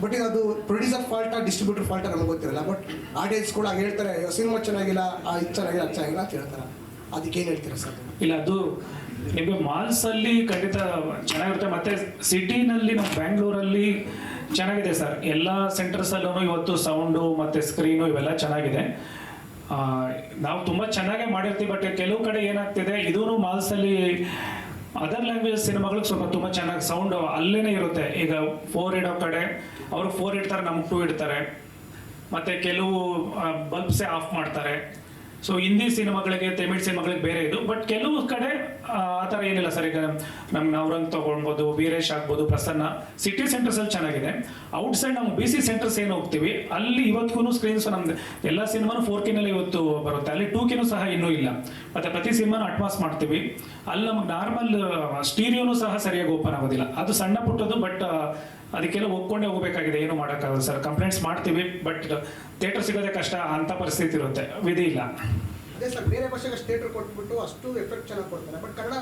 ಬಟ್ ಇದು ಅದು ಪ್ರೊಡ್ಯೂಸರ್ ಫಾಲ್ಟಾ ಡಿಸ್ಟ್ರಿಬ್ಯೂಟರ್ ಫಾಲ್ಟಾ ನಮಗೆ ಗೊತ್ತಿರಲ್ಲ. ಬಟ್ ಆಡಿಯನ್ಸ್ ಕೂಡ ಹೇಳ್ತಾರೆ ಸಿನಿಮಾ ಚೆನ್ನಾಗಿಲ್ಲ, ಇದು ಚೆನ್ನಾಗಿಲ್ಲ, ಅದು ಚೆನ್ನಾಗಿಲ್ಲ ಅಂತ ಹೇಳ್ತಾರೆ. ಅದಕ್ಕೇನು ಹೇಳ್ತೀರಾ ಸರ್? ಇಲ್ಲ, ಅದು ನಿಮಗೆ ಮಾಲ್ಸ್ ಅಲ್ಲಿ ಖಂಡಿತ ಚೆನ್ನಾಗಿರುತ್ತೆ. ಮತ್ತೆ ಸಿಟಿನಲ್ಲಿ ನಮ್ಮ ಬ್ಯಾಂಗ್ಳೂರಲ್ಲಿ ಚೆನ್ನಾಗಿದೆ ಸರ್. ಎಲ್ಲ ಸೆಂಟರ್ಸ್ ಅಲ್ಲೂ ಇವತ್ತು ಸೌಂಡು ಮತ್ತೆ ಸ್ಕ್ರೀನು ಇವೆಲ್ಲ ಚೆನ್ನಾಗಿದೆ. ನಾವು ತುಂಬಾ ಚೆನ್ನಾಗೇ ಮಾಡಿರ್ತೀವಿ. ಬಟ್ ಕೆಲವು ಕಡೆ ಏನಾಗ್ತಿದೆ, ಇದೂ ಮಾಲ್ಸ್ ಅಲ್ಲಿ ಅದರ್ ಲ್ಯಾಂಗ್ವೇಜ್ ಸಿನಿಮಾಗಳಿಗೆ ಸ್ವಲ್ಪ ತುಂಬಾ ಚೆನ್ನಾಗಿ ಸೌಂಡ್ ಅಲ್ಲೇನೆ ಇರುತ್ತೆ. ಈಗ 4 ಇಡೋ ಕಡೆ ಅವರು 4 ಇಡ್ತಾರೆ, ನಮ್ಗೆ 2 ಇಡ್ತಾರೆ. ಮತ್ತೆ ಕೆಲವು ಬಲ್ಬ್ಸೇ ಆಫ್ ಮಾಡ್ತಾರೆ. ಸೊ ಹಿಂದಿ ಸಿನಿಮಾಗಳಿಗೆ, ತಮಿಳ್ ಸಿನಿಮಾಗಳಿಗೆ ಬೇರೆ ಇದು. ಬಟ್ ಕೆಲವು ಕಡೆ ಆ ಥರ ಏನಿಲ್ಲ ಸರ್. ಈಗ ನಮ್ಮ ನವರಂಗ್ ತಗೊಳ್ಬೋದು, ವೀರೇಶ್ ಆಗ್ಬೋದು, ಪ್ರಸನ್ನ, ಸಿಟಿ ಸೆಂಟರ್ಸ್ ಅಲ್ಲಿ ಚೆನ್ನಾಗಿದೆ. ಔಟ್ಸೈಡ್ ನಾವು BC ಸೆಂಟರ್ಸ್ ಏನು ಹೋಗ್ತೀವಿ ಅಲ್ಲಿ ಇವತ್ತಿಗೂ ಸ್ಕ್ರೀನ್ಸ್ ನಮ್ದು ಎಲ್ಲ ಸಿನಿಮಾನು 4K ನಲ್ಲಿ ಇವತ್ತು ಬರುತ್ತೆ. ಅಲ್ಲಿ 2K ಸಹ ಇನ್ನೂ ಇಲ್ಲ. ಮತ್ತೆ ಪ್ರತಿ ಸಿನಿಮಾನು ಅಡ್ವಾನ್ಸ್ ಮಾಡ್ತೀವಿ. ಅಲ್ಲಿ ನಮ್ಗೆ ನಾರ್ಮಲ್ ಸ್ಟೀರಿಯೋನು ಸಹ ಸರಿಯಾಗಿ ಓಪನ್ ಆಗೋದಿಲ್ಲ. ಅದು ಸಣ್ಣ ಪುಟ್ಟದು. ಬಟ್ ಅದಕ್ಕೆಲ್ಲ ಒಪ್ಕೊಂಡೇ ಹೋಗ್ಬೇಕಾಗಿದೆ. ಏನು ಮಾಡೋಕ್ಕಾಗಲ್ಲ ಸರ್. ಕಂಪ್ಲೇಂಟ್ಸ್ ಮಾಡ್ತೀವಿ, ಬಟ್ ಥಿಯೇಟರ್ ಸಿಗೋದೇ ಕಷ್ಟ ಅಂತ ಪರಿಸ್ಥಿತಿ ಇರುತ್ತೆ. ವಿಧಿ ಇಲ್ಲ. ಅದೇ ಸರ್, ಬೇರೆ ಭಾಷೆಗೆ ಥಿಯೇಟರ್ ಕೊಟ್ಬಿಟ್ಟು ಅಷ್ಟು ಎಫೆಕ್ಟ್ ಚೆನ್ನಾಗಿ ಕೊಡ್ತಾರೆ. ಬಟ್ ಕನ್ನಡ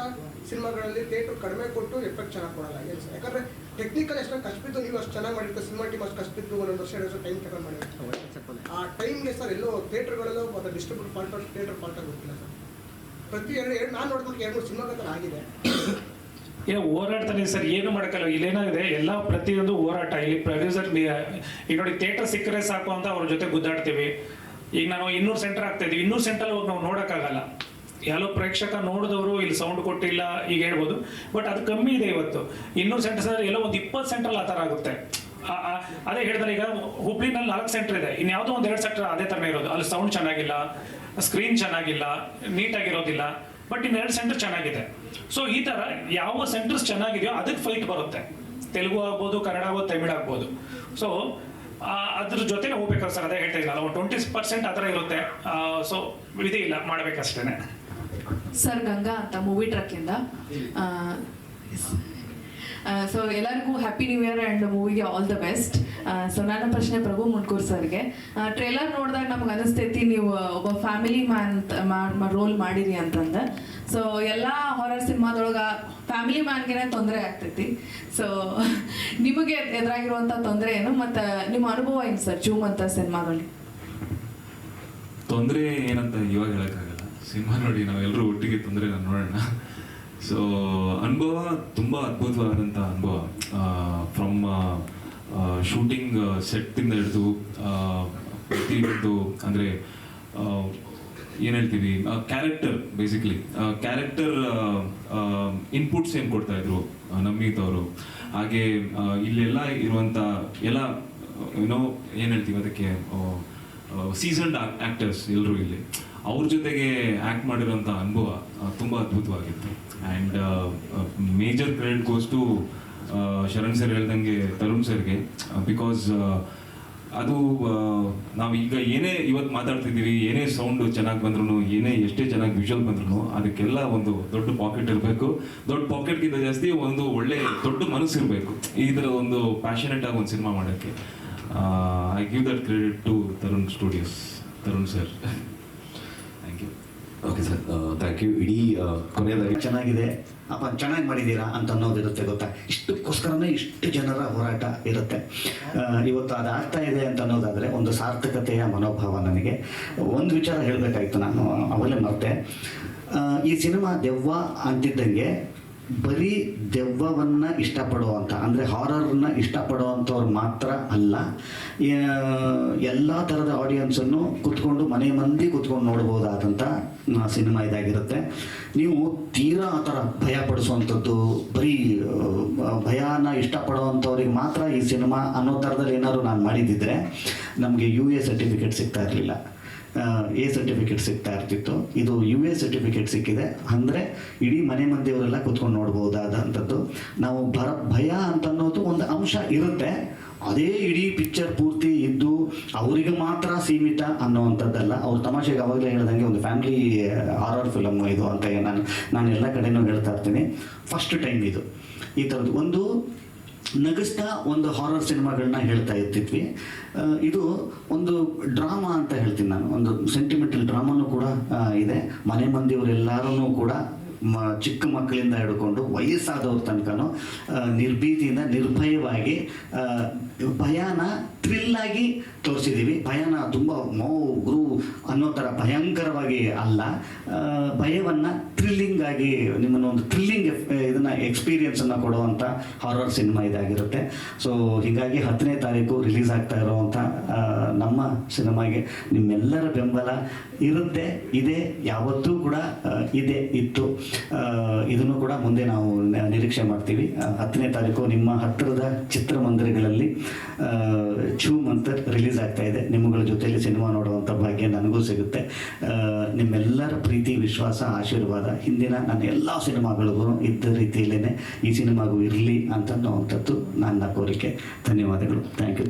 ಸಿನಿಮಾಗಳಲ್ಲಿ ಥಿಯೇಟರ್ ಕಡಿಮೆ ಕೊಟ್ಟು ಎಫೆಕ್ಟ್ ಚೆನ್ನಾಗಿ ಕೊಡಲ್ಲ. ಏನು ಸರ್? ಯಾಕಂದ್ರೆ ಟೆಕ್ನಿಕಲ್ ಎಷ್ಟು ಕಷ್ಟ ನೀವು ಅಷ್ಟು ಚೆನ್ನಾಗಿ ಮಾಡಿರ್ತಾರೆ. ಸಿನಿಮಾ ಟೀಮ್ ಅಷ್ಟು ಕಷ್ಟ ಬಿದ್ದು 1 ವರ್ಷ 2 ವರ್ಷ ಟೈಮ್ ತಗೊಂಡು ಮಾಡಿರ್ತಾರೆ. ಆ ಟೈಮ್ಗೆ ಸರ್ ಎಲ್ಲೋ ಥಿಯೇಟರ್ಗಳಲ್ಲೂ ಮತ್ತು ಡಿಸ್ಟ್ರಿಬ್ಯೂಟರ್ ಫಾಲ್ಟ್, ಥಿಯೇಟರ್ ಫಾಲ್ಟ್ ಗೊತ್ತಿಲ್ಲ ಸರ್. ಪ್ರತಿ ಎರಡು ನಾನು ನೋಡಿದ್ರೆ 2-3 ಸಿನಿಮಾಗಳ ಆಗಿದೆ. ಏನೋ ಹೋರಾಡ್ತಾನೆ ಸರ್. ಏನು ಮಾಡೋಕ್ಕಲ್ಲ. ಇಲ್ಲೇನಾಗಿದೆ, ಎಲ್ಲ ಪ್ರತಿಯೊಂದು ಹೋರಾಟ. ಇಲ್ಲಿ ಪ್ರೊಡ್ಯೂಸರ್ ಈಗ ನೋಡಿ, ಥಿಯೇಟರ್ ಸಿಕ್ಕರೆ ಸಾಕು ಅಂತ ಅವ್ರ ಜೊತೆ ಗುದ್ದಾಡ್ತೀವಿ. ಈಗ ನಾವು 200 ಸೆಂಟರ್ ಆಗ್ತಾ ಇದೀವಿ. 200 ಸೆಂಟರ್ ಹೋಗಿ ನಾವು ನೋಡೋಕ್ಕಾಗಲ್ಲ. ಯಾರೋ ಪ್ರೇಕ್ಷಕ ನೋಡಿದವರು ಇಲ್ಲಿ ಸೌಂಡ್ ಕೊಟ್ಟಿಲ್ಲ ಈಗ ಹೇಳ್ಬೋದು. ಬಟ್ ಅದು ಕಮ್ಮಿ ಇದೆ ಇವತ್ತು. 200 ಸೆಂಟರ್ಸ್ ಎಲ್ಲೋ ಒಂದು 20 ಸೆಂಟ್ರಲ್ಲಿ ಆ ಥರ ಆಗುತ್ತೆ. ಅದೇ ಹೇಳ್ತಾರೆ. ಈಗ ಹುಬ್ಳಿನಲ್ಲಿ 4 ಸೆಂಟರ್ ಇದೆ. ಇನ್ಯಾವುದೋ ಒಂದು 2 ಸೆಂಟರ್ ಅದೇ ಥರನೇ ಇರೋದು. ಅಲ್ಲಿ ಸೌಂಡ್ ಚೆನ್ನಾಗಿಲ್ಲ, ಸ್ಕ್ರೀನ್ ಚೆನ್ನಾಗಿಲ್ಲ, ನೀಟಾಗಿರೋದಿಲ್ಲ. ಬಟ್ ಇನ್ನು 2 ಸೆಂಟರ್ ಚೆನ್ನಾಗಿದೆ. ಸೊ ಈ ಥರ ಯಾವ ಸೆಂಟರ್ಸ್ ಚೆನ್ನಾಗಿದೆಯೋ ಅದಕ್ಕೆ ಫೈಟ್ ಬರುತ್ತೆ. ತೆಲುಗು ಆಗ್ಬೋದು, ಕನ್ನಡ ಆಗ್ಬೋದು, ತಮಿಳ್ ಆಗ್ಬೋದು. ಸೊ ಅದ್ರ ಜೊತೆನೇ ಹೋಗ್ಬೇಕಾದ್ರೆ ಸರ್. ಅದೇ ಹೇಳ್ತಾ ಇದ್ದಲ್ಲ, ಒಂದು 20% ಆ ಥರ ಇರುತ್ತೆ. ಸೊ ವಿಧಿ ಇಲ್ಲ, ಮಾಡಬೇಕಷ್ಟೇ. ಸರ್, ಗಂಗಾ ಅಂತ ಮೂವಿ ಟ್ರಕ್ಕಿಂದ. ಸೊ ಎಲ್ಲರಿಗೂ ಹ್ಯಾಪಿ ನ್ಯೂ ಇಯರ್ ಆ್ಯಂಡ್ ಮೂವಿಗೆ ಆಲ್ ದ ಬೆಸ್ಟ್. ಸೊ ನನ್ನ ಪ್ರಶ್ನೆ ಪ್ರಭು ಮುನ್ಕೂರ್ ಸರ್ಗೆ. ಟ್ರೇಲರ್ ನೋಡಿದಾಗ ನಮ್ಗೆ ಅನಿಸ್ತೈತಿ ನೀವು ಒಬ್ಬ ಫ್ಯಾಮಿಲಿ ಮ್ಯಾನ್ ರೋಲ್ ಮಾಡಿರಿ ಅಂತಂದು. ಸೊ ಎಲ್ಲ ಹಾರರ್ ಸಿನಿಮಾದೊಳಗೆ ಫ್ಯಾಮಿಲಿ ಮ್ಯಾನ್ಗೆ ತೊಂದರೆ ಆಗ್ತೈತಿ. ಸೊ ನಿಮಗೆ ಎದುರಾಗಿರುವಂಥ ತೊಂದರೆ ಏನು, ಮತ್ತು ನಿಮ್ಮ ಅನುಭವ ಏನು ಸರ್ ಜೂಮ್ ಅಂತ ಸಿನಿಮಾದಲ್ಲಿ? ತೊಂದರೆ ಏನಂತ ಇವಾಗ ಹೇಳೋಕ್ಕಾಗಲ್ಲ. ಸಿನಿಮಾ ನೋಡಿ ನಾವೆಲ್ಲರೂ ಒಟ್ಟಿಗೆ ತೊಂದರೆ ನೋಡೋಣ. ಸೊ ಅನುಭವ ತುಂಬ ಅದ್ಭುತವಾದಂಥ ಅನುಭವ. ಫ್ರಮ್ ಶೂಟಿಂಗ್ ಸೆಟ್ಟಿಂದ ಹಿಡಿದು ಪ್ರತಿಯೊಂದು ಅಂದರೆ ಏನು ಹೇಳ್ತೀವಿ, ಕ್ಯಾರೆಕ್ಟರ್ ಬೇಸಿಕ್ಲಿ ಕ್ಯಾರೆಕ್ಟರ್ ಇನ್ಪುಟ್ಸ್ ಏನು ಕೊಡ್ತಾಯಿದ್ರು ನಮ್ಮಿತ್ ಅವರು. ಹಾಗೆ ಇಲ್ಲೆಲ್ಲ ಇರುವಂಥ ಎಲ್ಲ ಏನೋ ಏನು ಹೇಳ್ತೀವಿ ಅದಕ್ಕೆ, ಸೀಸನ್ಡ್ ಆ್ಯಕ್ಟರ್ಸ್ ಎಲ್ಲರೂ ಇಲ್ಲಿ ಅವ್ರ ಜೊತೆಗೆ ಆ್ಯಕ್ಟ್ ಮಾಡಿರೋಂಥ ಅನುಭವ ತುಂಬ ಅದ್ಭುತವಾಗಿತ್ತು. And major credit goes to Sharan sir ಹೇಳ್ದಂಗೆ ತರುಣ್ ಸರ್ಗೆ. ಬಿಕಾಸ್ ಅದು ನಾವು ಈಗ ಏನೇ ಇವತ್ತು ಮಾತಾಡ್ತಿದ್ದೀವಿ, ಏನೇ ಸೌಂಡು ಚೆನ್ನಾಗಿ ಬಂದ್ರೂ, ಏನೇ ಎಷ್ಟೇ ಚೆನ್ನಾಗಿ ವಿಜುವಲ್ ಬಂದ್ರೂ ಅದಕ್ಕೆಲ್ಲ ಒಂದು ದೊಡ್ಡ ಪಾಕೆಟ್ ಇರಬೇಕು. ದೊಡ್ಡ ಪಾಕೆಟ್ಗಿಂತ ಜಾಸ್ತಿ ಒಂದು ಒಳ್ಳೆ ದೊಡ್ಡ ಮನಸ್ಸು ಇರಬೇಕು ಈ ಥರ ಒಂದು ಪ್ಯಾಷನೇಟ್ ಆಗಿ ಒಂದು ಸಿನಿಮಾ ಮಾಡೋಕ್ಕೆ. I give that credit to Tarun studios, Tarun sir. Thank you. Okay sir, thank you. ಇಡೀ ಕೊನೆಯದಾಗಿ ಚೆನ್ನಾಗಿದೆ ಅಪ್ಪ, ಚೆನ್ನಾಗಿ ಮಾಡಿದ್ದೀರಾ ಅಂತ ಅನ್ನೋದಿರುತ್ತೆ ಗೊತ್ತಾ. ಇಷ್ಟಕ್ಕೋಸ್ಕರನೇ ಇಷ್ಟು ಜನರ ಹೋರಾಟ ಇರುತ್ತೆ. ಇವತ್ತು ಅದು ಆಗ್ತಾ ಇದೆ ಅಂತ ಅನ್ನೋದಾದರೆ ಒಂದು ಸಾರ್ಥಕತೆಯ ಮನೋಭಾವ. ನನಗೆ ಒಂದು ವಿಚಾರ ಹೇಳಬೇಕಾಯ್ತು, ನಾನು ಅವಲೇ ಮರ್ತೆ. ಈ ಸಿನಿಮಾ ದೆವ್ವ ಅಂತಿದ್ದಂಗೆ ಬರೀ ದೆವ್ವವನ್ನು ಇಷ್ಟಪಡುವಂಥ, ಅಂದರೆ ಹಾರರ್ನ ಇಷ್ಟಪಡುವಂಥವ್ರು ಮಾತ್ರ ಅಲ್ಲ, ಎಲ್ಲ ಥರದ ಆಡಿಯನ್ಸನ್ನು ಕೂತ್ಕೊಂಡು ಮನೆ ಮಂದಿ ಕೂತ್ಕೊಂಡು ನೋಡ್ಬೋದಾದಂಥ ಸಿನಿಮಾ ಇದಾಗಿರುತ್ತೆ. ನೀವು ತೀರಾ ಆ ಥರ ಭಯ ಪಡಿಸುವಂಥದ್ದು, ಬರೀ ಭಯನ ಇಷ್ಟಪಡುವಂಥವ್ರಿಗೆ ಮಾತ್ರ ಈ ಸಿನಿಮಾ ಅನ್ನೋ ಥರದಲ್ಲಿ ಏನಾದ್ರು ನಾನು ಮಾಡಿದ್ದಿದ್ರೆ ನಮಗೆ UA ಸರ್ಟಿಫಿಕೇಟ್ ಸಿಗ್ತಾ ಇರಲಿಲ್ಲ, A ಸರ್ಟಿಫಿಕೇಟ್ ಸಿಗ್ತಾ ಇರ್ತಿತ್ತು. ಇದು UA ಸರ್ಟಿಫಿಕೇಟ್ ಸಿಕ್ಕಿದೆ ಅಂದರೆ ಇಡೀ ಮನೆ ಮಂದಿಯವರೆಲ್ಲ ಕೂತ್ಕೊಂಡು ನೋಡ್ಬೋದಾದಂಥದ್ದು. ನಾವು ಭಯ ಅಂತ ಅನ್ನೋದು ಒಂದು ಅಂಶ ಇರುತ್ತೆ, ಅದೇ ಇಡೀ ಪಿಕ್ಚರ್ ಪೂರ್ತಿ ಇದ್ದು ಅವರಿಗೆ ಮಾತ್ರ ಸೀಮಿತ ಅನ್ನೋವಂಥದ್ದಲ್ಲ. ಅವ್ರು ತಮಾಷೆಗೆ ಅವಾಗಲೇ ಹೇಳ್ದಂಗೆ ಒಂದು ಫ್ಯಾಮಿಲಿ ಹಾರರ್ ಫಿಲಮ್ ಇದು ಅಂತ ನಾನು ಎಲ್ಲ ಕಡೆನೂ ಹೇಳ್ತಾ ಇರ್ತೀನಿ. ಫಸ್ಟ್ ಟೈಮ್ ಇದು ಈ ಥರದ್ದು ಒಂದು ನಗಿಸ್ತಾ ಒಂದು ಹಾರರ್ ಸಿನಿಮಾಗಳನ್ನ ಹೇಳ್ತಾ ಇರ್ತಿದ್ವಿ. ಇದು ಒಂದು ಡ್ರಾಮಾ ಅಂತ ಹೇಳ್ತೀನಿ ನಾನು, ಒಂದು ಸೆಂಟಿಮೆಂಟಲ್ ಡ್ರಾಮಾನೂ ಕೂಡ ಇದೆ. ಮನೆ ಮಂದಿಯವರೆಲ್ಲರೂ ಕೂಡ ಚಿಕ್ಕ ಮಕ್ಕಳಿಂದ ಹಿಡ್ಕೊಂಡು ವಯಸ್ಸಾದವ್ರ ತನಕನೂ ನಿರ್ಭೀತಿಯಿಂದ ನಿರ್ಭಯವಾಗಿ ಭಯನ ಥ್ರಿಲ್ಲಾಗಿ ತೋರಿಸಿದ್ದೀವಿ. ಭಯನ ತುಂಬ ಗುರು ಅನ್ನೋ ಥರ ಭಯಂಕರವಾಗಿ ಅಲ್ಲ, ಭಯವನ್ನು ಥ್ರಿಲ್ಲಿಂಗ್ ಆಗಿ ನಿಮ್ಮನ್ನು ಒಂದು ಥ್ರಿಲ್ಲಿಂಗ್ ಇದನ್ನು ಎಕ್ಸ್ಪೀರಿಯನ್ಸನ್ನು ಕೊಡುವಂಥ ಹಾರರ್ ಸಿನಿಮಾ ಇದಾಗಿರುತ್ತೆ. ಸೊ ಹೀಗಾಗಿ 10ನೇ ತಾರೀಕು ರಿಲೀಸ್ ಆಗ್ತಾ ಇರುವಂಥ ನಮ್ಮ ಸಿನಿಮಾಗೆ ನಿಮ್ಮೆಲ್ಲರ ಬೆಂಬಲ ಇರುತ್ತೆ, ಇದೆ, ಯಾವತ್ತೂ ಕೂಡ ಇತ್ತು. ಇದನ್ನು ಕೂಡ ಮುಂದೆ ನಾವು ನಿರೀಕ್ಷೆ ಮಾಡ್ತೀವಿ. 10ನೇ ತಾರೀಕು ನಿಮ್ಮ ಹತ್ತಿರದ ಚಿತ್ರಮಂದಿರಗಳಲ್ಲಿ ಝೂಮ್ ಅಂತ ರಿಲೀಸ್ ಆಗ್ತಾ ಇದೆ. ನಿಮ್ಮಗಳ ಜೊತೆಯಲ್ಲಿ ಸಿನಿಮಾ ನೋಡುವಂಥ ಭಾಗ್ಯ ನನಗೂ ಸಿಗುತ್ತೆ. ನಿಮ್ಮೆಲ್ಲರ ಪ್ರೀತಿ, ವಿಶ್ವಾಸ, ಆಶೀರ್ವಾದ ಹಿಂದಿನ ನನ್ನ ಎಲ್ಲ ಸಿನಿಮಾಗಳಿಗೂ ಇದ್ದ ರೀತಿಯಲ್ಲೇ ಈ ಸಿನಿಮಾಗೂ ಇರಲಿ ಅಂತನ್ನುವಂಥದ್ದು ನನ್ನ ಕೋರಿಕೆ. ಧನ್ಯವಾದಗಳು. Thank you.